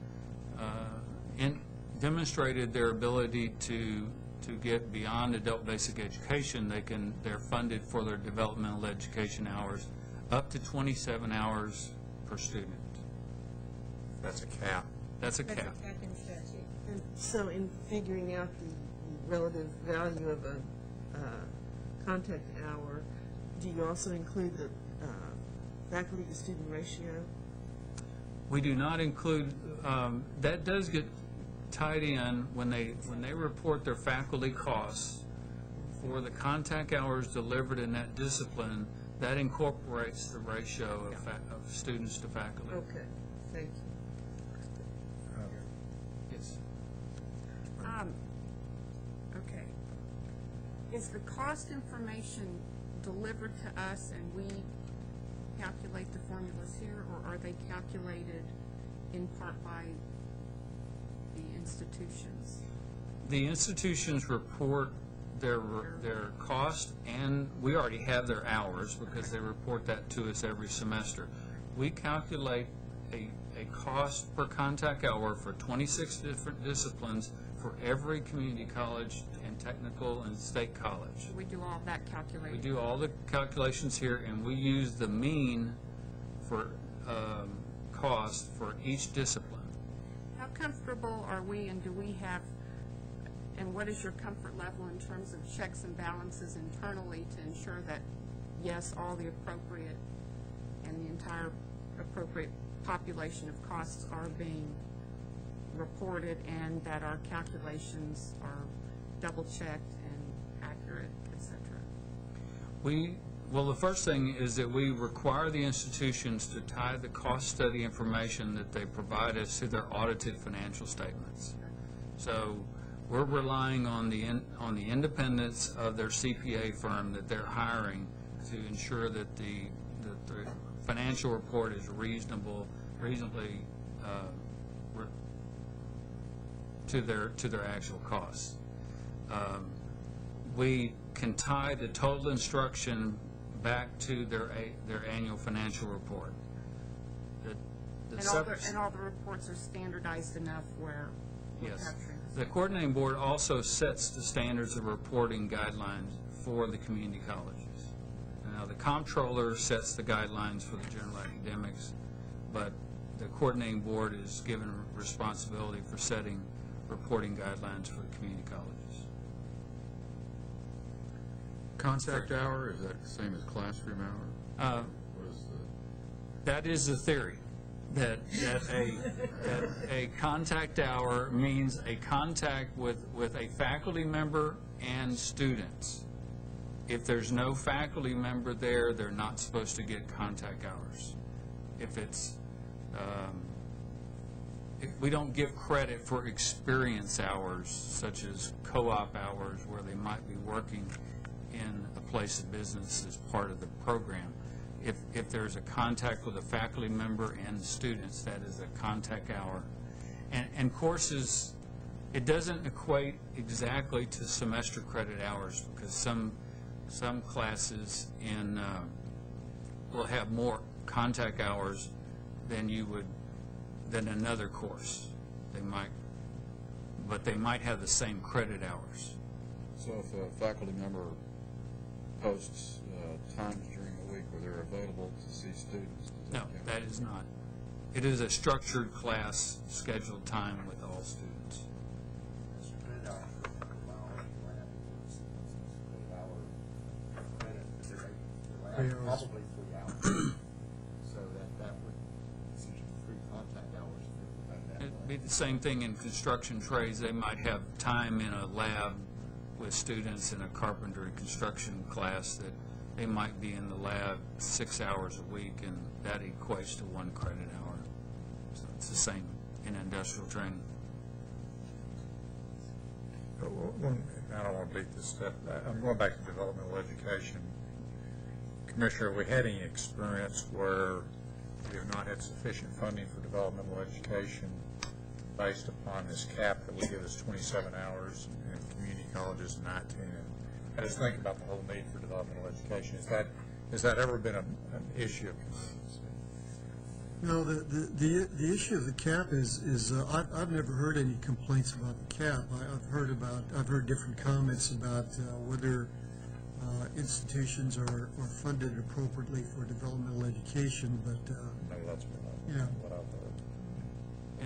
demonstrated their ability to get beyond adult basic education, they're funded for their developmental education hours up to 27 hours per student. That's a cap. That's a cap. That's a cap in statute. And so in figuring out the relative value of a contact hour, do you also include the faculty to student ratio? We do not include, that does get tied in when they report their faculty costs for the contact hours delivered in that discipline. That incorporates the ratio of students to faculty. Okay, thank you. Yes. Okay. Is the cost information delivered to us and we calculate the formulas here, or are they calculated in part by the institutions? The institutions report their cost, and we already have their hours because they report that to us every semester. we calculate a cost per contact hour for 26 different disciplines for every community college and technical and state college. We do all that We calculating. do all the calculations here, and we use the mean for cost for each discipline. How comfortable are we, and do we have, and what is your comfort level in terms of checks and balances internally to ensure that, yes, all the appropriate and the entire appropriate population of costs are being reported and that our calculations are double-checked and accurate, et cetera? Well, the first thing is that we require the institutions to tie the cost study information that they provide us to their audited financial statements. So we're relying on the independence of their CPA firm that they're hiring to ensure that the financial report is reasonably to their actual costs. We can tie the total instruction back to their annual financial report. And all the reports are standardized enough where we're Yes. capturing this? The coordinating board also sets the standards of reporting guidelines for the community colleges. Now, the comptroller sets the guidelines for the general academics, but the coordinating board is given responsibility for setting reporting guidelines for the community colleges. Contact hour, is that the same as classroom hour? What is That is the theory, that a contact hour means a contact with a faculty member and students. If there's no faculty member there, they're not supposed to get contact hours. We don't give credit for experience hours, such as co-op hours, where they might be working in a place of business as part of the program. If there's a contact with a faculty member and students, that is a contact hour. And courses, it doesn't equate exactly to semester credit hours, because some classes will have more contact hours than another course. But they might have the same credit hours. So if a faculty member posts times during the week where they're available to see students? No, that is not. It is a structured class, scheduled time with all students. Probably 3 hours. So that would, essentially 3 contact hours. It'd be the same thing in construction trades. They might have time in a lab with students in a carpentry construction class that they might be in the lab 6 hours a week, and that equates to 1 credit hour. So it's the same in industrial training. I don't want to beat this stuff. I'm going back to developmental education. Commissioner, have we had any experience where we have not had sufficient funding for developmental education based upon this cap that we give us 27 hours and community colleges 19? And I just think about the whole need for developmental education. Has that ever been an issue of consistency? No, the issue of the cap is I've never heard any complaints about the cap. I've heard different comments about whether institutions are funded appropriately for developmental education, but that's yeah. what I've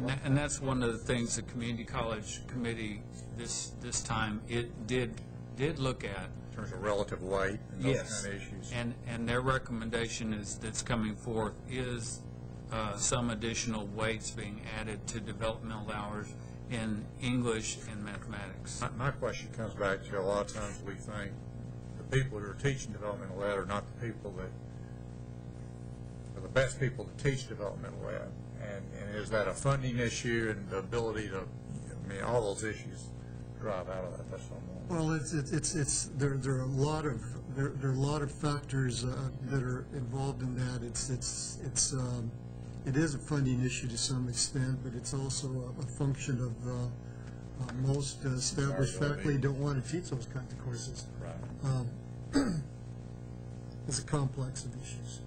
heard. And that's one of the things the Community College Committee this time it did look at. In terms of relative weight and those Yes. kind of issues. And their recommendation that's coming forth is some additional weights being added to developmental hours in English and mathematics. My question comes back to a lot of times we think the people who are teaching developmental ed are not the people that are the best people to teach developmental ed. And is that a funding issue and the ability to, all those issues drive out of that? That's what I'm wondering. Well, there are a lot of factors that are involved in that. It is a funding issue to some extent, but it's also a function of most established faculty don't want to teach those kinds of courses. Right. It's a complex of issues.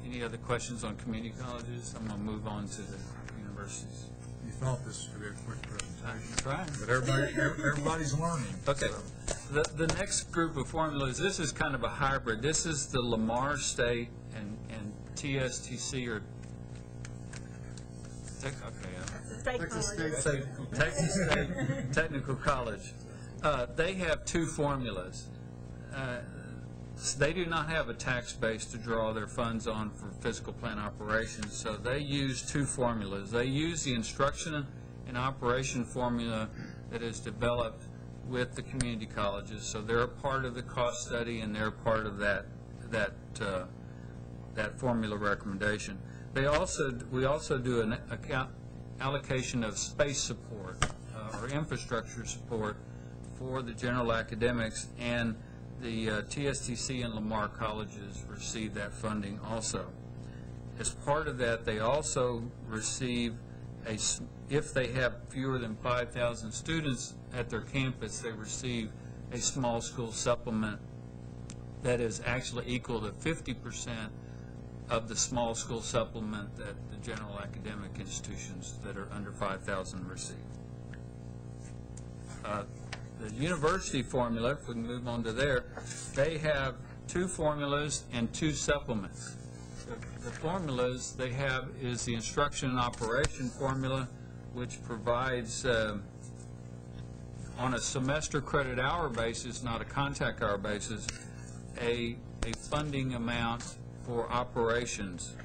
Any other questions on community colleges? I'm going to move on to the universities. You thought this was going to be a quick presentation. Trying. But everybody's learning. Okay. The next group of formulas, this is kind of a hybrid. This is the Lamar State and TSTC, or Texas State Technical College. They have two formulas. They do not have a tax base to draw their funds on for fiscal plan operations, so they use two formulas. They use the instruction and operation formula that is developed with the community colleges, so they're a part of the cost study and they're a part of that formula recommendation. We also do an allocation of space support or infrastructure support for the general academics, and the TSTC and Lamar colleges receive that funding also. As part of that, they also receive if they have fewer than 5,000 students at their campus, they receive a small school supplement that is actually equal to 50% of the small school supplement that the general academic institutions that are under 5,000 receive. The university formula, if we can move on to there, they have two formulas and two supplements. The formulas they have is the instruction and operation formula, which provides on a semester credit hour basis, not a contact hour basis, a funding amount for operations.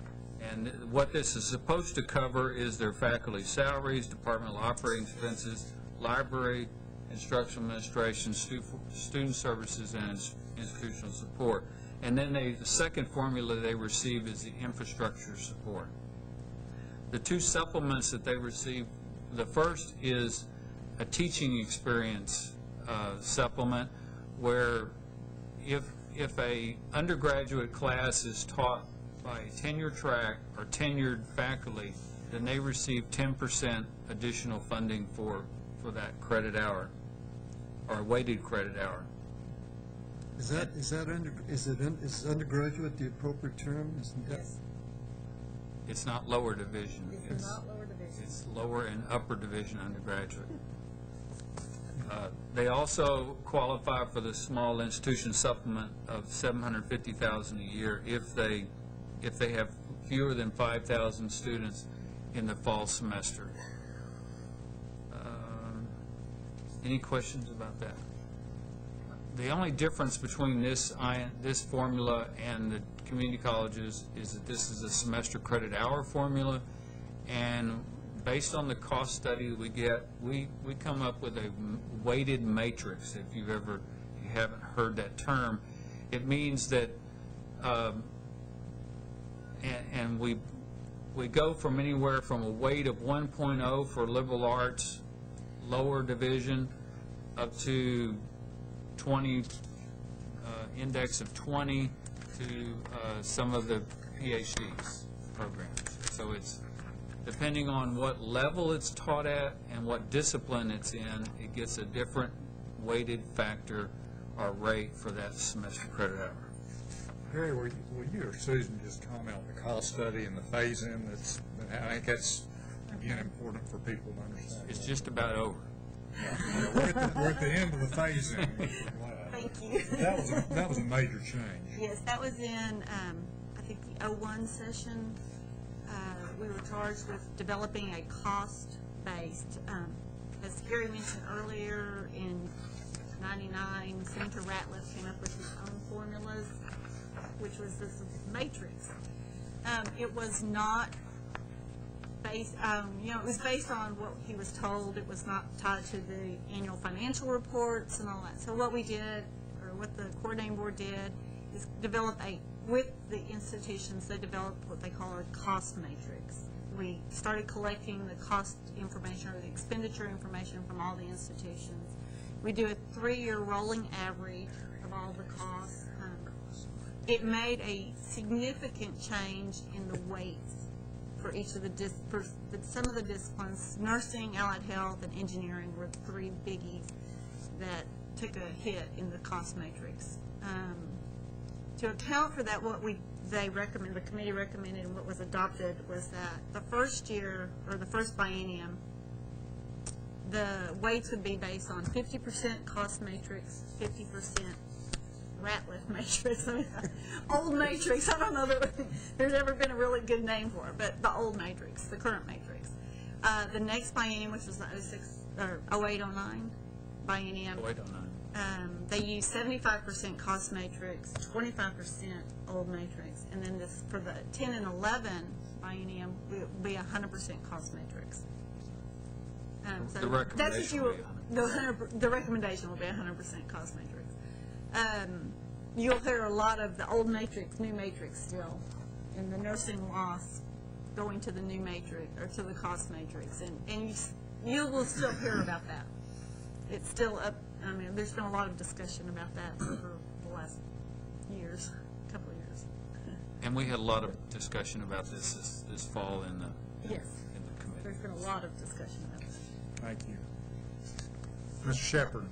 And what this is supposed to cover is their faculty salaries, departmental operating expenses, library, instructional administration, student services, and institutional support. And then the second formula they receive is the infrastructure support. The two supplements that they receive, the first is a teaching experience supplement, where if a undergraduate class is taught by a tenured track or tenured faculty, then they receive 10% additional funding for that credit hour, or weighted credit hour. Is undergraduate the appropriate term? Isn't that? Yes. It's not lower division. It's not lower division. It's lower and upper division undergraduate. They also qualify for the small institution supplement of $750,000 a year if they have fewer than 5,000 students in the fall semester. Any questions about that? The only difference between this formula and the community colleges is that this is a semester credit hour formula, and based on the cost study that we get, we come up with a weighted matrix. If you haven't heard that term, it means that and we go from anywhere from a weight of 1.0 for liberal arts, lower division, up to 20, index of 20 to some of the PhDs programs. So it's depending on what level it's taught at and what discipline it's in, it gets a different weighted factor or rate for that semester credit hour. Harry, will you or Susan just comment on the cost study and the phase-in? I think that's, again, important for people to understand. It's just about over. We're at the end of the phase-in. Thank you. That was a major change. Yes, that was in, I think, the 01 session. We were charged with developing a cost-based, as Gary mentioned earlier, in '99, Senator Ratliff came up with his own formulas, which was this matrix. It was not based, it was based on what he was told. It was not tied to the annual financial reports and all that. So what we did, or what the coordinating board did, is develop with the institutions, they developed what they call a cost matrix. We started collecting the cost information or the expenditure information from all the institutions. We do a 3-year rolling average of all the costs. It made a significant change in the weights for each of some of the disciplines. Nursing, allied health, and engineering were the 3 biggies that took a hit in the cost matrix. to account for that, they recommend, the committee recommended, and what was adopted was that the first year, or the first biennium, the weights would be based on 50% cost matrix, 50% Ratliff matrix, old matrix. I don't know that there's ever been a really good name for it, but the old matrix, the current matrix. The next biennium, which was the 08-09 biennium, 08-09. They use 75% cost matrix, 25% old matrix, and then this for the 10 and 11 biennium will be 100% cost matrix. So The recommendation will be 100%. The recommendation will be 100% cost matrix. You'll hear a lot of the old matrix, new matrix still, and the nursing loss going to the new matrix, or to the cost matrix, and you will still hear about that. It's still up, I mean, there's been a lot of discussion about that over the last years, couple of years. And we had a lot of discussion about this fall in the Yes, in the committee. there's been a lot of discussion about that. Thank you. Mr. Shepherd.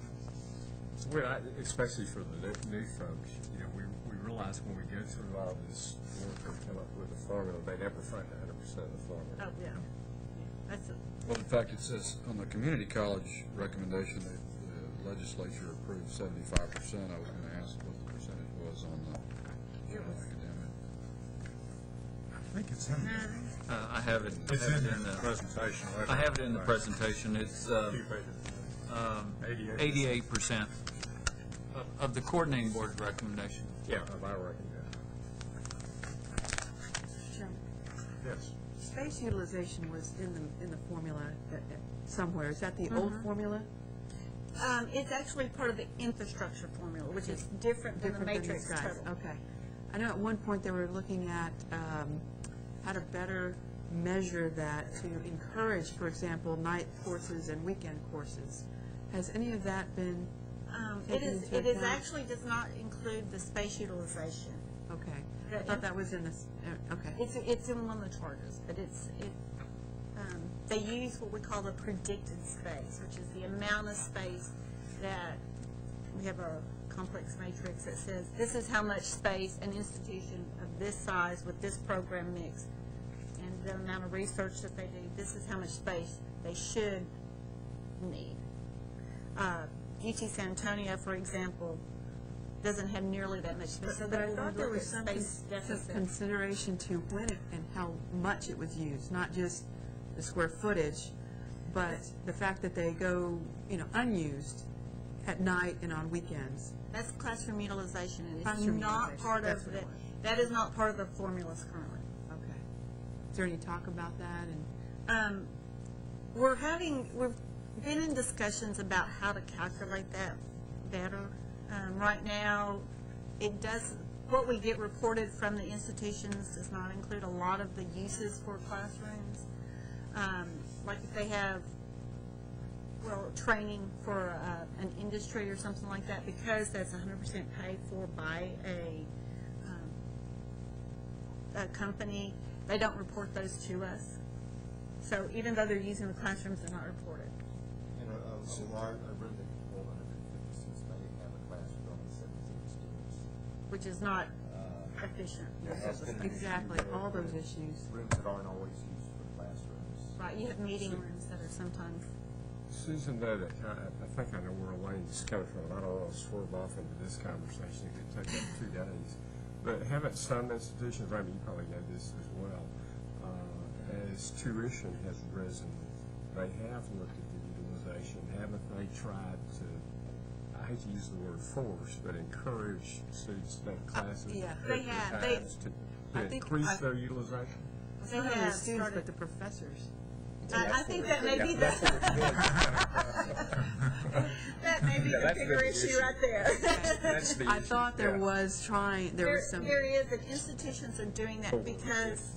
Especially for the new folks, we realize when we go through all this work and come up with a formula, they never find 100% of the formula. Oh, yeah. That's it. Well, in fact, it says on the community college recommendation that the legislature approved 75%. I was going to ask what the percentage was on the academic. I think it's in there. I have it. It's in the presentation. I have it in the presentation. It's 88% of the coordinating board recommendation. Yeah, of our recommendation. Chairman, Yes. space utilization was in the formula somewhere. Is that the old formula? It's actually part of the infrastructure formula, which is different than the matrix these guys. total. Okay. I know at one point they were looking at how to better measure that to encourage, for example, night courses and weekend courses. Has any of that been taken into It is account? actually does not include the space utilization. Okay. I thought that was in this, okay. It's in one of the charges, but they use what we call the predicted space, which is the amount of space that we have a complex matrix that says this is how much space an institution of this size with this program mix and the amount of research that they do, this is how much space they should need. UT San Antonio, for example, doesn't have nearly that much space. So But I when thought we there look was at some space deficit. consideration to when it and how much it was used, not just the square footage, but the fact that they go, unused at night and on weekends. That's classroom utilization, and it's Classroom not utilization, part that's of what the, it was. that is not part of the formulas currently. Okay. Is there any talk about that? And We've been in discussions about how to calculate that better. Right now, what we get reported from the institutions does not include a lot of the uses for classrooms. Like if they have, training for an industry or something like that, because that's 100% paid for by a company, they don't report those to us. So even though they're using the classrooms, they're not reported. And a large, I read that all 156 may have a classroom with 17 students. Which is not efficient. exactly, all those issues. Rooms that aren't always used for classrooms. Right, you have meeting rooms that are sometimes. Susan, though, I think I know where Elaine's coming from. I don't want to swerve off into this conversation. It could take up 2 days. But haven't some institutions, you probably know this as well, as tuition has risen, they have looked at the utilization. Haven't they tried to, I hate to use the word force, but encourage students to take classes Yeah, at they their have. times to increase their utilization? It's not only the students, but the professors. I think that may be that may be the bigger issue right there. That's the I issue. thought there was some. There is, and institutions are doing that because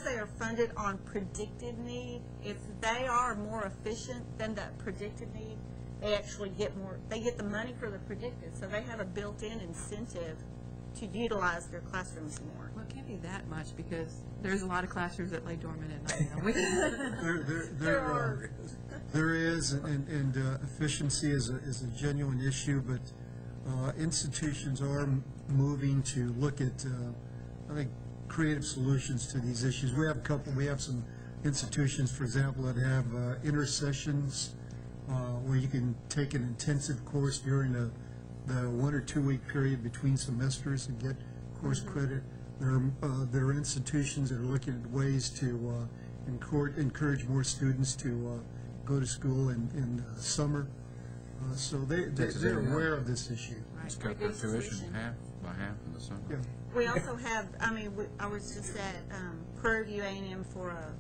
they are funded on predicted need. If they are more efficient than that predicted need, they actually get more. They get the money for the predicted, so they have a built-in incentive to utilize their classrooms more. Well, it can't be that much because there's a lot of classrooms that lay dormant at night. There is, and efficiency is a genuine issue, but institutions are moving to look at, I think, creative solutions to these issues. We have some institutions, for example, that have intersessions where you can take an intensive course during the 1 or 2 week period between semesters and get course credit. There are institutions that are looking at ways to encourage more students to go to school in summer. So they're aware of this issue. It's cut their tuition by half in the summer. Yeah. We also have, I was just at Prairie View A&M for a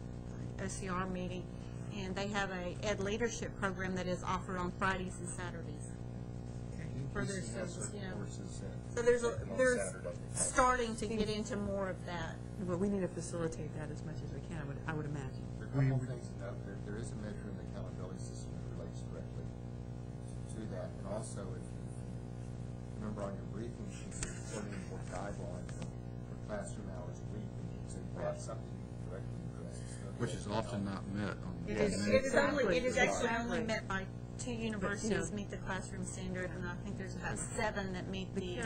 OCR meeting, and they have a ed leadership program that is offered on Fridays and Saturdays for their students, you know. So there's starting to get into more of that. But we need to facilitate that as much as we can, I would imagine. There are a couple things to note. There is a measure in the accountability system that relates directly to that. And also, if you remember on your briefing, you said putting more guidelines for classroom hours a week. So that's something you can directly address. Which is often not met on the It is actually only met by 2 universities meet the classroom standard, and I think there's about 7 that meet the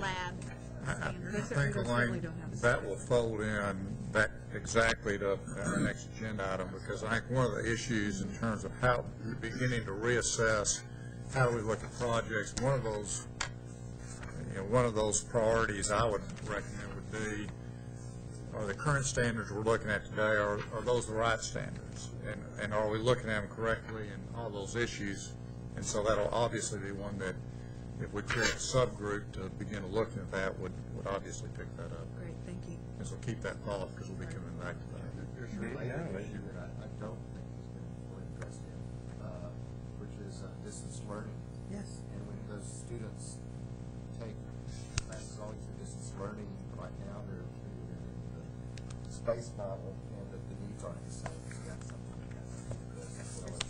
lab standard. I think, Elaine, that will fold in back exactly to our next agenda item, because I think one of the issues in terms of how we're beginning to reassess how do we look at projects, one of those priorities I would recommend would be, are the current standards we're looking at today, are those the right standards? And are we looking at them correctly and all those issues? And so that'll obviously be one that, if we create a subgroup to begin looking at that, would obviously pick that up. Great, thank you. And so keep that thought, because we'll be coming back to that. There's a related issue that I don't think has been fully addressed yet, which is distance learning. Yes. And when those students take classes all through distance learning, right now they're in the space model, and that the needs aren't the same. So that's something we have to address as well as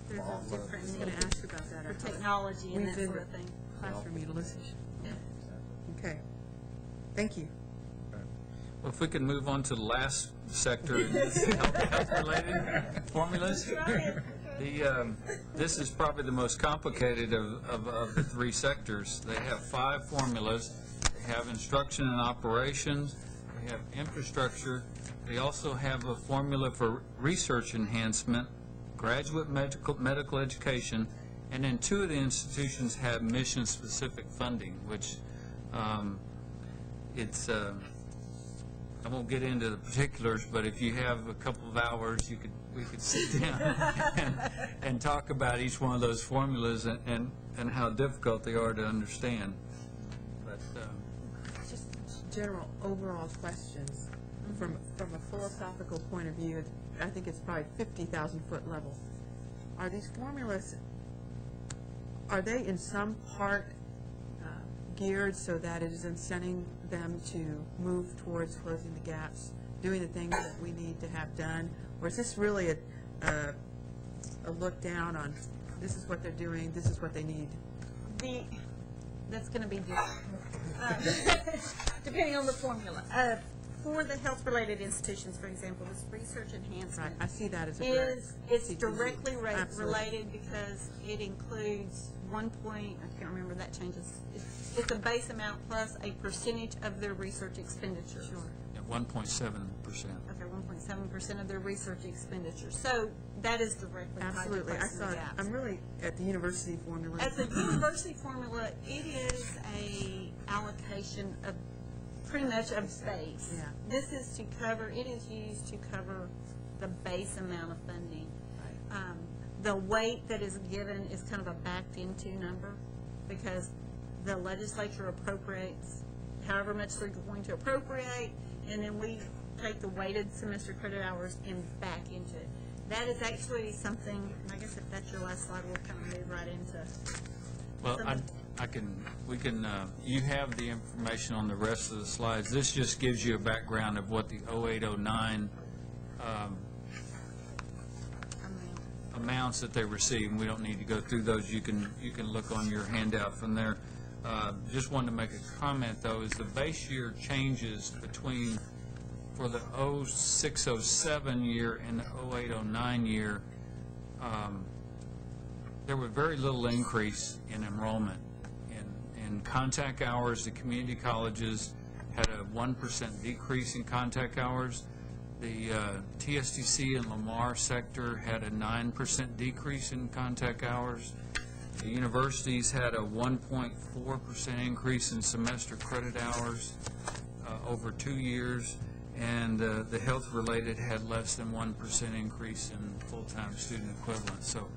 There's a different I was going to ask about that. for technology and that sort of thing. Classroom utilization. Okay. Thank you. Well, if we could move on to the last sector, health-related formulas. This is probably the most complicated of the 3 sectors. They have 5 formulas. They have instruction and operations. They have infrastructure. They also have a formula for research enhancement, graduate medical education, and then 2 of the institutions have mission-specific funding, which I won't get into the particulars, but if you have a couple of hours, we could sit down and talk about each one of those formulas and how difficult they are to understand. But Just general overall questions from a philosophical point of view. I think it's probably 50,000-foot level. Are these formulas, are they in some part geared so that it is incenting them to move towards closing the gaps, doing the things that we need to have done? Or is this really a look down on, this is what they're doing, this is what they need? That's going to be depending on the formula. For the health-related institutions, for example, this research enhancement. Right, I see that as a it's directly related because it includes I can't remember, that changes. It's a base amount plus a percentage of their research expenditure. Sure. At 1.7%. Okay, 1.7% of their research expenditure. So that is directly tied to Absolutely. closing the gaps. I'm really at the university formula. At the university formula, it is a allocation of pretty much of space. Yeah. This is to cover, it is used to cover the base amount of funding. Right. The weight that is given is kind of a backed into number because the legislature appropriates however much they're going to appropriate, and then we take the weighted semester credit hours and back into it. That is actually something, I guess if that's your last slide, we'll kind of move right into. Well, you have the information on the rest of the slides. This just gives you a background of what the 0809 amounts that they receive, and we don't need to go through those. You can look on your handout from there. Just wanted to make a comment, though, is the base year changes for the 06-07 year and the 08-09 year. There was very little increase in enrollment in On contact hours, the community colleges had a 1% decrease in contact hours. The TSTC and Lamar sector had a 9% decrease in contact hours. The universities had a 1.4% increase in semester credit hours over 2 years, and the health-related had less than 1% increase in full-time student equivalent. So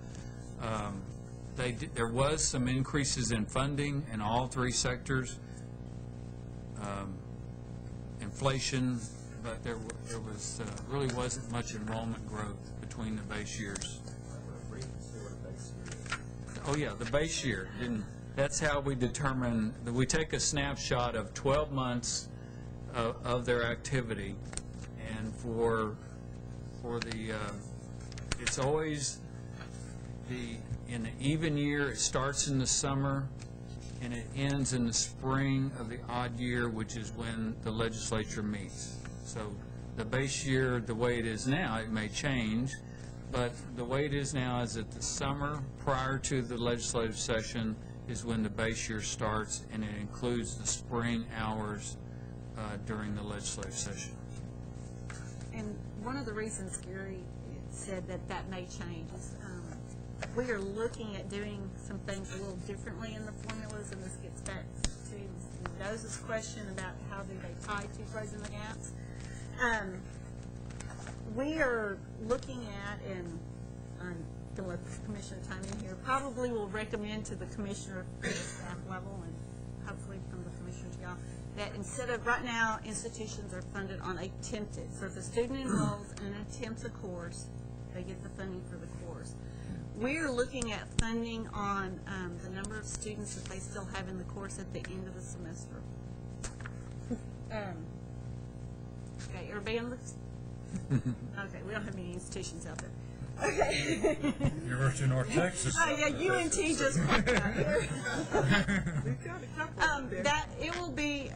there was some increases in funding in all three sectors. Inflation, but there was really wasn't much enrollment growth between the base years. Oh yeah, the base year. That's how we determine. We take a snapshot of 12 months of their activity, and for the it's always in an even year. It starts in the summer and it ends in the spring of the odd year, which is when the legislature meets. So the base year, the way it is now, it may change, but the way it is now is that the summer prior to the legislative session is when the base year starts, and it includes the spring hours during the legislative session. And one of the reasons Gary said that may change is we are looking at doing some things a little differently in the formulas, and this gets back to Mendoza's question about how do they tie to closing the gaps. We are looking at, and I'm going to let the commissioner chime in here, probably will recommend to the commissioner at the staff level, and hopefully from the commissioner to y'all, that instead of, right now, institutions are funded on a tempted. So if a student enrolls and attempts a course, they get the funding for the course. We're looking at funding on the number of students that they still have in the course at the end of the semester. Okay, everybody on this? Okay, we don't have any institutions out there. Okay. University of North Texas. Oh, yeah, UNT just popped out here. That, it will be,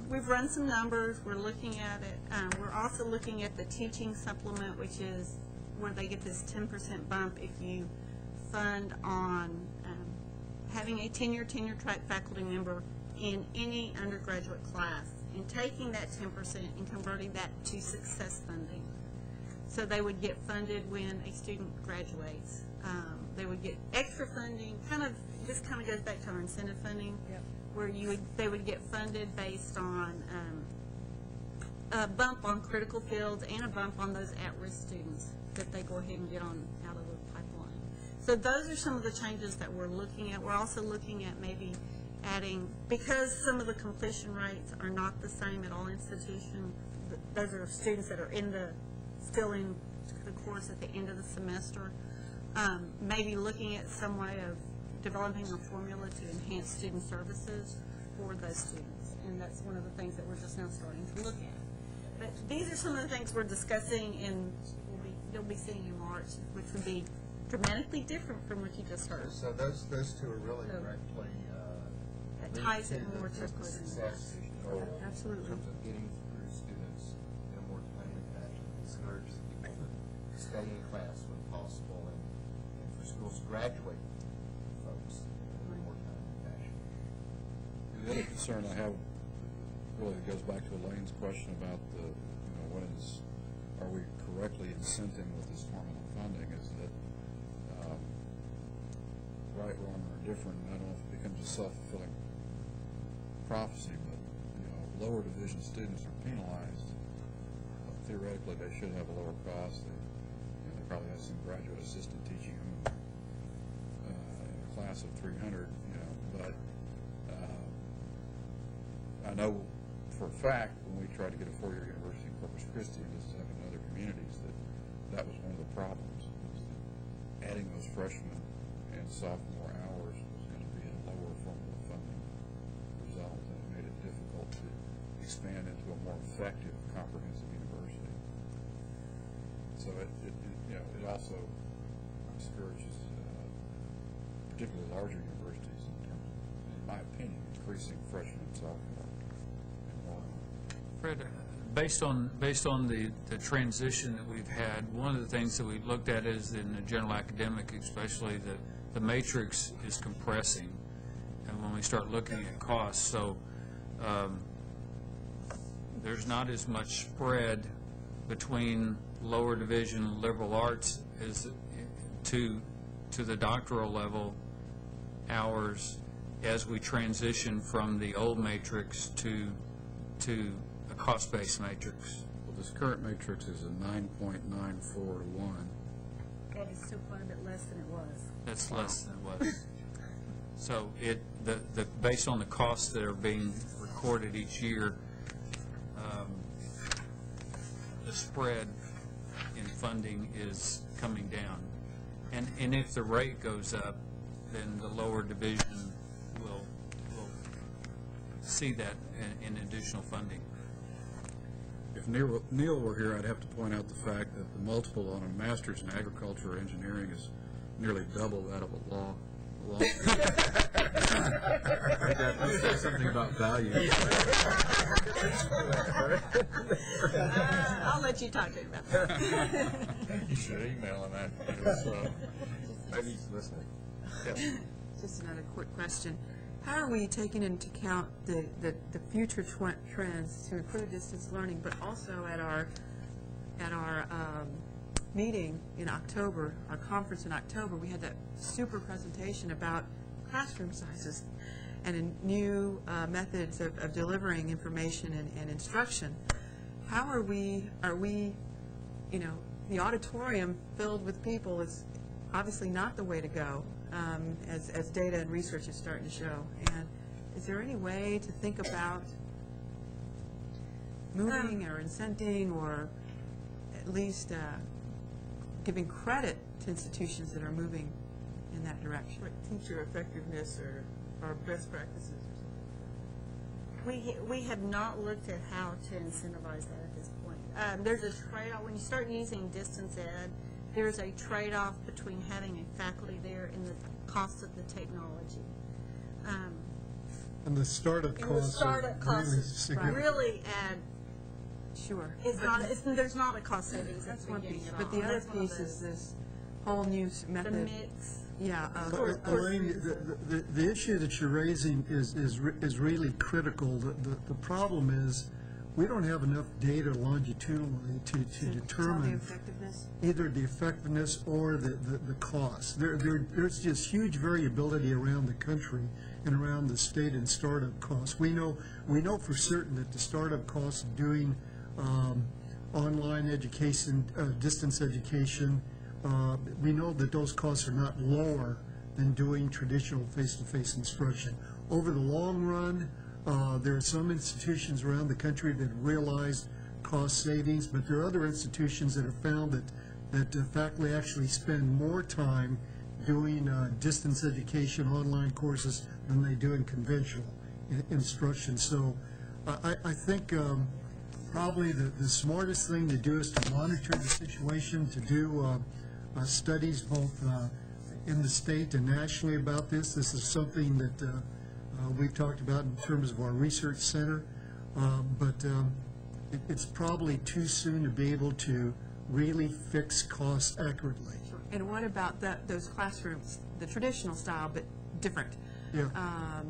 we've run some numbers, we're looking at it. We're also looking at the teaching supplement, which is where they get this 10% bump if you fund on having a tenure track faculty member in any undergraduate class, and taking that 10% and converting that to success funding. So they would get funded when a student graduates. They would get extra funding, this kind of goes back to our incentive funding, where they would get funded based on a bump on critical fields and a bump on those at-risk students that they go ahead and get on out of the pipeline. So those are some of the changes that we're looking at. We're also looking at maybe adding, because some of the completion rates are not the same at all institutions, those are students that are still in the course at the end of the semester, maybe looking at some way of developing a formula to enhance student services for those students. And that's one of the things that we're just now starting to look at. But these are some of the things we're discussing, and you'll be seeing in March, which would be dramatically different from what you just heard. So those two are really directly that ties it more to the success goal. Absolutely. In terms of getting through students in a more timely fashion, encourage people to stay in class when possible, and for schools to graduate folks in a more timely fashion. The other concern I have really goes back to Elaine's question about are we correctly incenting with this formula funding, is that right, wrong, or indifferent, I don't know if it becomes a self-fulfilling prophecy, but lower division students are penalized. Theoretically, they should have a lower cost. They probably have some graduate assistant teaching them in a class of 300, but I know for a fact when we tried to get a four-year university in Corpus Christi, and this is happening in other communities, that was one of the problems, was that adding those freshmen and sophomore hours was going to be a lower formula funding result, and it made it difficult to expand into a more effective, comprehensive university. So it also discourages particularly larger universities in terms of, in my opinion, increasing freshman and sophomore enrollment. Fred, based on the transition that we've had, one of the things that we've looked at is in the general academic, especially the matrix is compressing. And when when we start looking at costs. So there's not as much spread between lower division liberal arts as to the doctoral level hours as we transition from the old matrix to a cost-based matrix. Well, this current matrix is a 9.94 to 1. That is still quite a bit less than it was. That's less than it was. So based on the costs that are being recorded each year, the spread in funding is coming down. And if the rate goes up, then the lower division will see that in additional funding. If Neil were here, I'd have to point out the fact that the multiple on a master's in agriculture or engineering is nearly double that of a law. Let's say something about value. I'll let you talk to him about that. You should email him after this. Maybe he's listening. Yes. Just another quick question. How are we taking into account the future trends to include distance learning, but also at our meeting in October, our conference in October, we had that super presentation about classroom sizes and new methods of delivering information and instruction. How are we, the auditorium filled with people is obviously not the way to go, as data and research is starting to show. And is there any way to think about moving or incenting or at least giving credit to institutions that are moving in that direction? Teacher effectiveness or best practices or something? We have not looked at how to incentivize that at this point. There's a trade-off. When you start using distance ed, there's a trade-off between having a faculty there and the cost of the technology. And the startup costs are really significant. Really add. Sure. There's not a cost savings at the beginning at all. But the other piece is this whole new method. The mix. Yeah. Elaine, the issue that you're raising is really critical. The problem is we don't have enough data longitudinally to determine either the effectiveness or the cost. There's just huge variability around the country and around the state and startup costs. We know for certain that the startup costs of doing online education, distance education, we know that those costs are not lower than doing traditional face-to-face instruction. Over the long run, there are some institutions around the country that realize cost savings, but there are other institutions that have found that faculty actually spend more time doing distance education, online courses, than they do in conventional instruction. So I think probably the smartest thing to do is to monitor the situation, to do studies both in the state and nationally about this. This is something that we've talked about in terms of our research center, but it's probably too soon to be able to really fix costs accurately. And what about those classrooms, the traditional style, but different? Yeah.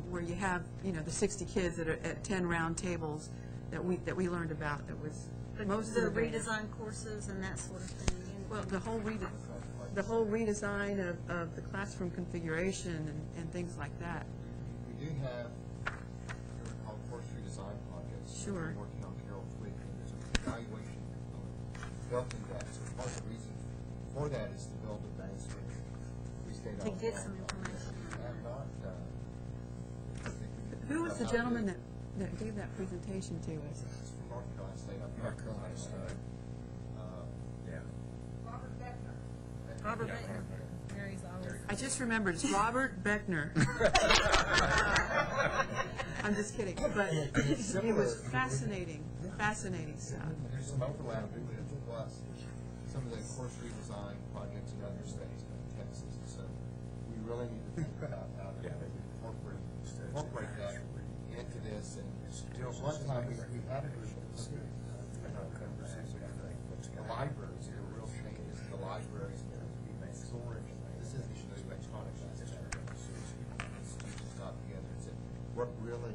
Where you have, the 60 kids that are at 10 round tables that we learned about. That was most the of the redesign courses and that sort of thing. Well, the whole redesign of the classroom configuration and things like that. We do have what are called course redesign projects. Sure. We're working on Carroll Creek, and there's an evaluation built in that. So part of the reason for that is to build a manuscript. To get some information. Who was the gentleman that gave that presentation to us? It's from North Carolina State. North Carolina State. Yeah. Robert Beckner. Mary's always. I just remembered, it's Robert Beckner. I'm just kidding, but it was fascinating stuff. There's some overlap plus some of the course redesign projects in other states, like Texas, so we really need to think about how to incorporate that into this. And one time we had a group of the libraries, the real change is the libraries and storage. This isn't just electronics, it's institutions got together and said, what really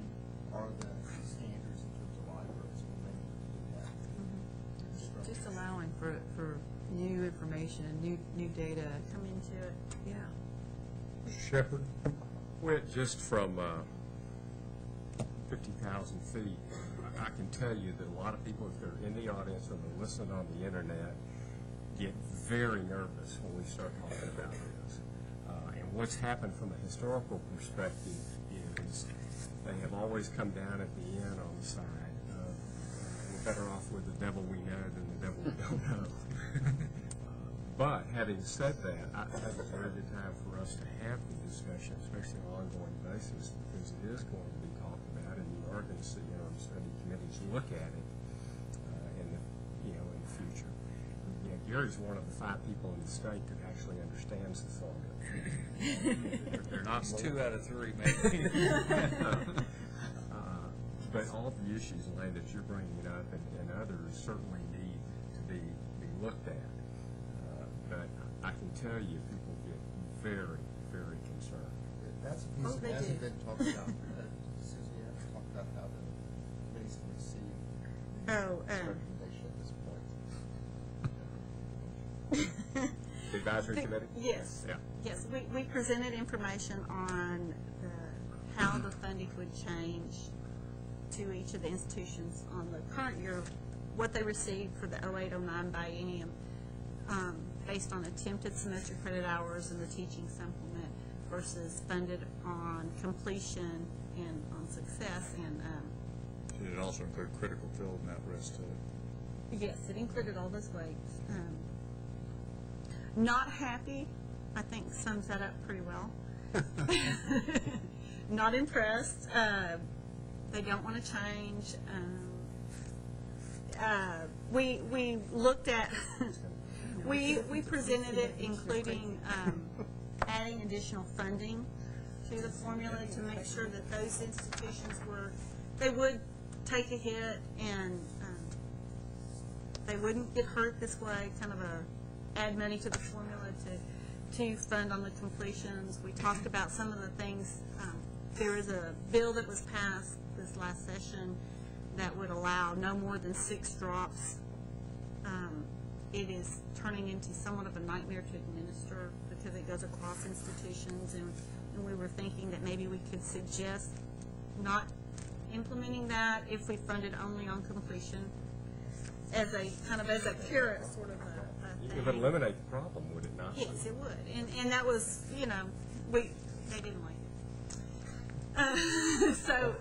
are the standards in terms of libraries, we're going to do that. Just allowing for new information and new data. Come into it. Yeah. Shepherd, went just from 50,000 feet. I can tell you that a lot of people, if they're in the audience or they're listening on the internet, get very nervous when we start talking about this. And what's happened from a historical perspective is they have always come down at the end on the side of we're better off with the devil we know than the devil we don't know. But having said that, I think it's a very good time for us to have the discussion, especially on an ongoing basis, because it is going to be talked about, and you are going to see study committees look at it in the future. Yeah, Gary's one of the 5 people in the state that actually understands the formula. They're not It's 2 out of 3, maybe. But all the issues, Elaine, that you're bringing up and others certainly need to be looked at. But I can tell you, people get very, very concerned. That's a piece that hasn't been talked about. Susan, you haven't talked about how the committees can receive this recommendation at this point. The advisory committee? Yes. Yeah. Yes, we presented information on how the funding would change to each of the institutions on the current year, what they received for the 08-09 biennium, based on attempted semester credit hours and the teaching supplement versus funded on completion and on success. And Did it also include critical field and that rest too? yes, it included all those weights. Not happy, I think sums that up pretty well. Not impressed. They don't want to change. We looked at, we presented it including adding additional funding to the formula to make sure that those institutions they would take a hit and they wouldn't get hurt this way, kind of add money to the formula to fund on the completions. We talked about some of the things. There is a bill that was passed this last session that would allow no more than 6 drops. It is turning into somewhat of a nightmare to administer because it goes across institutions, and we were thinking that maybe we could suggest not implementing that if we funded only on completion as a kind of as a carrot sort of a thing. It would eliminate the problem, would it not? Yes, it would. And that was, they didn't like it. So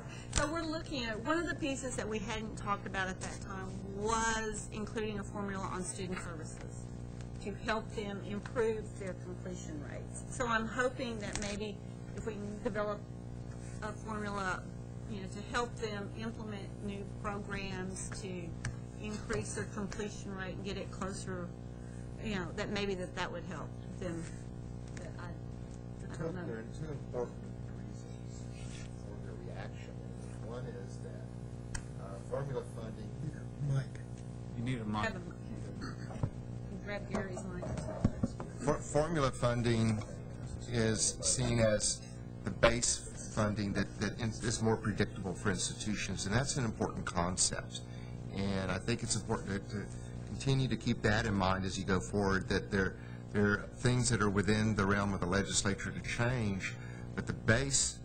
we're looking at, one of the pieces that we hadn't talked about at that time was including a formula on student services to help them improve their completion rates. So I'm hoping that maybe if we can develop a formula, to help them implement new programs to increase their completion rate and get it closer, that maybe that would help them. But I don't know. There are 2 important reasons for the reaction. One is that formula funding. Mike. You need a mic. Grab Gary's mic. Formula funding is seen as the base funding that is more predictable for institutions, and that's an important concept. And I think it's important to continue to keep that in mind as you go forward, that there are things that are within the realm of the legislature to change, but the base,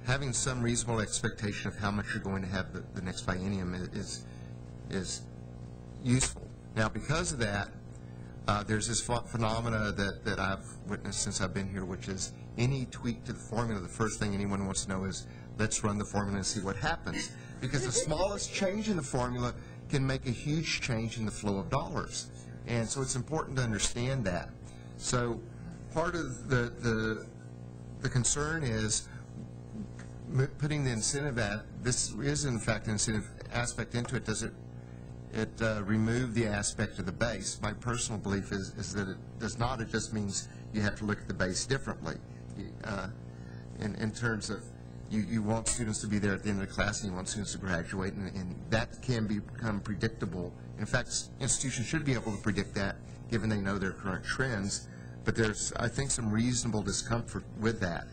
having some reasonable expectation of how much you're going to have the next biennium is useful. Now, because of that, there's this phenomena that I've witnessed since I've been here, which is any tweak to the formula, the first thing anyone wants to know is, let's run the formula and see what happens. Because the smallest change in the formula can make a huge change in the flow of dollars. And so it's important to understand that. So part of the concern is putting the incentive this is in fact an incentive aspect into it. Does it remove the aspect of the base? My personal belief is that it does not. It just means you have to look at the base differently in terms of you want students to be there at the end of the class and you want students to graduate, and that can become predictable. In fact, institutions should be able to predict that given they know their current trends, but there's, I think, some reasonable discomfort with that.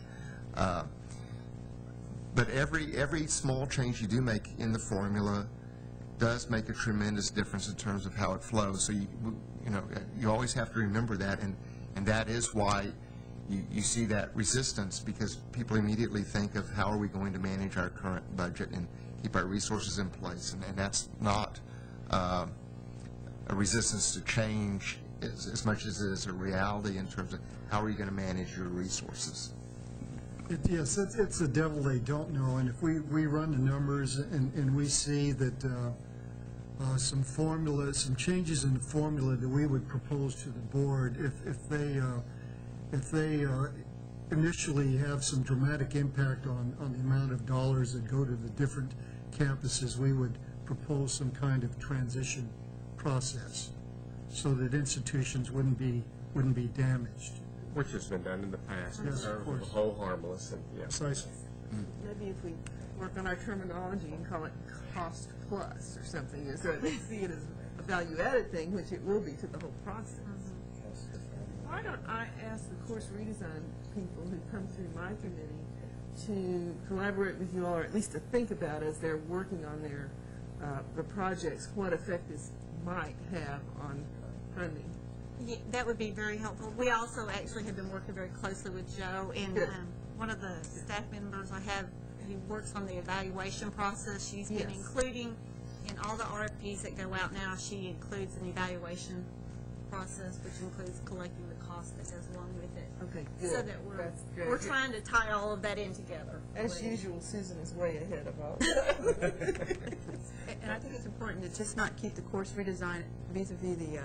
But every small change you do make in the formula does make a tremendous difference in terms of how it flows. So you always have to remember that, and that is why you see that resistance, because people immediately think of how are we going to manage our current budget and keep our resources in place, and that's not a resistance to change as much as it is a reality in terms of how are you going to manage your resources. Yes, it's the devil they don't know, and if we run the numbers and we see that some changes in the formula that we would propose to the board, if they initially have some dramatic impact on the amount of dollars that go to the different campuses, we would propose some kind of transition process so that institutions wouldn't be damaged. Which has been done in the past in Yes, of terms of the course. whole harmless, and yeah. Precisely. Maybe if we work on our terminology and call it cost plus or something, so they see it as a value-added thing, which it will be to the whole process. Why don't I ask the course redesign people who come through my committee to collaborate with you all, or at least to think about as they're working on their the projects, what effect this might have on funding. Yeah, that would be very helpful. We also actually have been working very closely with Joe, and one of the staff members I have who works on the evaluation process, she's been including in all the RFPs that go out now, she includes an evaluation process, which includes collecting the cost that goes along with it. Okay, good. So that we're trying to tie all of that in together. As usual, Susan is way ahead of all. And I think it's important to just not keep the course redesign vis-a-vis the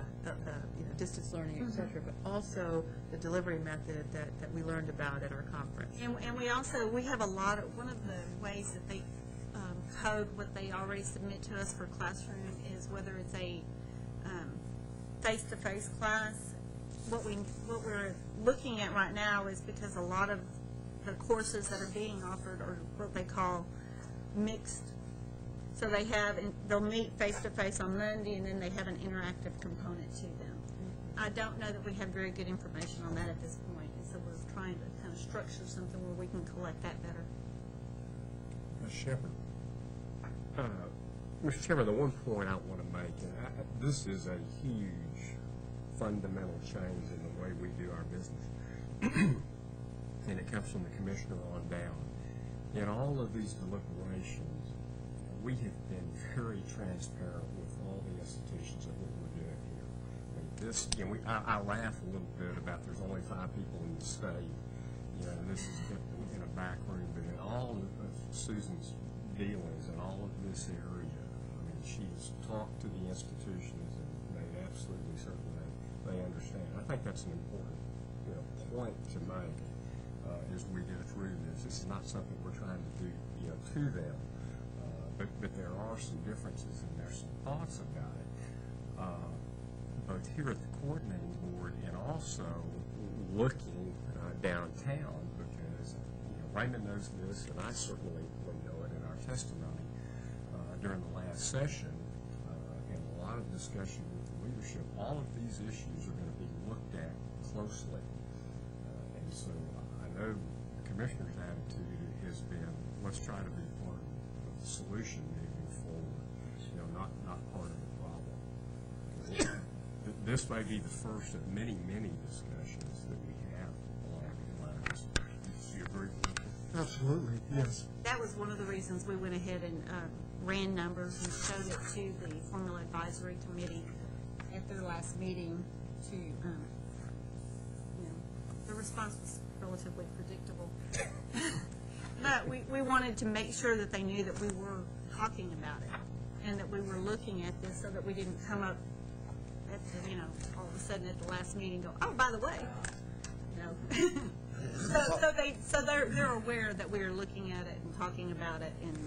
distance learning, et cetera, but also the delivery method that we learned about at our conference. And we have a lot of, one of the ways that they code what they already submit to us for classroom is whether it's a face-to-face class. What we're looking at right now is because a lot of the courses that are being offered are what they call mixed. So they'll meet face-to-face on Monday, and then they have an interactive component to them. I don't know that we have very good information on that at this point, and so we're trying to kind of structure something where we can collect that better. Ms. Shepherd. Mr. Chairman, the one point I want to make, and this is a huge fundamental change in the way we do our business, and it comes from the commissioner on down. In all of these deliberations, we have been very transparent with all the institutions of what we're doing here. I mean, I laugh a little bit about there's only 5 people in the state, and this is in a back room, but in all of Susan's dealings in all of this area, I mean, she's talked to the institutions and made absolutely certain that they understand. I think that's an important point to make as we go through this. This is not something we're trying to do to them, but there are some differences and there's some thoughts about it, both here at the coordinating board and also looking downtown, because Raymond knows this and I certainly know it in our testimony during the last session, and a lot of discussion with the leadership. All of these issues are going to be looked at closely, and so I know the commissioner's attitude has been, let's try to be part of the solution moving forward, not part of the problem. This may be the first of many, many discussions that we have along these lines. Do you agree with that? Absolutely, yes. That was one of the reasons we went ahead and ran numbers and showed it to the Formula Advisory Committee at their last meeting to, the response was relatively predictable. But we wanted to make sure that they knew that we were talking about it and that we were looking at this so that we didn't come up at the, all of a sudden at the last meeting go, oh, by the way, So they're aware that we're looking at it and talking about it and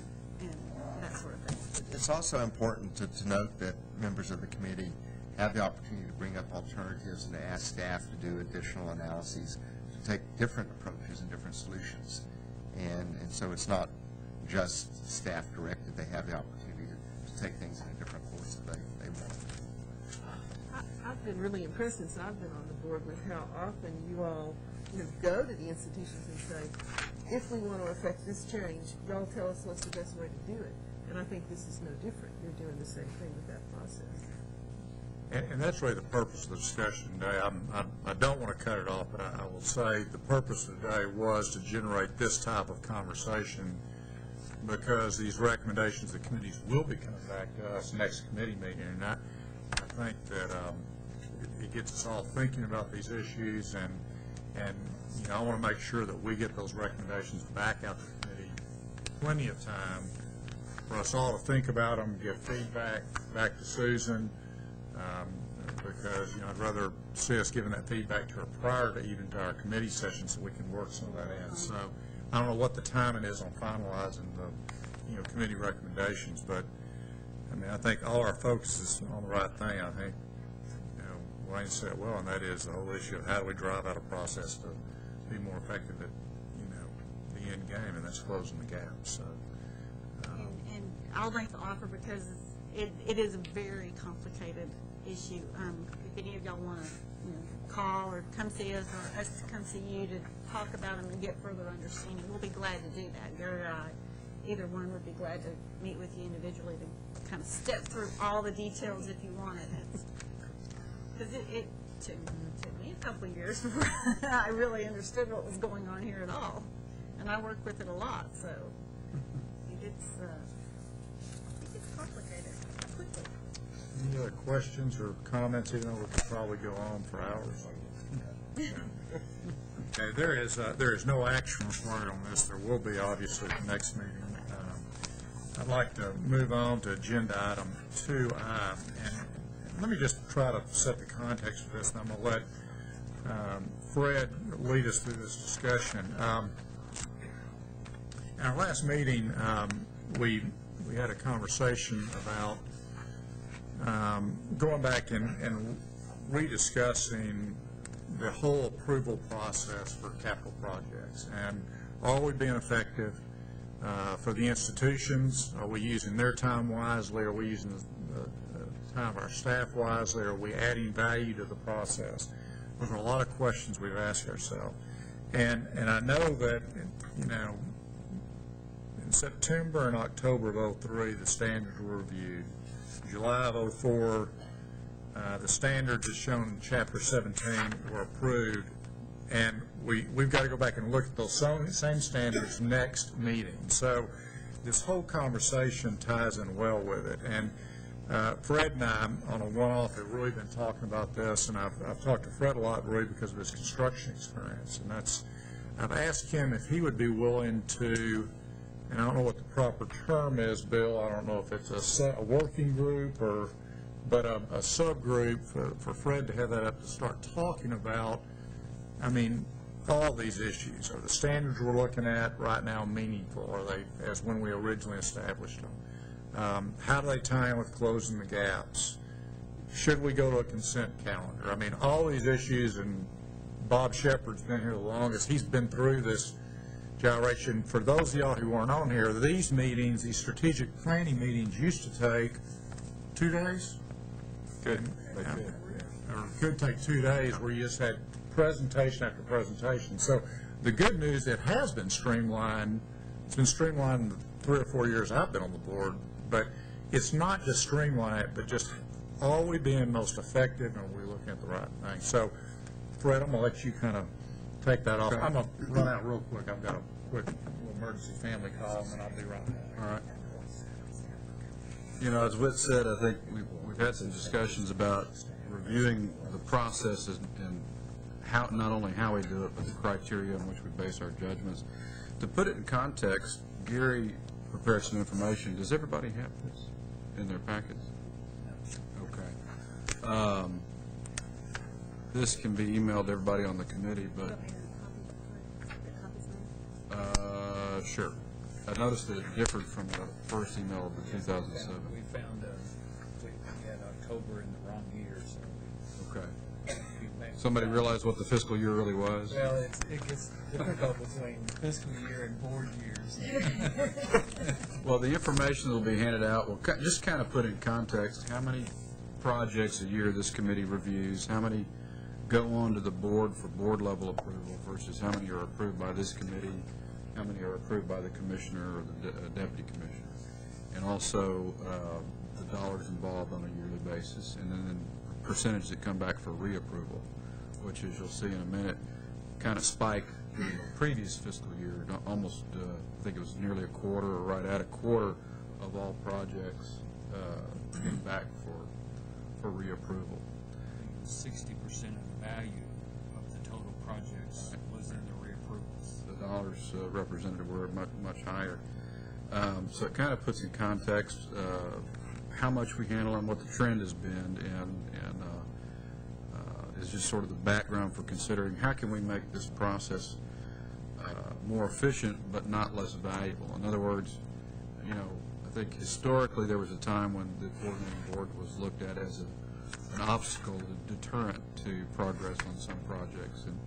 that sort of thing. It's also important to note that members of the committee have the opportunity to bring up alternatives and to ask staff to do additional analyses, to take different approaches and different solutions. And so it's not just staff directed. They have the opportunity to take things in a different course if they want. I've been really impressed since I've been on the board with how often you all, go to the institutions and say, if we want to affect this change, y'all tell us what's the best way to do it. And I think this is no different. You're doing the same thing with that process. And that's really the purpose of the discussion today. I don't want to cut it off, but I will say the purpose of today was to generate this type of conversation, because these recommendations of the committees will be coming back to us next committee meeting. And I think that it gets us all thinking about these issues, and I want to make sure that we get those recommendations back out to the committee plenty of time for us all to think about them, give feedback back to Susan, because I'd rather see us giving that feedback to her prior to even to our committee session, so we can work some of that in. So I don't know what the timing is on finalizing the committee recommendations, but I think all our focus is on the right thing. I think Wayne said it well, and that is the whole issue of how do we drive out a process to be more effective at the end game, and that's closing the gap. So and I'll make the offer because it is a very complicated issue. If any of y'all want to call or come see us, or us to come see you to talk about them and get further understanding, we'll be glad to do that. Gary or I, either one would be glad to meet with you individually to kind of step through all the details if you want it. Because it took me a couple of years before I really understood what was going on here at all. And I work with it a lot, so it's complicated quickly. any other questions or comments? Even though we could probably go on for hours. Okay, there is no action required on this. There will be, obviously, at the next meeting. I'd like to move on to agenda item 2I, and let me just try to set the context for this, and I'm going to let Fred lead us through this discussion. In our last meeting, we had a conversation about going back and rediscussing the whole approval process for capital projects, and are we being effective for the institutions? Are we using their time wisely? Are we using the time of our staff wisely? Are we adding value to the process? Those are a lot of questions we've asked ourselves. And I know that, in September and October of 2003, the standards were reviewed. July of 2004, the standards as shown in Chapter 17 were approved, and we've got to go back and look at those same standards next meeting. So this whole conversation ties in well with it. And Fred and I, on a one-off, have really been talking about this, and I've talked to Fred a lot, really, because of his construction experience. And I've asked him if he would be willing to, and I don't know what the proper term is, Bill, I don't know if it's a working group but a subgroup for Fred to have that up to start talking about, all these issues. Are the standards we're looking at right now meaningful? Are they as when we originally established them? How do they tie in with closing the gaps? Should we go to a consent calendar? All these issues, and Bob Shepard's been here the longest. He's been through this gyration. For those of y'all who weren't on here, these meetings, these strategic planning meetings used to take 2 days? Good. Or could take 2 days where you just had presentation after presentation. So the good news, it has been streamlined. It's been streamlined the 3 or 4 years I've been on the board, but it's not just streamlined, but just are we being most effective, and are we looking at the right thing? So, Fred, I'm going to let you kind of take that off. I'm going to run out real quick. I've got a quick emergency family call, and then I'll be right back. All right. As Whit said, I think we've had some discussions about reviewing the processes and how, not only how we do it, but the criteria on which we base our judgments. To put it in context, Gary prepared some information. Does everybody have this in their packets? Okay. This can be emailed to everybody on the committee, but sure. I noticed that it differed from the first email of the 2007. We found we had October in the wrong year, so okay. Somebody realized what the fiscal year really was? Well, it gets difficult between fiscal year and board years. Well, the information that will be handed out will just kind of put in context how many projects a year this committee reviews? How many go on to the board for board-level approval versus how many are approved by this committee? How many are approved by the commissioner or the deputy commissioner? And also the dollars involved on a yearly basis, and then the percentage that come back for reapproval, which, as you'll see in a minute, kind of spiked in the previous fiscal year. Almost, I think it was nearly a quarter or right at a quarter of all projects came back for reapproval. 60% of the value of the total projects was in the reapprovals. The dollars represented were much higher. So it kind of puts in context how much we handle and what the trend has been, and is just sort of the background for considering how can we make this process more efficient but not less valuable. In other words, you know, I think historically there was a time when the coordinating board was looked at as an obstacle, a deterrent to progress on some projects. And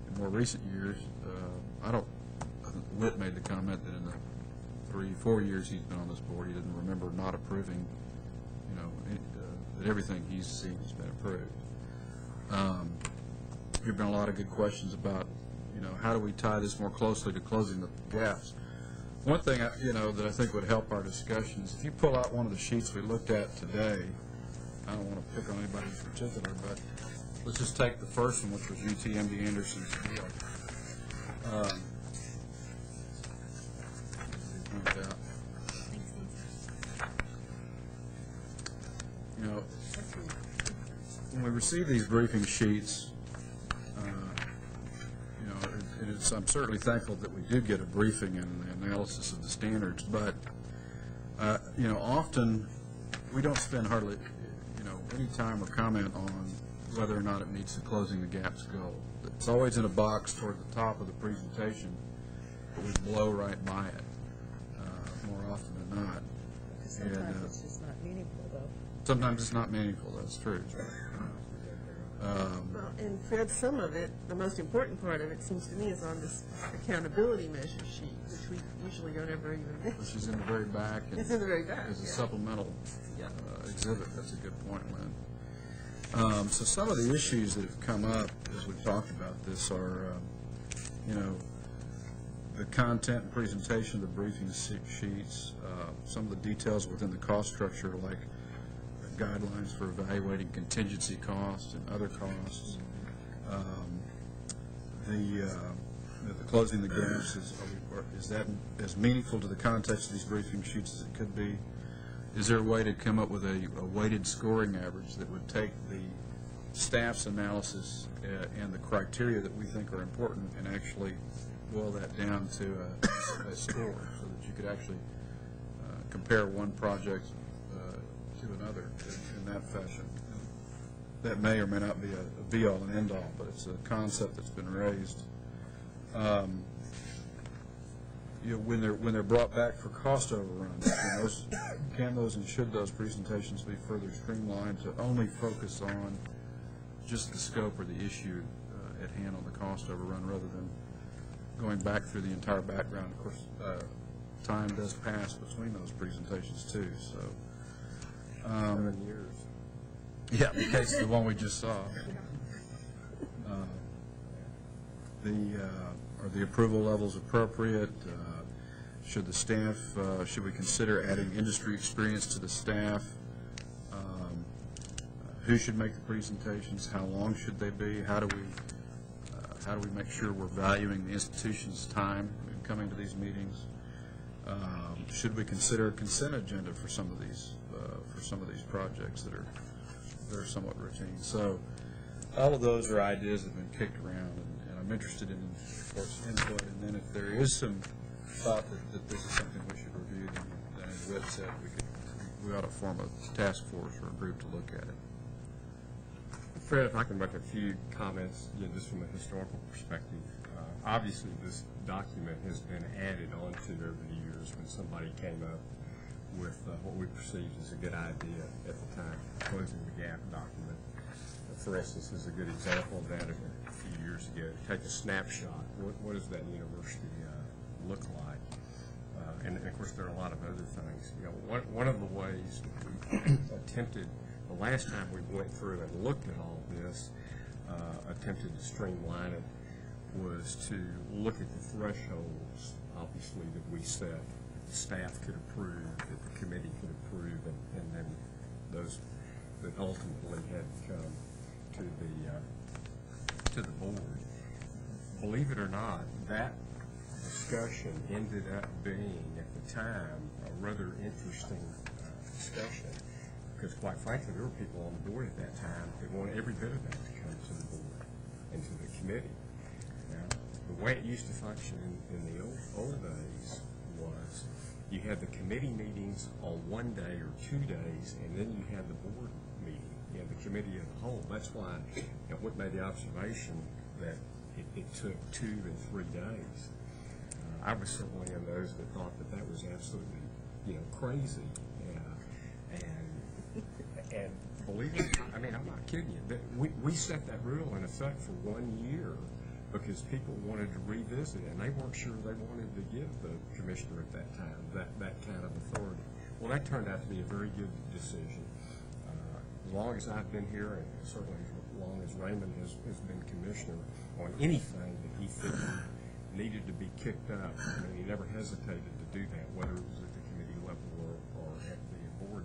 in more recent years, I think Whit made the comment that in the 3-4 years he's been on this board, he didn't remember not approving, you know, that everything he's seen has been approved. There have been a lot of good questions about, you know, how do we tie this more closely to closing the gaps. One thing, you know, that I think would help our discussion is if you pull out one of the sheets we looked at today. I don't want to pick on anybody in particular, but let's just take the first one, which was UTMD Anderson's deal. You know, when we receive these briefing sheets, you know, I'm certainly thankful that we do get a briefing and analysis of the standards, but you know, often we don't spend hardly any time or comment on whether or not it meets the closing the gaps goal. It's always in a box toward the top of the presentation, but we blow right by it more often than not. Sometimes it's just not meaningful, though. Sometimes it's not meaningful, that's true. Well, and Fred, some of it, the most important part of it, seems to me, is on this accountability measure sheet, which we usually don't ever even mention. Which is in the very back. It's in the very back. As a supplemental exhibit. That's a good point, Lynn. So some of the issues that have come up as we've talked about this are, you know, the content and presentation of the briefing sheets, some of the details within the cost structure, like guidelines for evaluating contingency costs and other costs. The closing the gaps, is that as meaningful to the context of these briefing sheets as it could be? Is there a way to come up with a weighted scoring average that would take the staff's analysis and the criteria that we think are important and actually boil that down to a score so that you could actually compare one project to another in that fashion? That may or may not be a be-all and end-all, but it's a concept that's been raised. You know, when they're brought back for cost overruns, can those and should those presentations be further streamlined to only focus on just the scope or the issue at hand on the cost overrun rather than going back through the entire background? Of course, time does pass between those presentations too. So 7 years. Yeah, in case of the one we just saw. Are the approval levels appropriate? Should the staff, should we consider adding industry experience to the staff? Who should make the presentations? How long should they be? How do we make sure we're valuing the institution's time in coming to these meetings? Should we consider a consent agenda for some of these projects that are somewhat routine? So all of those are ideas that have been kicked around, and I'm interested in, of course, input. And then if there is some thought that this is something we should review, then as Whit said, we ought to form a task force or a group to look at it. Fred, if I can make a few comments, just from a historical perspective. Obviously, this document has been added onto over the years when somebody came up with what we perceived as a good idea at the time, closing the gap document. For instance, is a good example of that a few years ago. Take a snapshot. What does that university look like? And of course, there are a lot of other things. You know, one of the ways we attempted, the last time we went through and looked at all this, attempted to streamline it, was to look at the thresholds, obviously, that we set, staff could approve, that the committee could approve, and then those that ultimately had come to the board. Believe it or not, that discussion ended up being, at the time, a rather interesting discussion, because quite frankly, there were people on the board at that time that wanted every bit of that to come to the board and to the committee. Now, the way it used to function in the old days was you had the committee meetings on one day or 2 days, and then you had the board meeting, you had the committee as a whole. That's why what made the observation that it took 2 and 3 days. I was certainly in those that thought that was absolutely, crazy. And believe it, I mean, I'm not kidding you. We set that rule in effect for 1 year because people wanted to revisit it, and they weren't sure they wanted to give the commissioner at that time that kind of authority. Well, that turned out to be a very good decision. As long as I've been here, and certainly as long as Raymond has been commissioner, on anything that he felt needed to be kicked up, I mean, he never hesitated to do that, whether it was at the committee level or at the board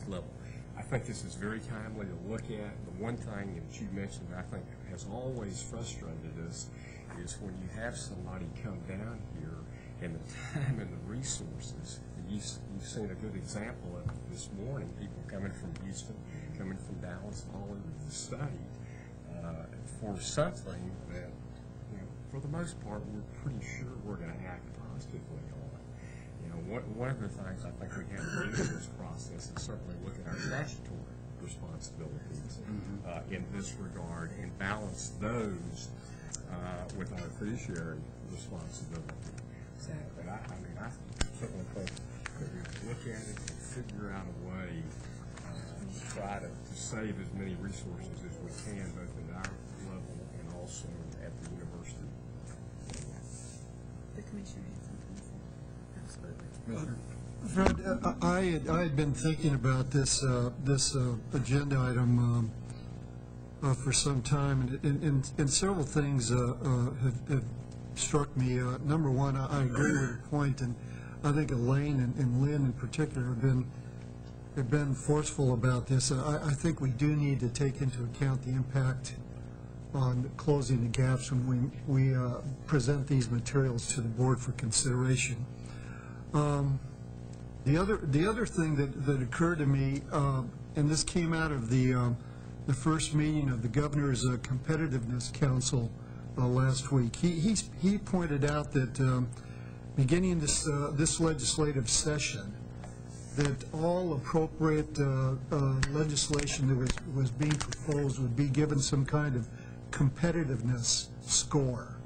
level. I think this is very timely to look at. The one thing that you mentioned I think has always frustrated us is when you have somebody come down here and the time and the resources, and you've seen a good example of it this morning, people coming from Houston, coming from Dallas, all over the state, for something that, for the most part, we're pretty sure we're going to act positively on. One of the things I think we have to do in this process is certainly look at our statutory responsibilities in this regard and balance those with our fiduciary responsibility. But I certainly think that we look at it and figure out a way to try to save as many resources as we can, both at our level and also at the university. The commissioner has something to say. Absolutely. Fred, I had been thinking about this agenda item for some time, and several things have struck me. Number one, I agree with your point, and I think Elaine and Lynn in particular have been forceful about this. I think we do need to take into account the impact on closing the gaps when we present these materials to the board for consideration. The other thing that occurred to me, and this came out of the first meeting of the Governor's Competitiveness Council last week. He pointed out that beginning this legislative session, that all appropriate legislation that was being proposed would be given some kind of competitiveness score.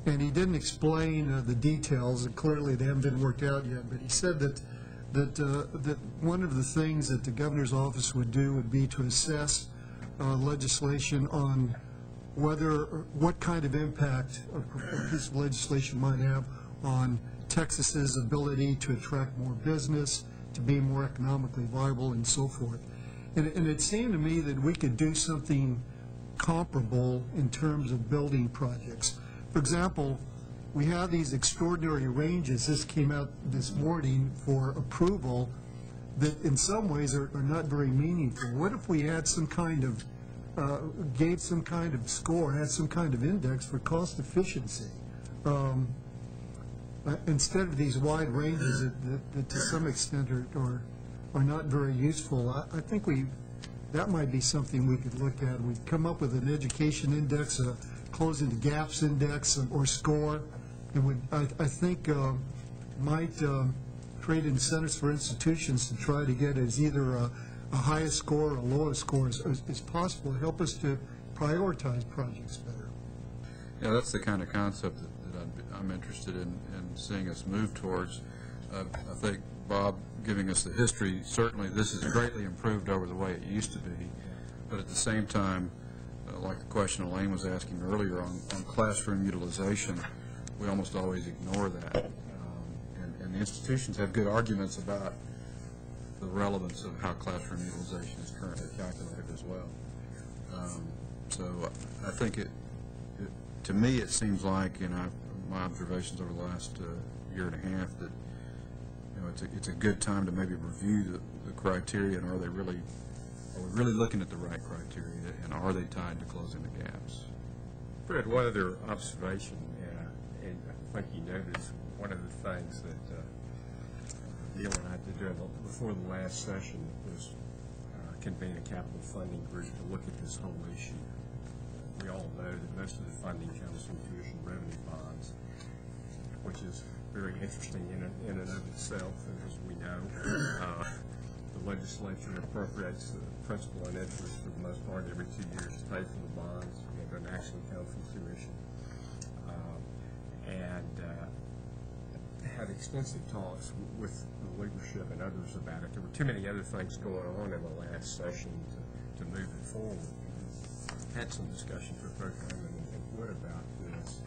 And he didn't explain the details, and clearly they haven't been worked out yet, but he said that one of the things that the governor's office would do would be to assess legislation on what kind of impact a piece of legislation might have on Texas's ability to attract more business, to be more economically viable, and so forth. And it seemed to me that we could do something comparable in terms of building projects. For example, we have these extraordinary ranges. This came out this morning for approval that in some ways are not very meaningful. What if we had some kind of, gave some kind of score, had some kind of index for cost efficiency? Instead of these wide ranges that to some extent are not very useful, I think that might be something we could look at. We'd come up with an education index, a closing the gaps index or score. It would, I think, might create incentives for institutions to try to get as either a highest score or a lowest score as possible to help us to prioritize projects better. Yeah, that's the kind of concept that I'm interested in seeing us move towards. I think Bob giving us the history, certainly this is greatly improved over the way it used to be, but at the same time, like the question Elaine was asking earlier on classroom utilization, we almost always ignore that. And the institutions have good arguments about the relevance of how classroom utilization is currently calculated as well. So I think to me, it seems like, my observations over the last year and a half, that it's a good time to maybe review the criteria, and are we really looking at the right criteria, and are they tied to closing the gaps? Fred, one other observation, and I think you noticed one of the things that Neil and I did before the last session was convene a capital funding group to look at this whole issue. We all know that most of the funding comes from tuition revenue bonds, which is very interesting in and of itself. And as we know, the legislature appropriates the principal and interest for the most part every 2 years to pay for the bonds. It doesn't actually come from tuition. Had extensive talks with the leadership and others about it. There were too many other things going on in the last session to move it forward. Had some discussion for both Raymond and Wood about this,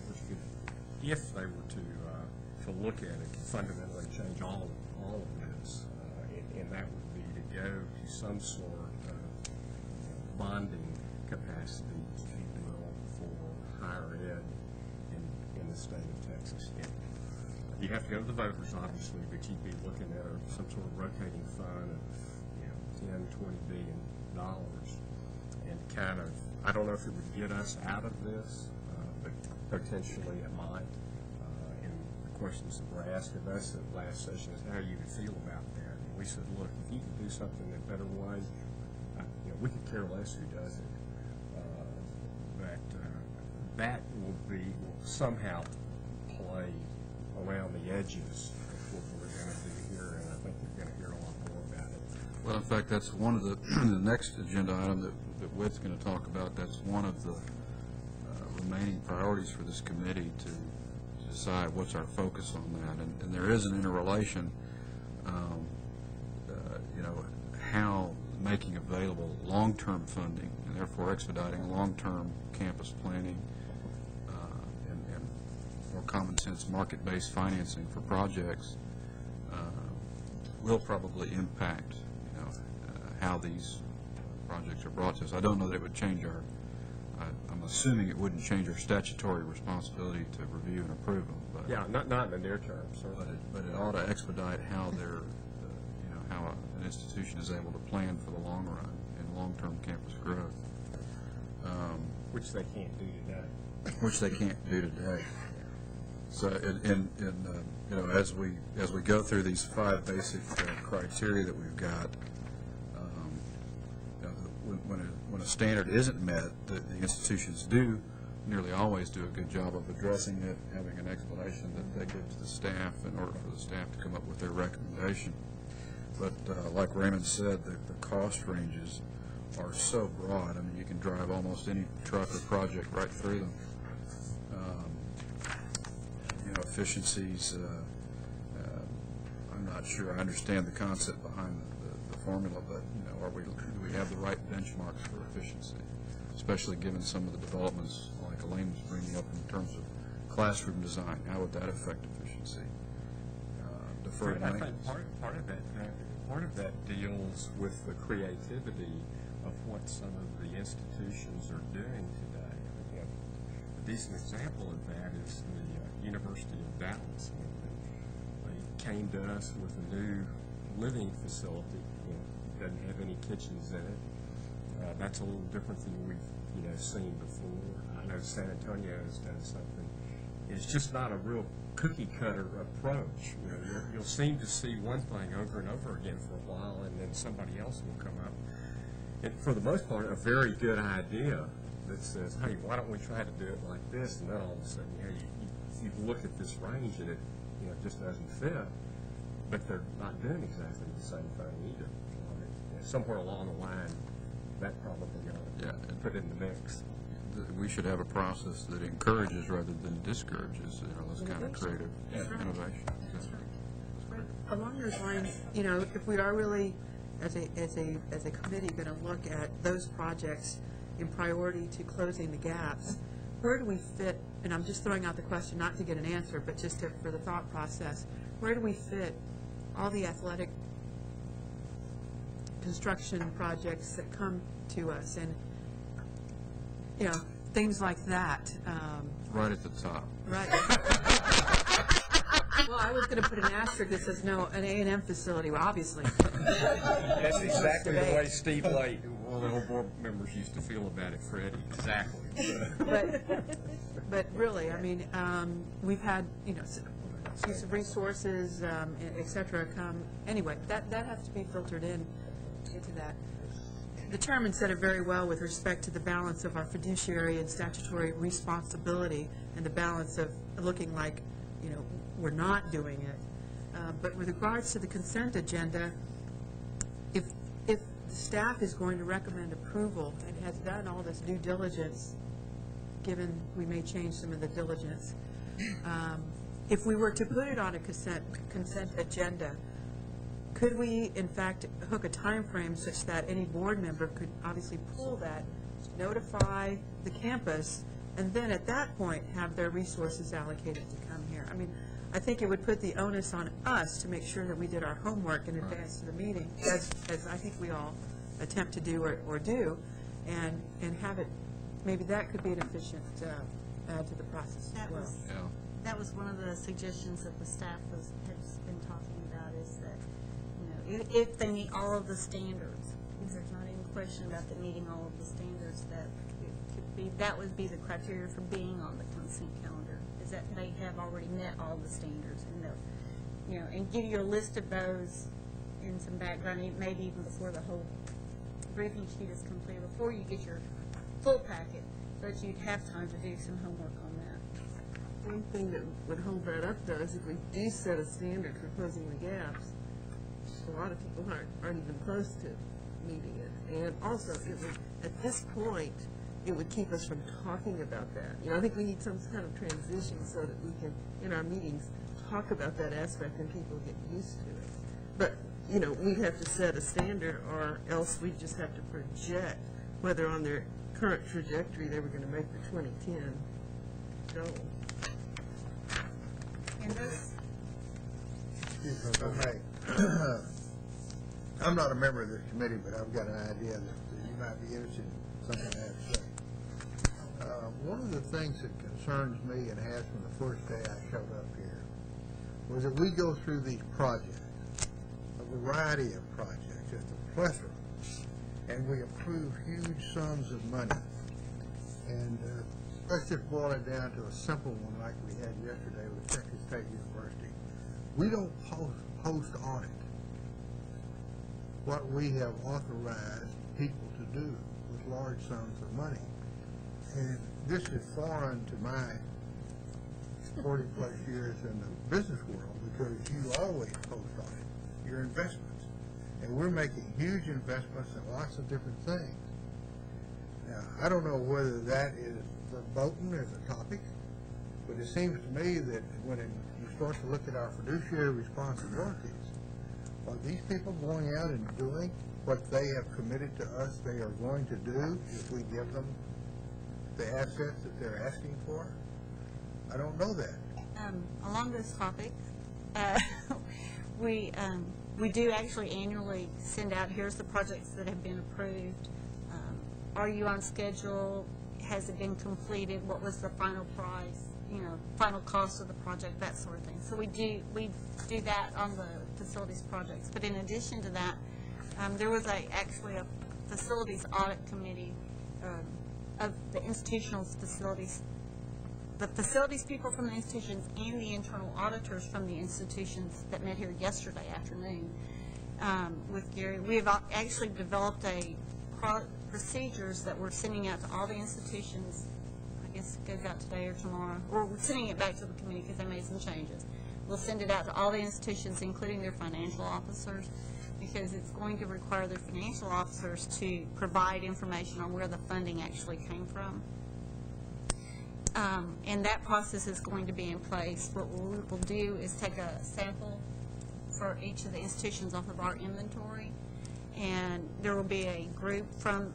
which could, if they were to look at it, could fundamentally change all of this, and that would be to go to some sort of bonding capacity, if you will, for higher ed in the state of Texas. You have to go to the voters, obviously, but you'd be looking at some sort of rotating fund of $10, $20 billion, and kind of, I don't know if it would get us out of this, but potentially it might. And the questions that were asked of us at the last session is how you would feel about that. And we said, look, if you can do something in a better way, we could care less who does it. But that will somehow play around the edges of what we're going to do here, and I think you're going to hear a lot more about it. Well, in fact, that's one of the next agenda item that Whit's going to talk about. That's one of the remaining priorities for this committee to decide what's our focus on that. And there is an interrelation, how making available long-term funding, and therefore expediting long-term campus planning, and more common sense market-based financing for projects will probably impact how these projects are brought to us. I don't know that it would change I'm assuming it wouldn't change our statutory responsibility to review and approve them. But yeah, not in the near term, certainly. But it ought to expedite how they're, how an institution is able to plan for the long run and long-term campus growth. Which they can't do today. Which they can't do today. So, as we go through these 5 basic criteria that we've got, when a standard isn't met, the institutions do nearly always do a good job of addressing it, having an explanation that they give to the staff in order for the staff to come up with their recommendation. But like Raymond said, the cost ranges are so broad. I mean, you can drive almost any truck or project right through them. Efficiencies, I'm not sure I understand the concept behind the formula, but do we have the right benchmarks for efficiency, especially given some of the developments like Elaine was bringing up in terms of classroom design? How would that affect efficiency? Deferred I think maintenance. part of that deals with the creativity of what some of the institutions are doing today. A decent example of that is the University of Dallas. They came to us with a new living facility. It doesn't have any kitchens in it. That's a little different than we've seen before. I know San Antonio has done something. It's just not a real cookie-cutter approach. You'll seem to see one thing over and over again for a while, and then somebody else will come up. And for the most part, a very good idea that says, hey, why don't we try to do it like this? And then all of a sudden, you look at this range and it just doesn't fit. But they're not doing exactly the same thing either. Somewhere along the line, that probably got to put in the mix. We should have a process that encourages rather than discourages this kind of creative innovation. Along those lines, if we are really, as a committee, going to look at those projects in priority to closing the gaps, where do we fit? And I'm just throwing out the question not to get an answer, but just for the thought process. Where do we fit all the athletic construction projects that come to us, and, you know, things like that. Right at the top. Right. Well, I was going to put an asterisk that says, no, an A&M facility, well, obviously. That's exactly the way Steve Late, one of the board members, used to feel about it, Freddie. Exactly. But really, I mean, we've had, you know, use of resources, et cetera, come, anyway, that has to be filtered into that. The chairman said it very well with respect to the balance of our fiduciary and statutory responsibility and the balance of looking like, you know, we're not doing it. But with regards to the consent agenda, if the staff is going to recommend approval and has done all this due diligence, given we may change some of the diligence, if we were to put it on a consent agenda, could we, in fact, hook a time frame such that any board member could obviously pull that, notify the campus, and then at that point have their resources allocated to come here? I mean, I think it would put the onus on us to make sure that we did our homework in advance of the meeting, as I think we all attempt to do or do, and have it, maybe that could be an efficient add to the process as well. That was one of the suggestions that the staff has been talking about, is that, you know, if they meet all of the standards, because there's not any question about them meeting all of the standards, that would be the criteria for being on the consent calendar, is that they have already met all the standards, and you know, and give you a list of those and some background, maybe even before the whole briefing sheet is completed, before you get your full packet, so that you'd have time to do some homework on that. One thing that would hold that up, though, is if we do set a standard for closing the gaps, a lot of people aren't even close to meeting it. And also, it would, at this point, it would keep us from talking about that. You know, I think we need some kind of transition so that we can, in our meetings, talk about that aspect and people get used to it. But, you know, we'd have to set a standard, or else we'd just have to project whether on their current trajectory they were going to make the 2010 goal. And this, Okay. I'm not a member of this committee, but I've got an idea that you might be interested in something I have to say. One of the things that concerns me, and has from the first day I showed up here, was that we go through these projects, a variety of projects, just a plethora, and we approve huge sums of money. And let's just boil it down to a simple one like we had yesterday with Texas State University. We don't post audit what we have authorized people to do with large sums of money. And this is foreign to my 40-plus years in the business world, because you always post audit your investments. And we're making huge investments in lots of different things. Now, I don't know whether that is verboten as a topic, but it seems to me that when you start to look at our fiduciary responsibilities, are these people going out and doing what they have committed to us they are going to do if we give them the assets that they're asking for? I don't know that. along this topic, we do actually annually send out, here's the projects that have been approved. Are you on schedule? Has it been completed? What was the final price? You know, final cost of the project, that sort of thing. So we do that on the facilities projects. But in addition to that, there was actually a facilities audit committee of the institutional facilities, the facilities people from the institutions and the internal auditors from the institutions that met here yesterday afternoon with Gary. We have actually developed procedures that we're sending out to all the institutions. I guess it goes out today or tomorrow, or we're sending it back to the committee because they made some changes. We'll send it out to all the institutions, including their financial officers, because it's going to require their financial officers to provide information on where the funding actually came from. And that process is going to be in place. What we will do is take a sample for each of the institutions off of our inventory, and there will be a group from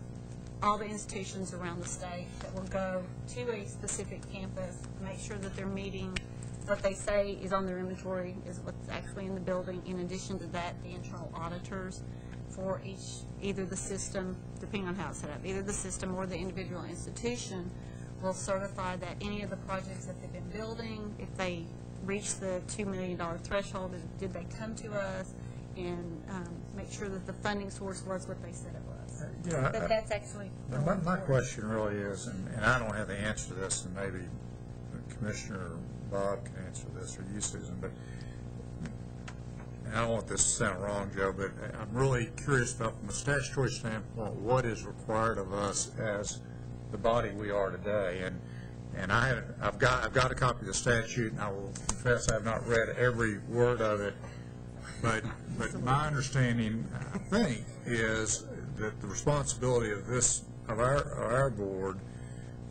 all the institutions around the state that will go to a specific campus, make sure that they're meeting what they say is on their inventory is what's actually in the building. In addition to that, the internal auditors for either the system, depending on how it's set up, either the system or the individual institution will certify that any of the projects that they've been building, if they reach the $2 million threshold, did they come to us, and make sure that the funding source was what they said it was. Yeah, But that's actually my question really is, and I don't have the answer to this, and maybe Commissioner Bob can answer this, or you, Susan, but and I don't want this to sound wrong, Joe, but I'm really curious about, from a statutory standpoint, what is required of us as the body we are today. And I've got a copy of the statute, and I will confess I have not read every word of it, but my understanding, I think, is that the responsibility of our board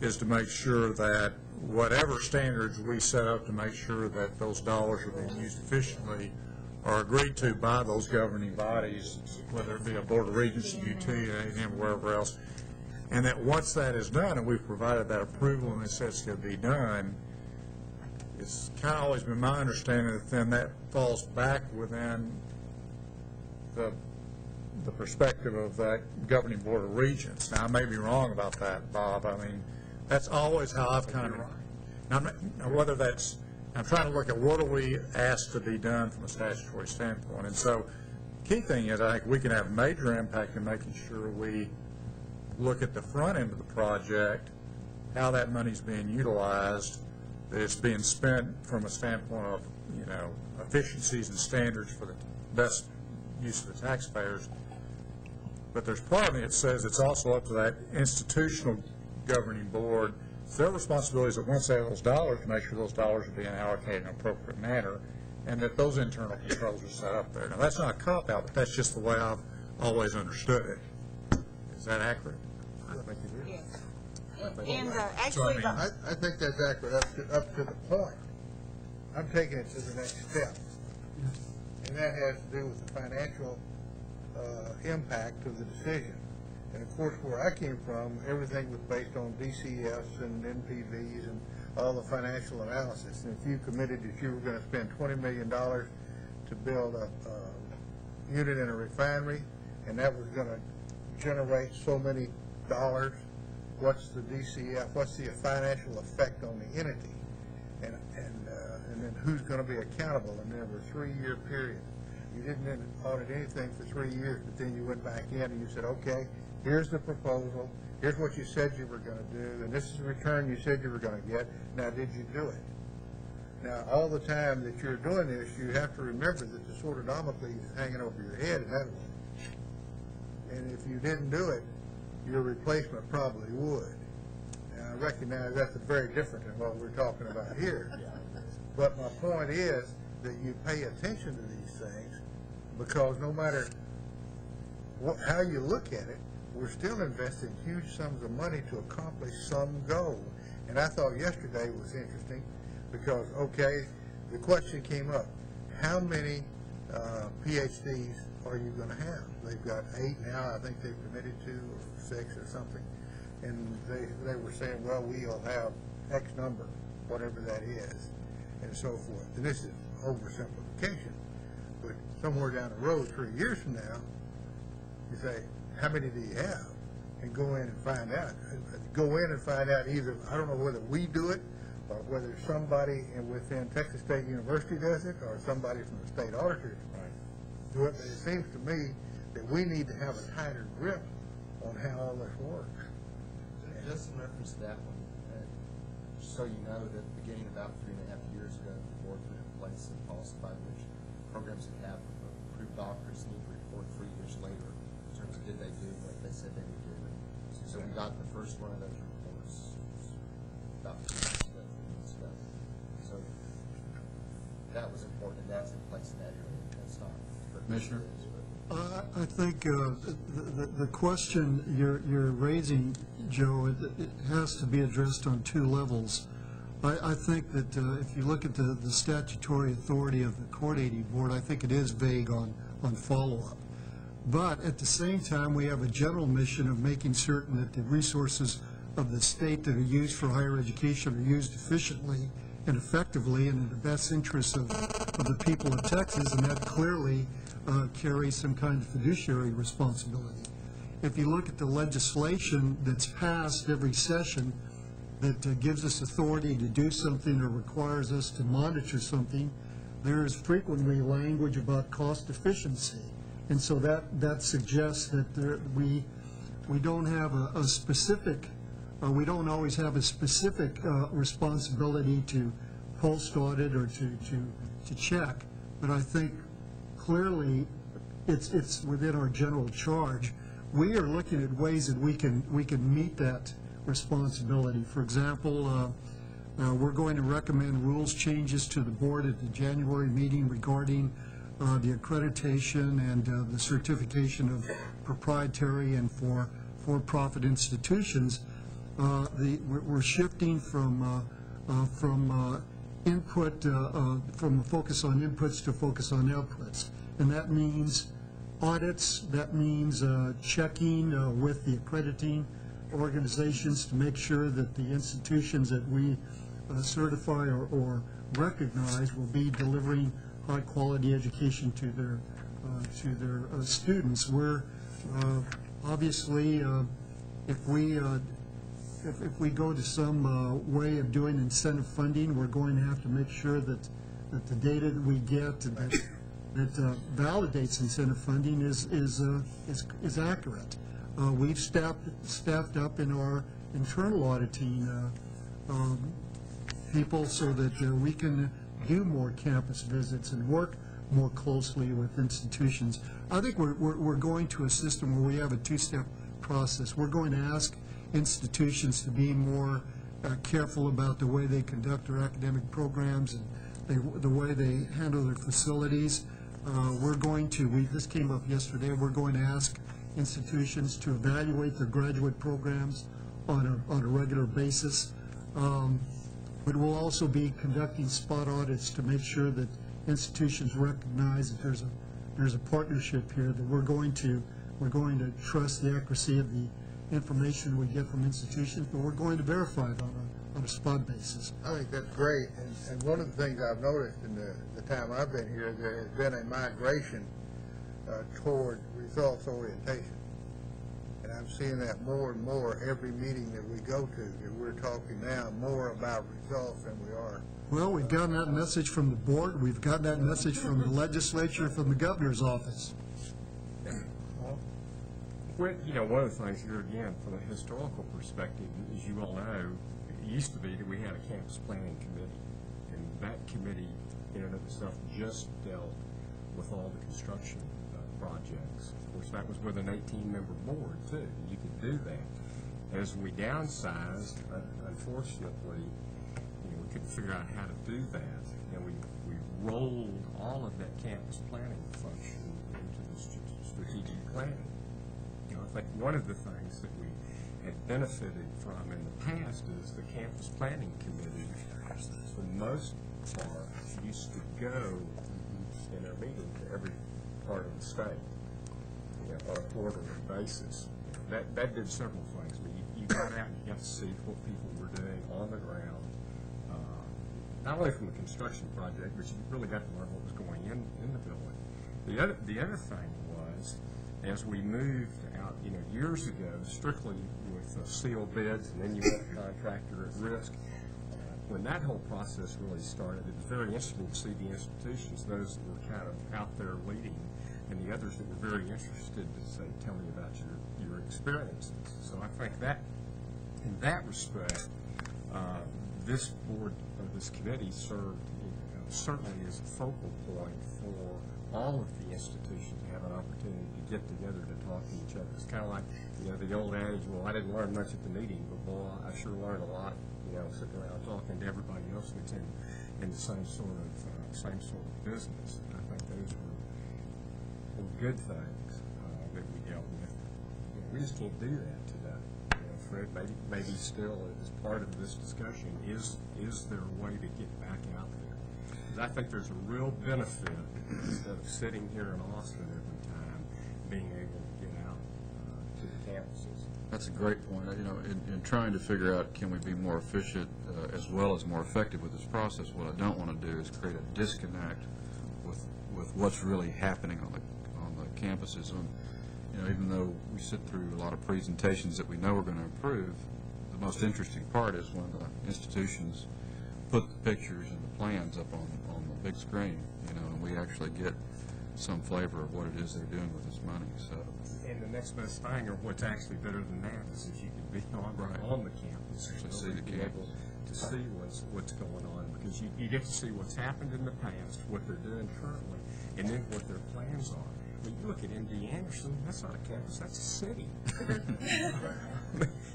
is to make sure that whatever standards we set up to make sure that those dollars are being used efficiently are agreed to by those governing bodies, whether it be a Board of Regents, UT, and wherever else. And that once that is done, and we've provided that approval and it says it's going to be done, it's kind of always been my understanding that then that falls back within the perspective of that governing Board of Regents. Now, I may be wrong about that, Bob. I mean, that's always how I've kind of, now whether that's, I'm trying to look at what are we asked to be done from a statutory standpoint. And so, key thing is I think we can have major impact in making sure we look at the front end of the project, how that money's being utilized, that it's being spent from a standpoint of, you know, efficiencies and standards for the best use of the taxpayers. But there's part of me that says it's also up to that institutional governing board. It's their responsibilities that once they have those dollars, to make sure those dollars are being allocated in an appropriate manner, and that those internal controls are set up there. Now, that's not a cop-out, but that's just the way I've always understood it. Is that accurate? I think it is. Yes. And actually, I think that's accurate up to the point. I'm taking it to the next step. And that has to do with the financial impact of the decision. And of course, where I came from, everything was based on DCFs and NPVs and all the financial analysis. And if you committed that you were going to spend $20 million to build a unit in a refinery, and that was going to generate so many dollars, what's the DCF, what's the financial effect on the entity? And then who's going to be accountable? And there were a 3-year period. You didn't audit anything for 3 years, but then you went back in and you said, okay, here's the proposal, here's what you said you were going to do, and this is the return you said you were going to get. Now, did you do it? Now, all the time that you're doing this, you have to remember that the sword of Damocles is hanging over your head, and that way. And if you didn't do it, your replacement probably would. Now, I recognize that's very different than what we're talking about here. But my point is that you pay attention to these things, because no matter how you look at it, we're still investing huge sums of money to accomplish some goal. And I thought yesterday was interesting because, okay, the question came up, how many PhDs are you going to have? They've got 8 now. I think they've committed to, or 6 or something. And they were saying, well, we'll have X number, whatever that is, and so forth. And this is oversimplification. But somewhere down the road, 3 years from now, you say, how many do you have? And go in and find out. Go in and find out either, I don't know whether we do it, or whether somebody within Texas State University does it, or somebody from the state auditors do it. But it seems to me that we need to have a tighter grip on how all this works. Just in reference to that one, just so you know, that beginning about 3.5 years ago, the board put in place a policy by which programs that have approved doctors need to report 3 years later in terms of did they do what they said they would do. So we got the first one of those reports about 2 months ago. So that was important, and that's in place in that area. That's not for Commissioner? I think the question you're raising, Joe, it has to be addressed on 2 levels. I think that if you look at the statutory authority of the coordinating board, I think it is vague on follow-up. But at the same time, we have a general mission of making certain that the resources of the state that are used for higher education are used efficiently and effectively and in the best interest of the people of Texas, and that clearly carries some kind of fiduciary responsibility. If you look at the legislation that's passed every session that gives us authority to do something or requires us to monitor something, there is frequently language about cost efficiency. And so that suggests that we don't have a specific, we don't always have a specific responsibility to post audit or to check, but I think clearly it's within our general charge. We are looking at ways that we can meet that responsibility. For example, we're going to recommend rules changes to the board at the January meeting regarding the accreditation and the certification of proprietary and for-profit institutions. We're shifting from input, from a focus on inputs to a focus on outputs, and that means audits. That means checking with the accrediting organizations to make sure that the institutions that we certify or recognize will be delivering high-quality education to their students. We're obviously, if we go to some way of doing incentive funding, we're going to have to make sure that the data that we get that validates incentive funding is accurate. We've staffed up in our internal auditing people so that we can do more campus visits and work more closely with institutions. I think we're going to a system where we have a two-step process. We're going to ask institutions to be more careful about the way they conduct their academic programs and the way they handle their facilities. We're going to, this came up yesterday, we're going to ask institutions to evaluate their graduate programs on a regular basis. But we'll also be conducting spot audits to make sure that institutions recognize that there's a partnership here, that we're going to trust the accuracy of the information we get from institutions, but we're going to verify it on a spot basis. I think that's great, and one of the things I've noticed in the time I've been here, there has been a migration toward results orientation. And I'm seeing that more and more every meeting that we go to, that we're talking now more about results than we are. Well, we've gotten that message from the board, we've gotten that message from the legislature, from the governor's office. One of the things here, again, from a historical perspective, as you all know, it used to be that we had a campus planning committee, and that committee in and of itself just dealt with all the construction projects. Of course, that was with an 18-member board, too. You could do that. As we downsized, unfortunately, we couldn't figure out how to do that, and we rolled all of that campus planning function into the strategic planning. I think one of the things that we had benefited from in the past is the campus planning committee, for the most part, used to go in their meeting to every part of the state, on a quarterly basis. That did several things. I mean, you got out and you got to see what people were doing on the ground, not only from the construction project, but you really got to learn what was going in the building. The other thing was, as we moved out, years ago, strictly with sealed bids, and then you had a contractor at risk. When that whole process really started, it was very interesting to see the institutions, those that were kind of out there leading, and the others that were very interested to say, tell me about your experiences. So I think that, in that respect, this board, or this committee served certainly as a focal point for all of the institutions to have an opportunity to get together to talk to each other. It's kind of like, the old adage, well, I didn't learn much at the meeting, but boy, I sure learned a lot, sitting around talking to everybody else that's in the same sort of business. And I think those were good things that we dealt with. We just can't do that today. Fred, maybe still as part of this discussion, is there a way to get back out there? Because I think there's a real benefit, instead of sitting here in Austin every time, being able to get out to the campuses. That's a great point. You know, in trying to figure out can we be more efficient as well as more effective with this process, what I don't want to do is create a disconnect with what's really happening on the campuses. You know, even though we sit through a lot of presentations that we know are going to improve, the most interesting part is when the institutions put the pictures and the plans up on the big screen, you know, and we actually get some flavor of what it is they're doing with this money. So. And the next best thing, or what's actually better than that, is if you can be on the campus, Actually see the be able to see what's going on, because you get to see what's happened in the past, what they're doing currently, and then what their plans are. When you look at MD Anderson, that's not a campus, that's a city.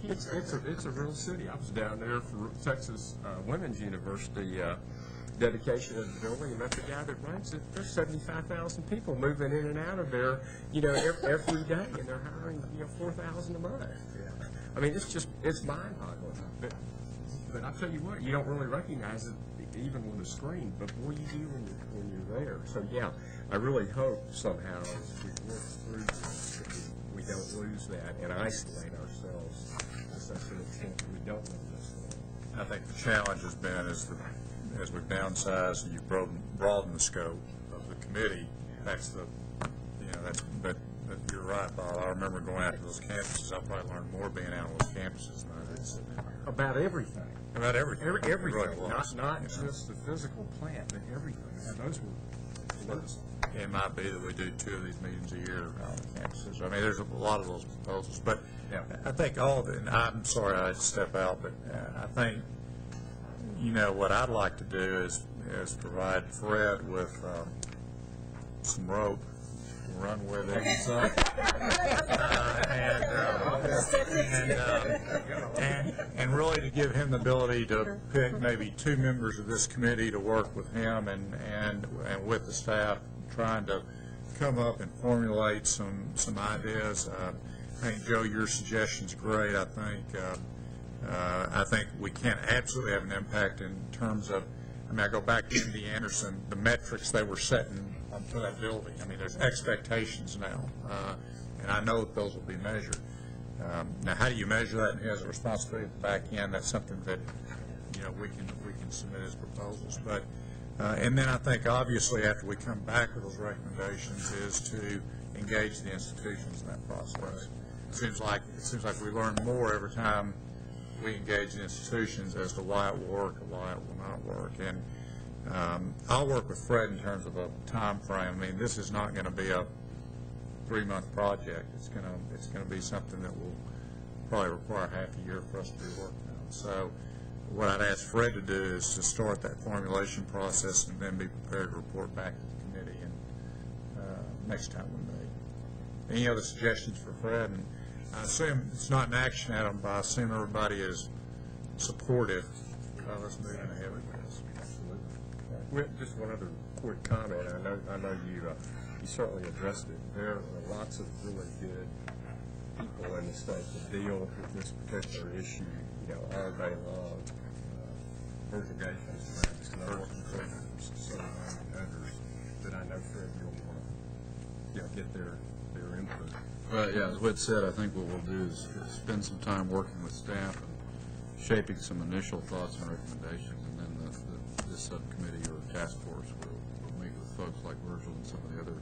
It's a real city. I was down there for Texas Women's University dedication of the building, and that's the guy that runs it. There's 75,000 people moving in and out of there, you know, every day, and they're hiring, you know, 4,000 a month. I mean, it's mind-boggling. But I tell you what, you don't really recognize it even with a screen, but boy, you do when you're there. So yeah, I really hope somehow as we work through this that we don't lose that and isolate ourselves to such an extent that we don't know this. I think the challenge has been as we've downsized and you've broadened the scope of the committee, that's the, you know, but you're right, Bob. I remember going out to those campuses. I probably learned more being out on those campuses than I did sitting there. About everything. About everything. Everything. Really was, not you know. just the physical plant, but everything. And those were It might be that we do 2 of these meetings a year on the campuses. I mean, there's a lot of those proposals, but I think all of it, and I'm sorry I had to step out, but I think, you know, what I'd like to do is provide Fred with some rope to run with it. So, and really to give him the ability to pick maybe 2 members of this committee to work with him and with the staff, trying to come up and formulate some ideas. I think, Joe, your suggestion's great. I think we can absolutely have an impact in terms of, I mean, I go back to MD Anderson, the metrics they were setting for that building. I mean, there's expectations now, and I know that those will be measured. Now, how do you measure that? And he has a responsibility at the back end. That's something that, you know, we can submit as proposals. But and then I think obviously after we come back with those recommendations is to engage the institutions in that process. It seems like we learn more every time we engage the institutions as to why it will work or why it will not work. And I'll work with Fred in terms of a time frame. I mean, this is not going to be a 3-month project. It's going to be something that will probably require half a year for us to be working on. So what I'd ask Fred to do is to start that formulation process and then be prepared to report back to the committee and next time we meet. Any other suggestions for Fred? And I assume it's not an action item, but I assume everybody is supportive of us moving ahead with this. Absolutely. Just one other quick comment. I know you certainly addressed it. There are lots of really good people in the state that deal with this particular issue, you know, all day long. Irrigation, so others that I know Fred you'll want to, you know, get their input. Well, yeah, as Whit said, I think what we'll do is spend some time working with staff and shaping some initial thoughts and recommendations, and then this subcommittee or task force will meet with folks like Virgil and some of the other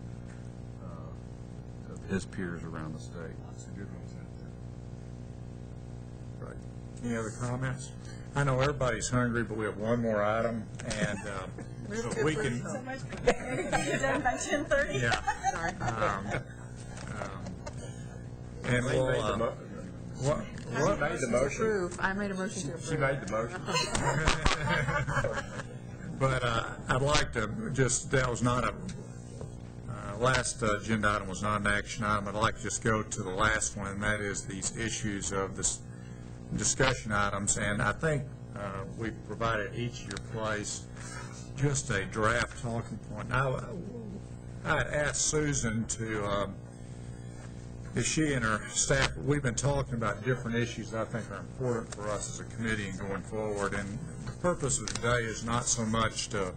of his peers around the state. Lots of good ones out there. Right. Any other comments? I know everybody's hungry, but we have one more item, and so we can. So much. You're done by 10:30. Yeah. Sorry. And we'll. What made the motion? I made a motion to approve. She made the motion. But I'd like to just, that was not a, last agenda item was not an action item. I'd like to just go to the last one, and that is these issues of this discussion items. And I think we've provided each of your place just a draft talking point. I had asked Susan to, if she and her staff, we've been talking about different issues that I think are important for us as a committee and going forward. And the purpose of today is not so much to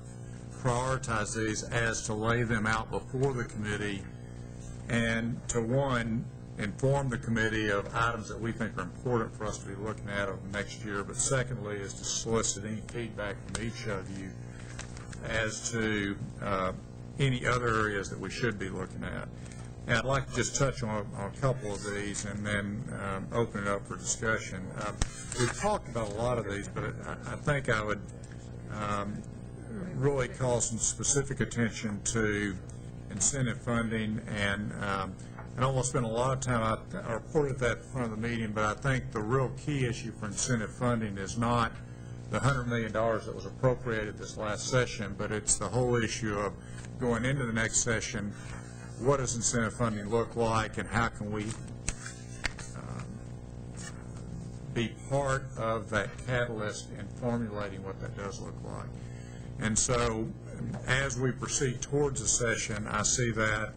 prioritize these as to lay them out before the committee and to, one, inform the committee of items that we think are important for us to be looking at over the next year, but secondly is to solicit any feedback from each of you as to any other areas that we should be looking at. And I'd like to just touch on a couple of these and then open it up for discussion. We've talked about a lot of these, but I think I would really call some specific attention to incentive funding, and I don't want to spend a lot of time. I reported that in front of the meeting, but I think the real key issue for incentive funding is not the $100 million that was appropriated this last session, but it's the whole issue of going into the next session, what does incentive funding look like, and how can we be part of that catalyst in formulating what that does look like. And so as we proceed towards the session, I see that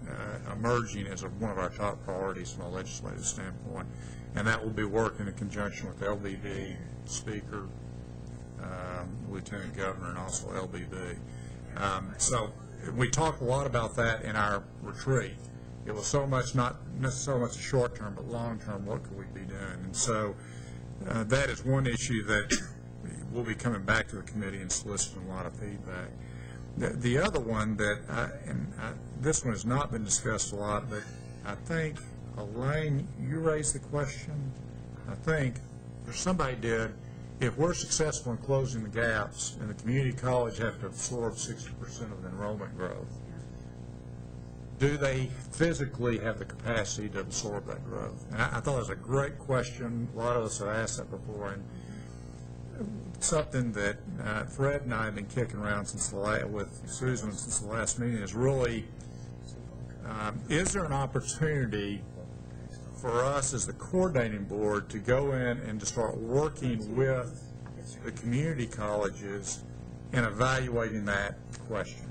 emerging as one of our top priorities from a legislative standpoint, and that will be working in conjunction with LBB, Speaker, Lieutenant Governor, and also LBB. So we talked a lot about that in our retreat. It was so much, not necessarily much short term, but long term, what could we be doing? And so that is one issue that we'll be coming back to the committee and soliciting a lot of feedback. The other one that, this one has not been discussed a lot, but I think, Elaine, you raised the question, I think, or somebody did, if we're successful in closing the gaps and the community college have to absorb 60% of the enrollment growth, do they physically have the capacity to absorb that growth? And I thought it was a great question. A lot of us have asked that before, and something that Fred and I have been kicking around with Susan since the last meeting is really, is there an opportunity for us as the coordinating board to go in and to start working with the community colleges in evaluating that question?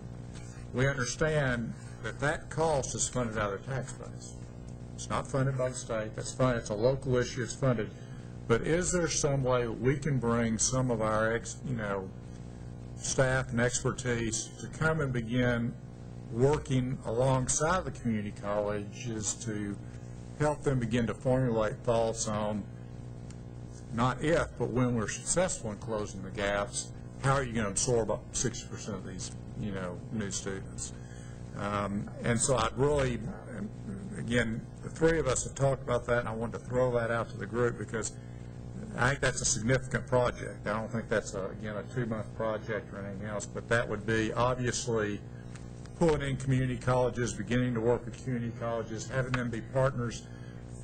We understand that that cost is funded out of their tax base. It's not funded by the state. That's fine. It's a local issue. It's funded. But is there some way we can bring some of our staff and expertise to come and begin working alongside the community colleges to help them begin to formulate thoughts on not if, but when we're successful in closing the gaps, how are you going to absorb up 60% of these, new students? And so I'd really, again, the three of us have talked about that, and I wanted to throw that out to the group because I think that's a significant project. I don't think that's, a 2-month project or anything else, but that would be obviously pulling in community colleges, beginning to work with community colleges, having them be partners.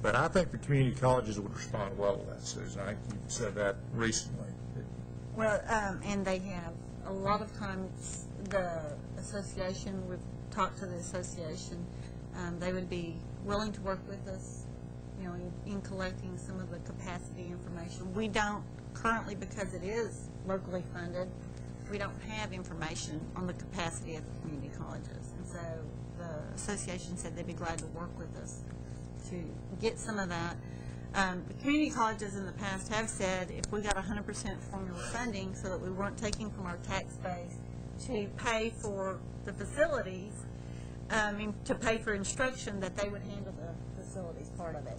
But I think the community colleges would respond well to that, Susan. I think you said that recently. Well, and they have. A lot of times the association, we've talked to the association, they would be willing to work with us, in collecting some of the capacity information. We don't currently, because it is locally funded, we don't have information on the capacity of the community colleges. And so the association said they'd be glad to work with us to get some of that. The community colleges in the past have said if we got 100% formula funding so that we weren't taking from our tax base to pay for the facilities, to pay for instruction, that they would handle the facilities part of it.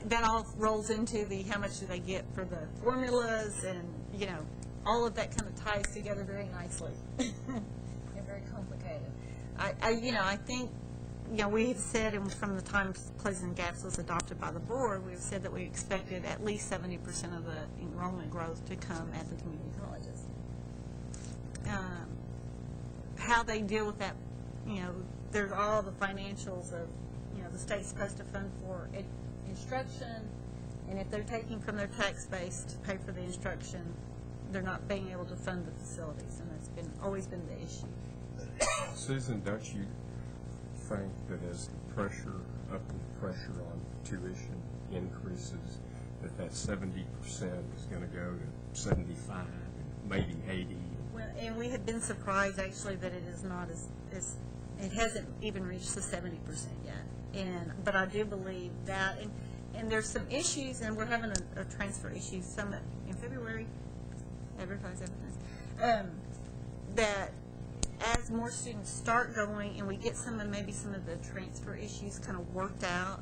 That all rolls into the how much do they get for the formulas, and all of that kind of ties together very nicely and very complicated. I think we have said, and from the time Closing the Gaps was adopted by the board, we've said that we expected at least 70% of the enrollment growth to come at the community colleges. How they deal with that, there's all the financials of, the state's supposed to fund for instruction, and if they're taking from their tax base to pay for the instruction, they're not being able to fund the facilities, and that's always been the issue. Susan, don't you think that as the pressure on tuition increases, that 70% is going to go to 75, maybe 80? Well, and we have been surprised actually that it is not as it hasn't even reached the 70% yet. But I do believe that, and there's some issues, and we're having a transfer issue summit in February. Advertise. That as as more students start going and we get maybe some of the transfer issues kind of worked out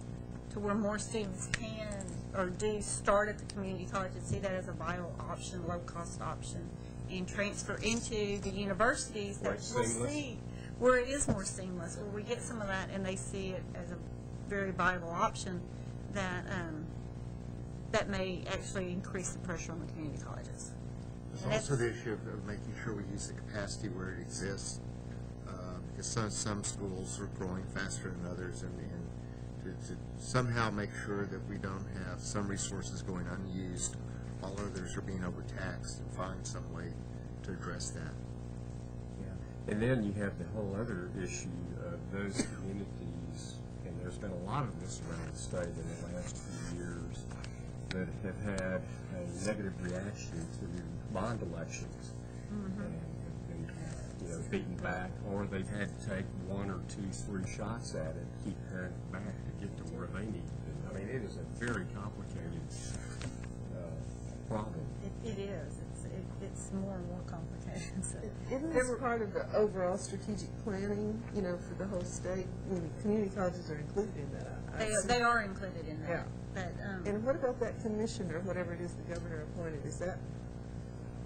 to where more students can or do start at the community college and see that as a viable option, low-cost option, and transfer into the universities that we'll see where it is more seamless, where we get some of that and they see it as a very viable option, that that may actually increase the pressure on the community colleges. There's also the issue of making sure we use the capacity where it exists, because some schools are growing faster than others, and to somehow make sure that we don't have some resources going unused while others are being overtaxed, and find some way to address that. Yeah. And then you have the whole other issue of those communities, and there's been a lot of this around the state in the last few years, that have had a negative reaction to bond elections, and you know, beaten back, or they've had to take 1 or 2, 3 shots at it, keep paring it back to get to where they need to be. I mean, it is a very complicated problem. It is. It's more and more complicated. So. Isn't this part of the overall strategic planning, you know, for the whole state? I mean, community colleges are included in that. They are included in that. Yeah. But, and what about that commission or whatever it is the governor appointed?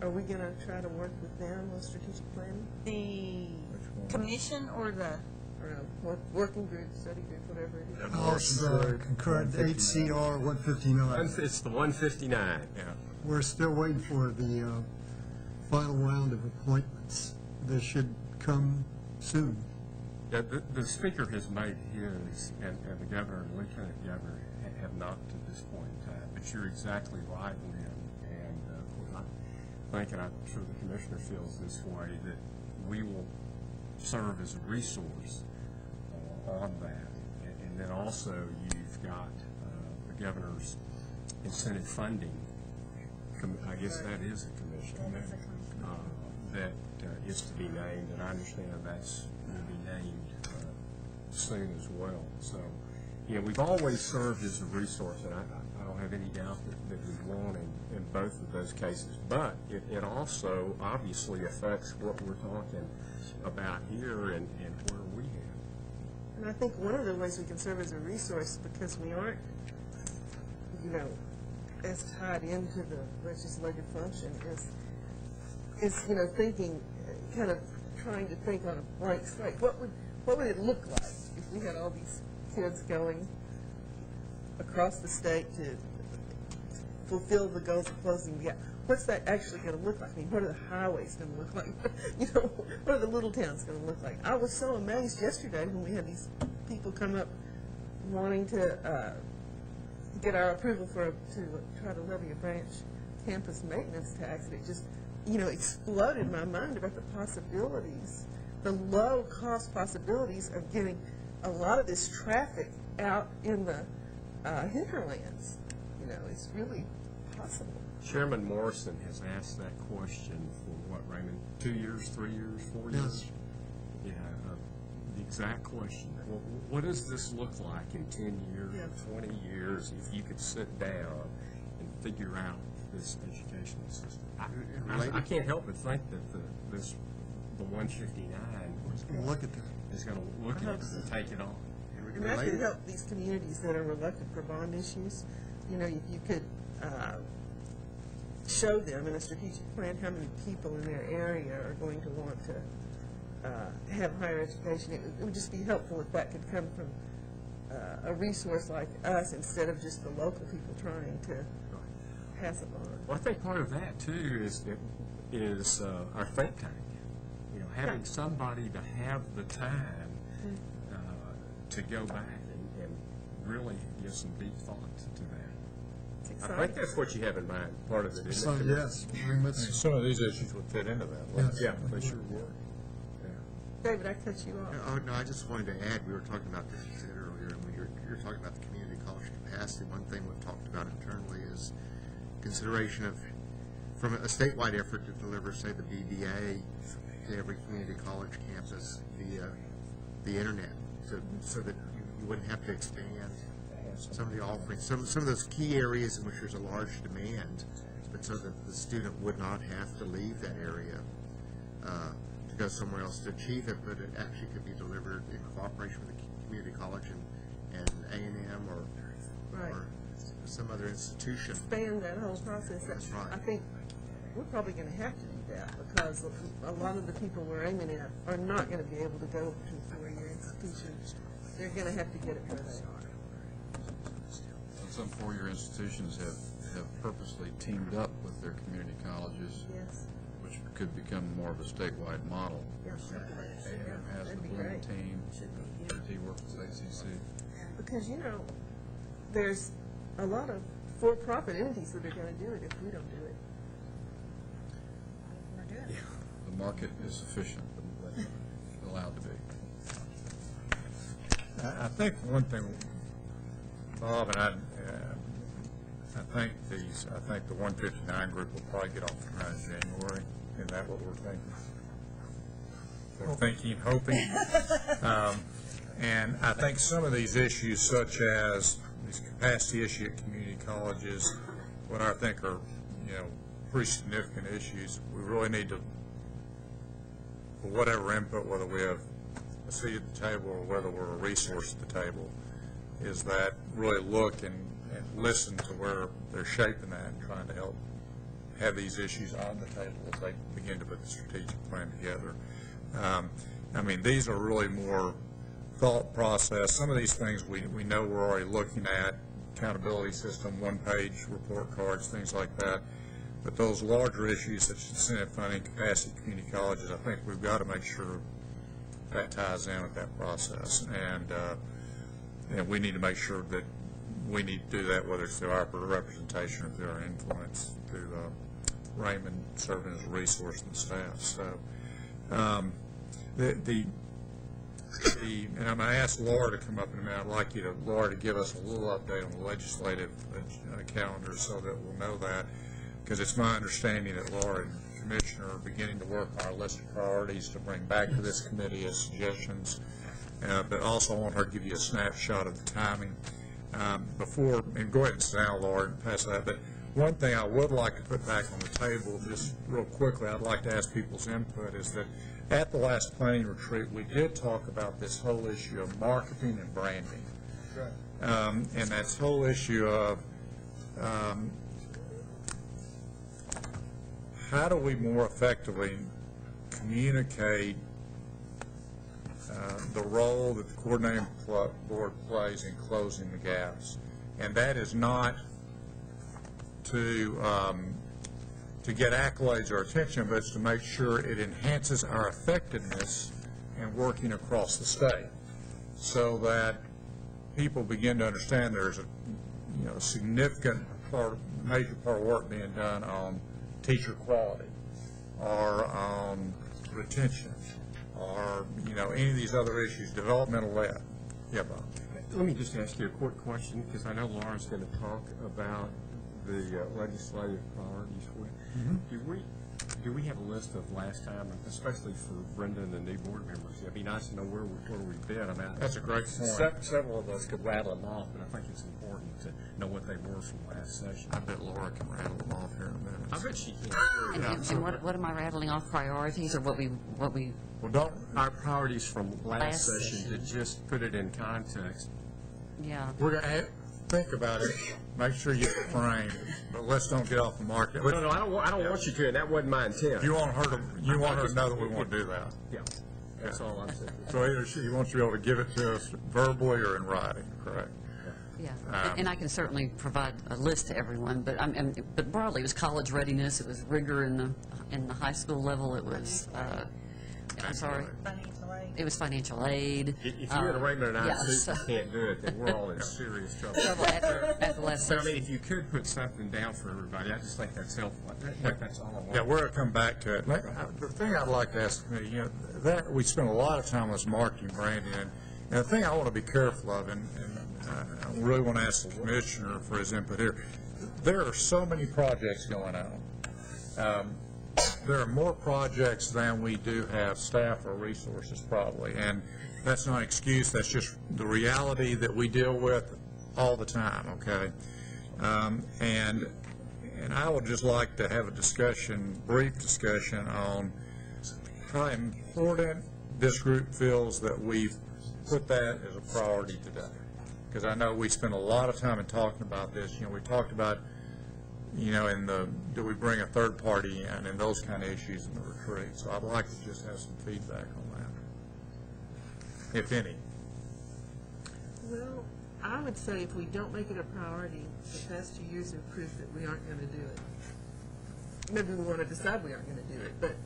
Are we going to try to work with them on strategic planning? The commission or the? Working group, study group, whatever it is. Also, concurrent HCR 159. It's the 159. Yeah. We're still waiting for the final round of appointments. They should come soon. Yeah, the speaker has made his, and the governor and lieutenant governor have not to this point in time. But you're exactly right, Lynn. And I think, and I'm sure the commissioner feels this way, that we will serve as a resource on that. And then also you've got the governor's incentive funding. I guess that is a commission that is to be named, and I understand that's going to be named soon as well. So, you know, we've always served as a resource, and I don't have any doubt that we won in both of those cases. But it also obviously affects what we're talking about here and where we have. And I think one of the ways we can serve as a resource, because we aren't, you know, as tied into the legislative function, is you know, thinking, kind of trying to think on a blank slate. What would it look like if we had all these kids going across the state to fulfill the goals of closing the gap? What's that actually going to look like? I mean, what are the highways going to look like? You know, what are the little towns going to look like? I was so amazed yesterday when we had these people come up wanting to get our approval to try to levy a branch campus maintenance tax. And it just, you know, exploded my mind about the possibilities, the low-cost possibilities of getting a lot of this traffic out in the hinterlands. You know, it's really possible. Chairman Morrison has asked that question for what, Raymond, 2 years, 3 years, 4 years? Yeah, the exact question. Well, what does this look like in 10 years or 20 years if you could sit down and figure out this educational system? I can't help but think that the 159 is going to look at it and take it on. And that could help these communities that are reluctant for bond issues. You know, if you could show them in a strategic plan how many people in their area are going to want to have higher education. It would just be helpful if that could come from a resource like us instead of just the local people trying to pass a bond. Well, I think part of that, too, is our think tank. You know, having somebody to have the time to go back and really give some deep thought to that. I think that's what you have in mind, part of it, isn't it? Yes, very much. Some of these issues would fit into that. Yes. Yeah, they sure would. David, I cut you off. Oh, no, I just wanted to add, we were talking about this earlier, and you were talking about the community college capacity. One thing we've talked about internally is consideration of, from a statewide effort to deliver, say, the BBA to every community college campus via the internet, so that you wouldn't have to expand some of the offerings, some of those key areas in which there's a large demand, but so that the student would not have to leave that area to go somewhere else to achieve it, but it actually could be delivered in cooperation with the community college and A&M or some other institution. Expand that whole process. That's right. I think we're probably going to have to do that because a lot of the people we're aiming at are not going to be able to go to a four-year institution. They're going to have to get it where they are. Some four-year institutions have purposely teamed up with their community colleges, yes, which could become more of a statewide model. Yes, A&M has the Bloom team, UT works with ACC. because there's a lot of for-profit entities that are going to do it if we don't do it. The market is sufficient, allowed to be. I think one thing, Bob, and I think the 159 group will probably get off the ground in January. Is that what we're thinking? We're hoping. And I think some of these issues, such as this capacity issue at community colleges, what I think are, pretty significant issues, we really need to, for whatever input, whether we have a seat at the table or whether we're a resource at the table, is that really look and listen to where they're shaping that and trying to help have these issues on the table as they begin to put the strategic plan together. These are really more thought process. Some of these things we know we're already looking at, accountability system, one-page report cards, things like that. But those larger issues such as incentive funding, capacity community colleges, I think we've got to make sure that ties in with that process. And we need to make sure that we need to do that, whether it's through our representation or through our influence, through Raymond serving as a resource and staff. So and I'm going to ask Laura to come up in a minute. I'd like Laura to give us a little update on the legislative calendar so that we'll know that, because it's my understanding that Laura and the Commissioner are beginning to work on our list of priorities to bring back to this committee as suggestions. But also I want her to give you a snapshot of the timing. Before, and go ahead and sit down, Laura, and pass that. But one thing I would like to put back on the table, just real quickly, I'd like to ask people's input, is that at the last planning retreat, we did talk about this whole issue of marketing and branding. Right. And that whole issue of how do we more effectively communicate the role that the coordinating board plays in closing the gaps. And that is not to get accolades or attention, but it's to make sure it enhances our effectiveness in working across the state, so that people begin to understand there's a significant major part of work being done on teacher quality or on retention or any of these other issues, developmental ed. Yeah, Bob. Let me just ask you a quick question, because I know Laura's going to talk about the legislative priorities. Do we have a list of last time, especially for Brenda and the new board members? It'd be nice to know where we've been. That's a great point. Several of us could rattle them off, but I think it's important to know what they were from last session. I bet Laura can rattle them off here in a minute. I bet she can. And what am I rattling off, priorities or what we Well, don't our priorities from last session to just put it in context. Yeah. We're going to think about it, make sure you frame, but let's don't get off the market. No, I don't want you to, and that wasn't my intent. You want her to know that we want to do that. Yeah, that's all I'm saying. So either she wants to be able to give it to us verbally or in writing, correct? Yeah, and I can certainly provide a list to everyone, but but broadly, it was college readiness, it was rigor in the high school level, it was it was financial aid. If you're at a Raymond and I can't do it, then we're all in serious trouble. After last So, if you could put something down for everybody, I just think that's helpful. That's all I want. Yeah, we're going to come back to it. The thing I'd like to ask the committee, that we spend a lot of time on this marketing, branding, and the thing I want to be careful of, and I really want to ask the Commissioner for his input here, there are so many projects going on. There are more projects than we do have staff or resources probably, and that's not an excuse, that's just the reality that we deal with all the time, okay? And I would just like to have a discussion, brief discussion on how important this group feels that we've put that as a priority today. Because I know we spent a lot of time in talking about this. We talked about, in do we bring a third party in and those kind of issues in the retreat. So I'd like to just have some feedback on that, if any. Well, I would say if we don't make it a priority, the past 2 years have proved that we aren't going to do it. Maybe we want to decide we aren't going to do it, but,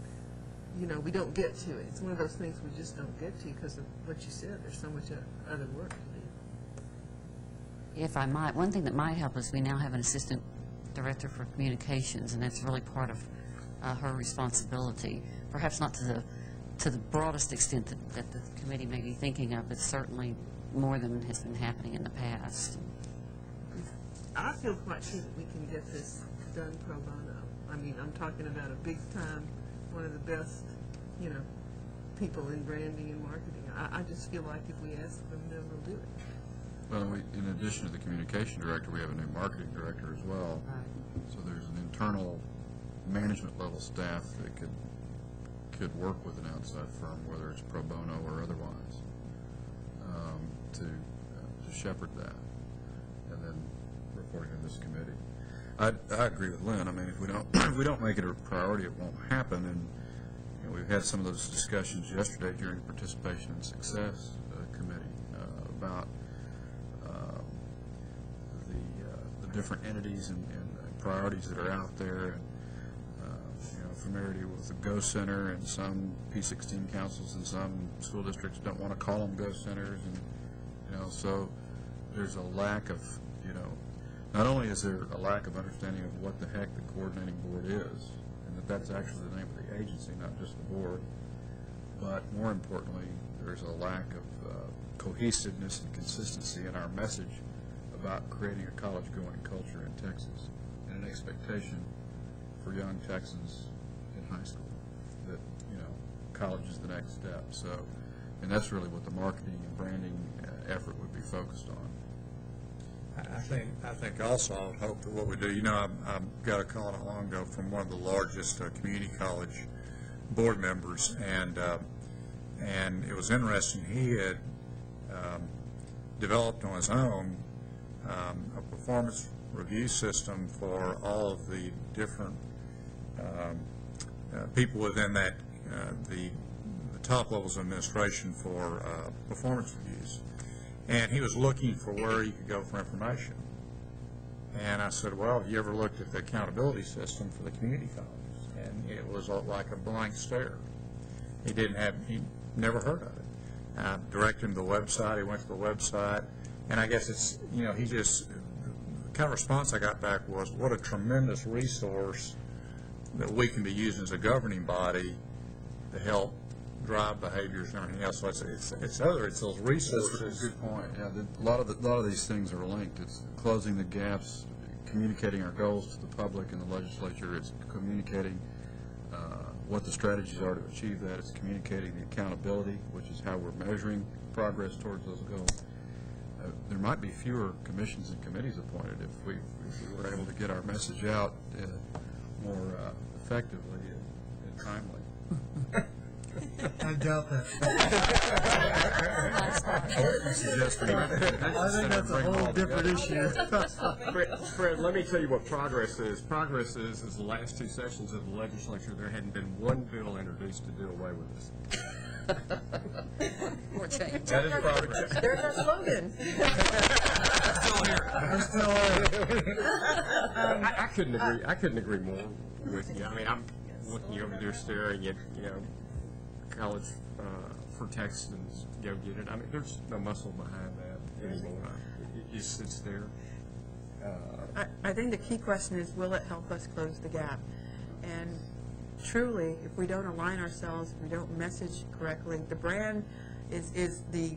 we don't get to it. It's one of those things we just don't get to because of what you said. There's so much other work to do. If I might, one thing that might help is we now have an assistant director for communications, and that's really part of her responsibility. Perhaps not to the broadest extent that the committee may be thinking of, but certainly more than has been happening in the past. I feel quite sure that we can get this done pro bono. I mean, I'm talking about a big time, one of the best, people in branding and marketing. I just feel like if we ask them, then they'll do it. Well, in addition to the communication director, we have a new marketing director as well. So there's an internal management level staff that could work with an outside firm, whether it's pro bono or otherwise, to shepherd that, and then reporting to this committee. I agree with Lynn. I mean, if we don't make it a priority, it won't happen. And we've had some of those discussions yesterday during Participation and Success Committee about the different entities and priorities that are out there, and familiarity with the Go Center, and some P16 councils and some school districts don't want to call them Go Centers, and so there's a lack of not only is there a lack of understanding of what the heck the coordinating board is, and that's actually the name of the agency, not just the board, but more importantly, there's a lack of cohesiveness and consistency in our message about creating a college-going culture in Texas, and an expectation for young Texans in high school that college is the next step. So, and that's really what the marketing and branding effort would be focused on. I think also I would hope that what we do, I got a call not long ago from one of the largest community college board members, and it was interesting. He had developed on his own a performance review system for all of the different people within that the top levels of administration for performance reviews. And he was looking for where he could go for information. And I said, well, have you ever looked at the accountability system for the community colleges? And it was like a blank stare. He never heard of it. I directed him to the website. He went to the website. And I guess it's, the kind of response I got back was, what a tremendous resource that we can be using as a governing body to help drive behaviors and everything else. So it's those resources. That's a good point. Yeah, a lot of these things are linked. It's closing the gaps, communicating our goals to the public and the legislature. It's communicating what the strategies are to achieve that. It's communicating the accountability, which is how we're measuring progress towards those goals. There might be fewer commissions and committees appointed if we were able to get our message out more effectively and timely. I doubt that. I think that's a whole different issue. Fred, let me tell you what progress is. Progress is the last 2 sessions of the legislature, there hadn't been one bill introduced to do away with this. More change. That is progress. There's our slogan. Still here. I couldn't agree more with you. I mean, I'm looking over there staring at, college for Texans, go get it. I mean, there's no muscle behind that anymore. It just sits there. I think the key question is, will it help us close the gap? And truly, if we don't align ourselves, if we don't message correctly, the brand is the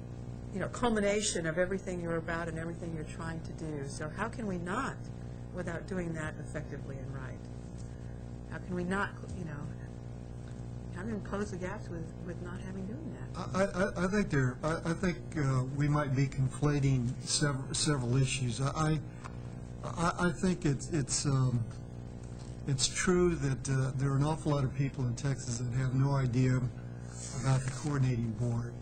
culmination of everything you're about and everything you're trying to do. So how can we not, without doing that effectively and right? How can we not, how can we close the gaps with not having doing that? I think we might be conflating several issues. I think it's true that there are an awful lot of people in Texas that have no idea about the coordinating board.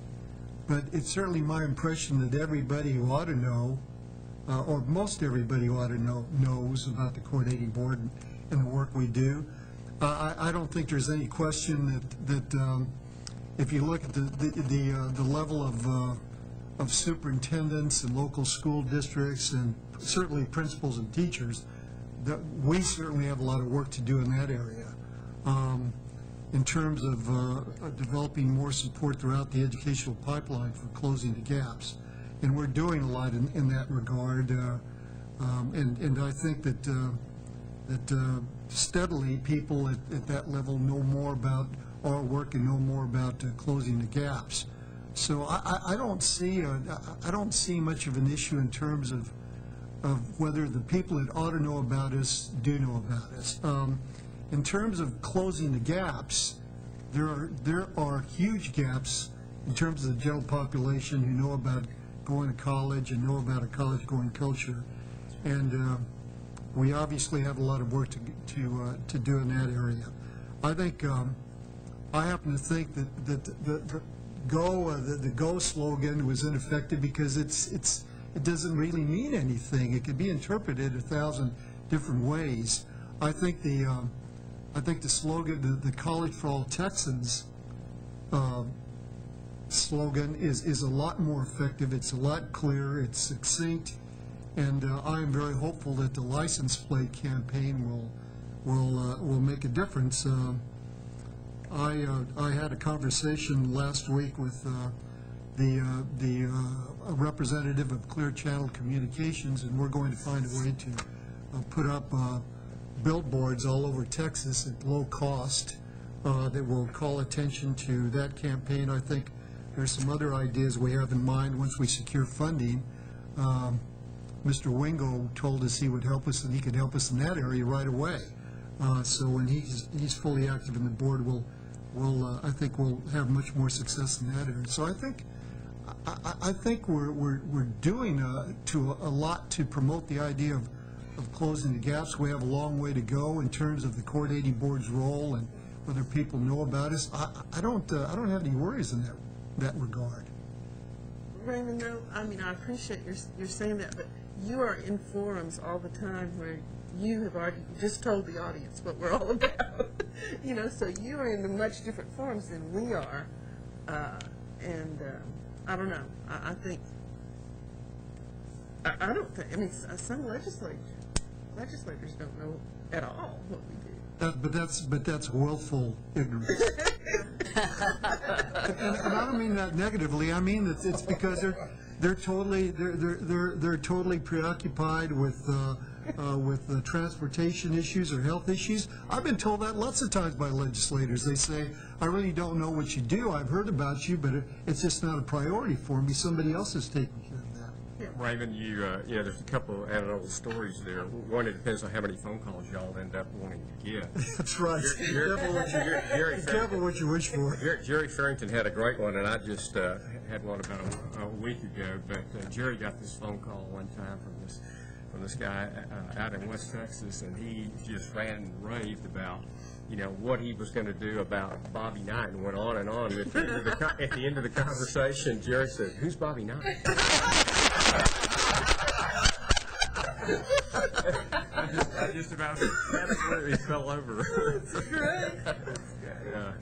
But it's certainly my impression that everybody who ought to know, or most everybody who ought to know, knows about the coordinating board and the work we do. I don't think there's any question that if you look at the level of superintendents and local school districts and certainly principals and teachers, that we certainly have a lot of work to do in that area. In terms of developing more support throughout the educational pipeline for closing the gaps. And we're doing a lot in that regard. And I think that steadily people at that level know more about our work and know more about closing the gaps. So I don't see much of an issue in terms of whether the people that ought to know about us do know about us. In terms of closing the gaps, there are huge gaps in terms of the general population who know about going to college and know about a college-going culture, and we obviously have a lot of work to do in that area. I think I happen to think that the Go slogan was ineffective because it doesn't really mean anything. It can be interpreted 1,000 different ways. I think the slogan, the College for All Texans slogan is a lot more effective. It's a lot clearer. It's succinct, and I am very hopeful that the license plate campaign will make a difference. I had a conversation last week with the representative of Clear Channel Communications, and we're going to find a way to put up billboards all over Texas at low cost that will call attention to that campaign. I think there's some other ideas we have in mind once we secure funding. Mr. Wingo told us he would help us, and he could help us in that area right away. So when he's fully active in the board, I think we'll have much more success in that area. So I think we're doing a lot to promote the idea of closing the gaps. We have a long way to go in terms of the coordinating board's role and whether people know about us. I don't have any worries in that regard. Raymond, no, I mean, I appreciate you're saying that, but you are in forums all the time where you have already just told the audience what we're all about. You know, so you are in much different forums than we are, and I don't know. I think I don't think. I mean, some legislators don't know at all what we do. But that's willful ignorance. and I don't mean that negatively. I mean that it's because they're totally preoccupied with transportation issues or health issues. I've been told that lots of times by legislators. They say, "I really don't know what you do. I've heard about you, but it's just not a priority for me. Somebody else is taking care of that." Raymond, there's a couple of anecdotal stories there. One, it depends on how many phone calls y'all end up wanting to get. That's right. Be careful what you wish for. Jerry Farrington had a great one, and I just had one about a week ago. But Jerry got this phone call one time from this guy out in West Texas, and he just ran and raved about what he was going to do about Bobby Knight, and went on and on. At the end of the conversation, Jerry said, "Who's Bobby Knight?" I just about absolutely fell over.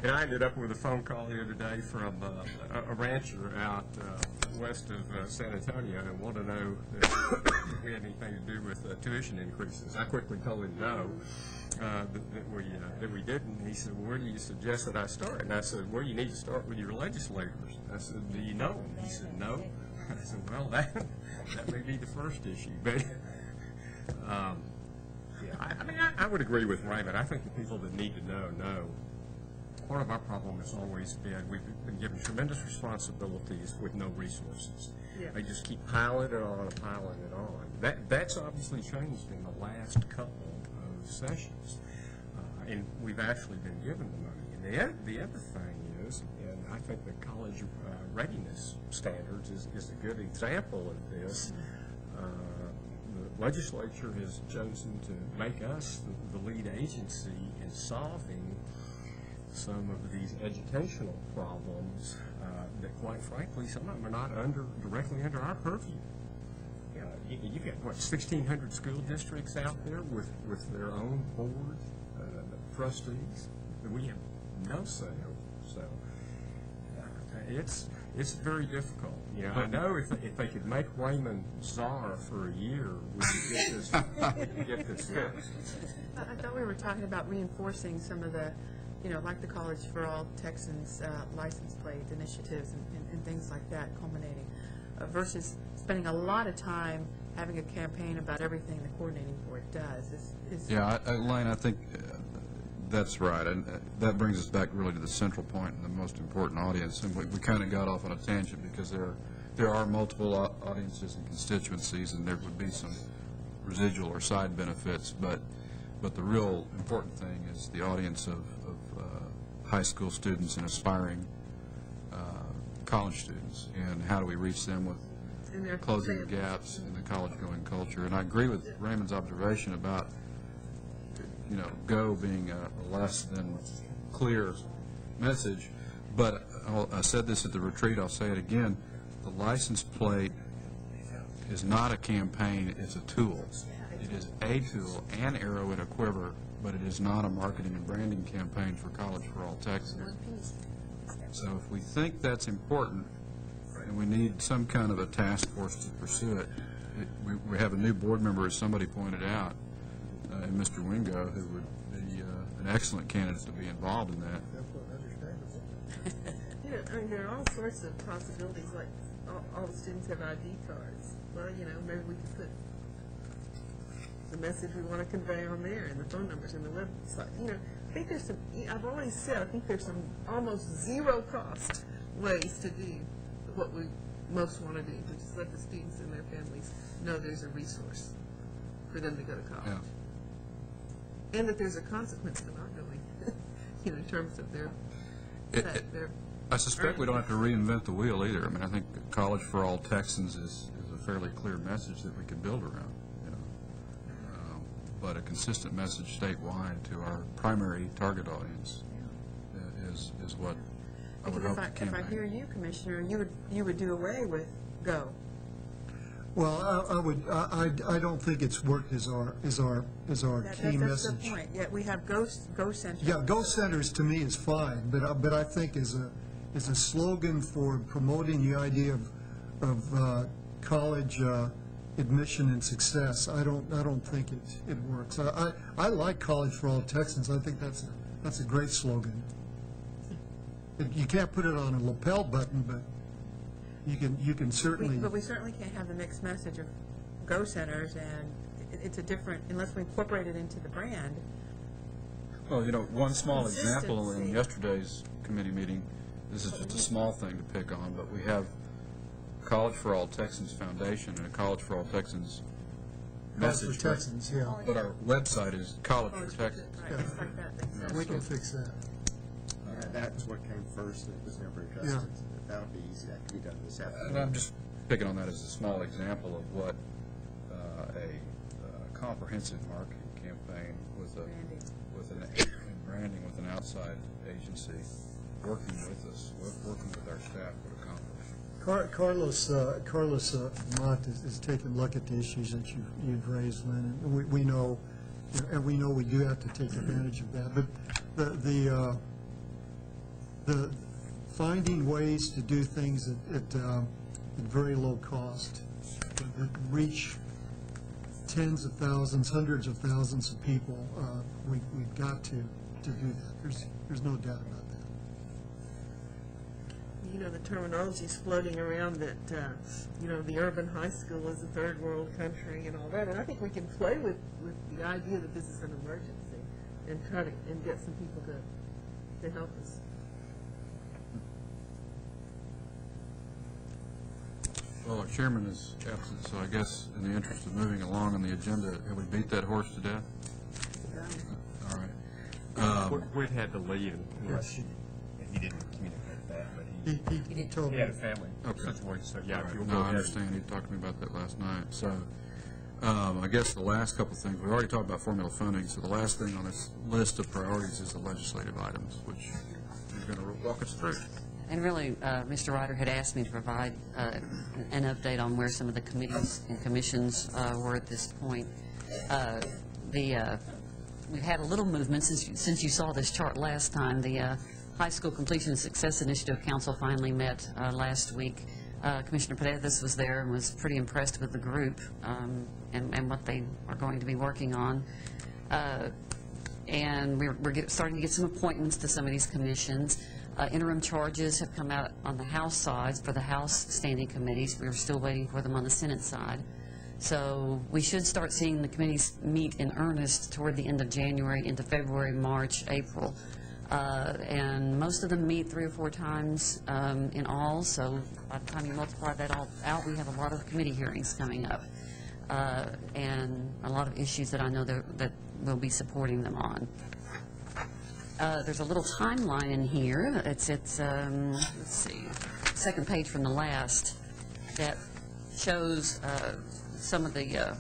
And I ended up with a phone call the other day from a rancher out west of San Antonio, and wanted to know if we had anything to do with tuition increases. I quickly told him no, that we didn't. He said, "Well, where do you suggest that I start?" And I said, "Well, you need to start with your legislators." I said, "Do you know them?" He said, "No." I said, "Well, that may be the first issue." But I would agree with Raymond. I think the people that need to know. Part of our problem has always been we've been given tremendous responsibilities with no resources. Yeah. They just keep piling it on and piling it on. That's obviously changed in the last couple of sessions, and we've actually been given the money. And the other thing is, and I think the college readiness standards is a good example of this. The legislature has chosen to make us the lead agency in solving some of these educational problems that, quite frankly, some of them are not directly under our purview. You got, what, 1,600 school districts out there with their own board, trustees, that we have no say over. So it's very difficult. I know if they could make Raymond czar for a year, we could get this fixed. I thought we were talking about reinforcing some of the, like the College for All Texans license plate initiatives and things like that culminating, versus spending a lot of time having a campaign about everything the coordinating board does. Yeah, Elaine, I think that's right, and that brings us back really to the central point and the most important audience. And we kind of got off on a tangent because there are multiple audiences and constituencies, and there would be some residual or side benefits, but the real important thing is the audience of high school students and aspiring college students, and how do we reach them with closing the gaps in the college-going culture. And I agree with Raymond's observation about go being a less than clear message, but I said this at the retreat, I'll say it again, the license plate is not a campaign, it's a tool. It is a tool, an arrow in a quiver, but it is not a marketing and branding campaign for College for All Texans. So if we think that's important, and we need some kind of a task force to pursue it, we have a new board member, as somebody pointed out, and Mr. Wingo, who would be an excellent candidate to be involved in that. There are all sorts of possibilities, like all the students have ID cards. Well, maybe we could put the message we want to convey on there, and the phone numbers and the website. I think there's some, I've always said, I think there's some almost zero cost ways to do what we most want to do, to just let the students and their families know there's a resource for them to go to college. Yeah. And that there's a consequence to not going, in terms of their I suspect we don't have to reinvent the wheel either. I mean, I think College for All Texans is a fairly clear message that we can build around, but a consistent message statewide to our primary target audience is what I would hope to campaign. If I hear you, Commissioner, you would do away with GO. Well, I don't think it's worked as our key message. That's the point. Yeah, we have Go Centers. Yeah, Go Centers to me is fine, but I think as a slogan for promoting the idea of college admission and success, I don't think it works. I like College for All Texans. I think that's a great slogan. You can't put it on a lapel button, but you can certainly. But we certainly can't have the mixed message of Go Centers, and it's a different, unless we incorporate it into the brand. Well, one small example in yesterday's committee meeting, this is just a small thing to pick on, but we have College for All Texans Foundation and a College for All Texans message. College for Texans, yeah. But our website is College for Texans. We can fix that. That's what came first, it was never adjusted. Yeah. That'll be easy, that can be done this afternoon. And I'm just picking on that as a small example of what a comprehensive marketing campaign with branding with an outside agency working with us, working with our staff would accomplish. Carlos Mott has taken a look at the issues that you've raised, Lynn, and we know we do have to take advantage of that. But the finding ways to do things at very low cost that reach tens of thousands, hundreds of thousands of people, we've got to do that. There's no doubt about that. The terminology is floating around that, the urban high school is a third world country and all that, and I think we can play with the idea that this is an emergency and try to get some people to help us. Well, our chairman is absent, so I guess in the interest of moving along on the agenda, have we beat that horse to death? All right. Whit had to leave, and he didn't communicate that, but he told me. He had a family situation, so yeah. Right. No, I understand. He talked to me about that last night. So I guess the last couple things, we've already talked about formula funding, so the last thing on this list of priorities is the legislative items, which you're going to walk us through. And really, Mr. Ryder had asked me to provide an update on where some of the committees and commissions were at this point. We've had a little movement since you saw this chart last time. The High School Completion and Success Initiative Council finally met last week. Commissioner Paredes was there and was pretty impressed with the group and what they are going to be working on. And we're starting to get some appointments to some of these commissions. Interim charges have come out on the House side for the House standing committees. We're still waiting for them on the Senate side. So we should start seeing the committees meet in earnest toward the end of January into February, March, April. And most of them meet 3 or 4 times in all, so by the time you multiply that all out, we have a lot of committee hearings coming up and a lot of issues that I know that we'll be supporting them on. There's a little timeline in here. It's let's see, second page from the last that shows some of the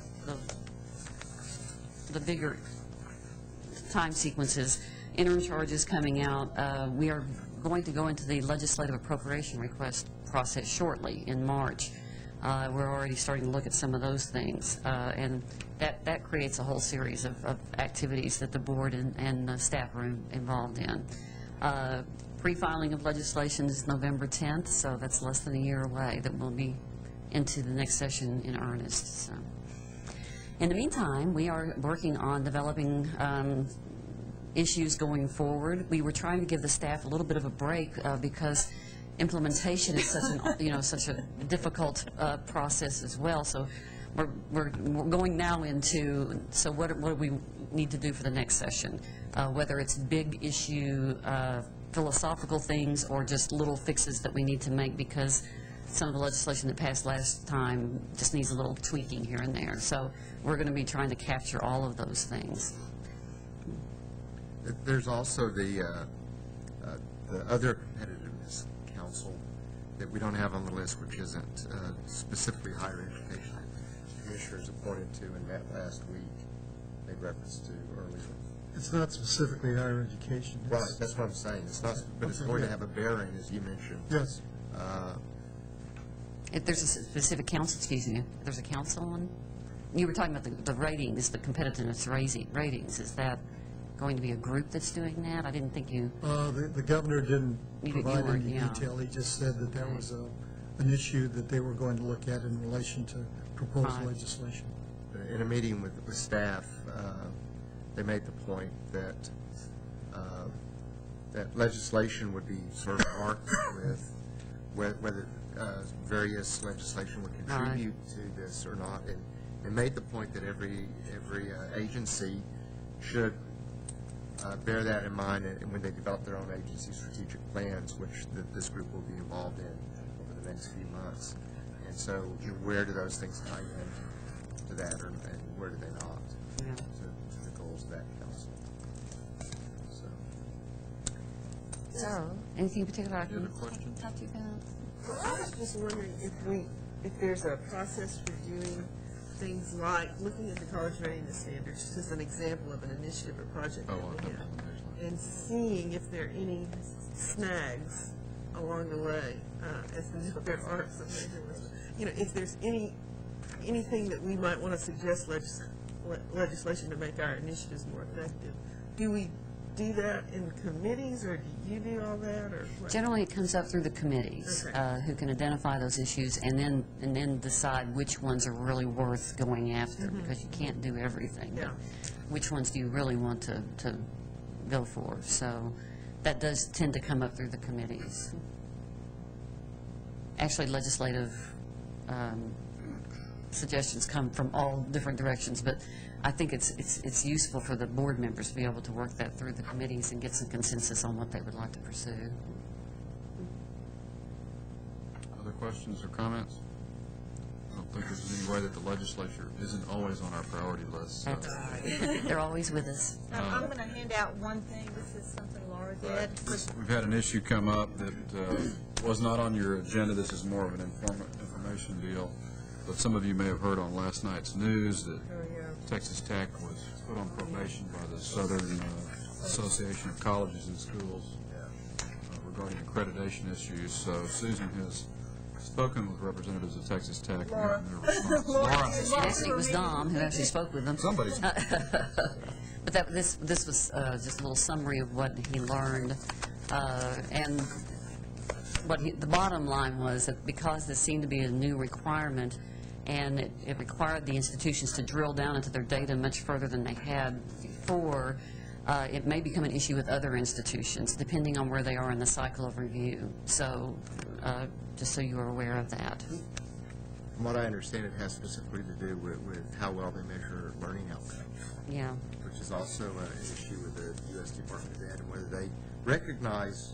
bigger time sequences. Interim charges coming out. We are going to go into the legislative appropriation request process shortly in March. We're already starting to look at some of those things, and that creates a whole series of activities that the board and the staff are involved in. Pre-filing of legislation is November 10th, so that's less than a year away that we'll be into the next session in earnest. So, in the meantime, we are working on developing issues going forward. We were trying to give the staff a little bit of a break because implementation is such a difficult process as well. So we're going now into, so what do we need to do for the next session? Whether it's big issue philosophical things or just little fixes that we need to make because some of the legislation that passed last time just needs a little tweaking here and there. So we're going to be trying to capture all of those things. There's also the other competitiveness council that we don't have on the list, which isn't specifically higher education. Commissioners appointed to and met last week, made reference to earlier. It's not specifically higher education. Right, that's what I'm saying. It's not, but it's going to have a bearing, as you mentioned. Yes. If there's a specific council, excuse me, there's a council on? You were talking about the ratings, the competitiveness ratings. Is that going to be a group that's doing that? I didn't think you... The governor didn't provide any detail. He just said that that was an issue that they were going to look at in relation to proposed legislation. In a meeting with staff, they made the point that that legislation would be sort of marked with whether various legislation would contribute to this or not, and made the point that every agency should bear that in mind when they develop their own agency strategic plans, which this group will be involved in over the next few months. And so, where do those things tie in to that, and where do they not? To the goals of that council. So, anything in particular I can talk to you about? Well, I was just wondering if there's a process for doing things like looking at the college readiness standards, just as an example of an initiative or project that we have, and seeing if there are any snags along the way, as there are some major ones. If there's anything that we might want to suggest legislation to make our initiatives more effective. Do we do that in committees, or do you do all that, or what? Generally, it comes up through the committees, who can identify those issues and then decide which ones are really worth going after, because you can't do everything. Yeah. Which ones do you really want to go for? So that does tend to come up through the committees. Actually, legislative suggestions come from all different directions, but I think it's useful for the board members to be able to work that through the committees and get some consensus on what they would like to pursue. Other questions or comments? I don't think there's any way that the legislature isn't always on our priority list. So. That's right. They're always with us. I'm going to hand out one thing. This is something Laura did. We've had an issue come up that was not on your agenda. This is more of an information deal. but some of you may have heard on last night's news that Texas Tech was put on probation by the Southern Association of Colleges and Schools regarding accreditation issues. So Susan has spoken with representatives of Texas Tech. Laura. Actually, it was Dom who actually spoke with them. Somebody. But this was just a little summary of what he learned, and the bottom line was that because this seemed to be a new requirement, and it required the institutions to drill down into their data much further than they had before, it may become an issue with other institutions, depending on where they are in the cycle of review. So, just so you are aware of that. From what I understand, it has specifically to do with how well they measure learning outcomes. Yeah. Which is also an issue with the U.S. Department of Ed and whether they recognize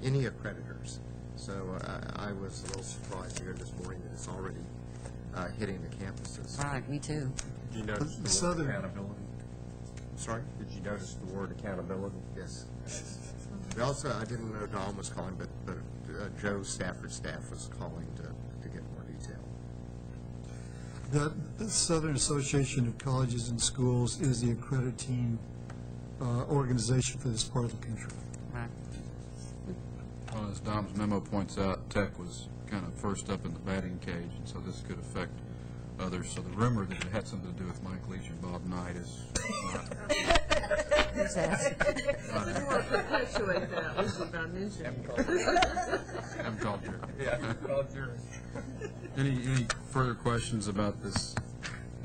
any accreditors. So I was a little surprised to hear this morning that it's already hitting the campuses. Right, me too. Did you notice the Southern- word accountability? Sorry? Did you notice the word accountability? Yes. We also, I didn't know Don was calling, but Joe Stafford's staff was calling to get more detail. The Southern Association of Colleges and Schools is the accrediting organization for this part of the country. Right. Well, as Dom's memo points out, Tech was kind of first up in the batting cage, and so this could affect others. So the rumor that it had something to do with Mike Leach and Bob Knight is not. Who's that? You want to perpetuate that, we should not mention it. I'm called Jerry. Yeah, called Jerry. Any further questions about this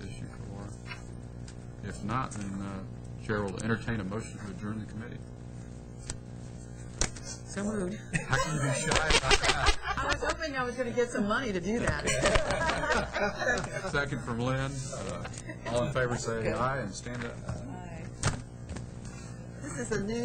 issue for Laura? If not, then Chair will entertain a motion to adjourn the committee. So moved. How can you be shy about that? I was hoping I was going to get some money to do that. Second from Lynn. All in favor say aye and stand up. This is a new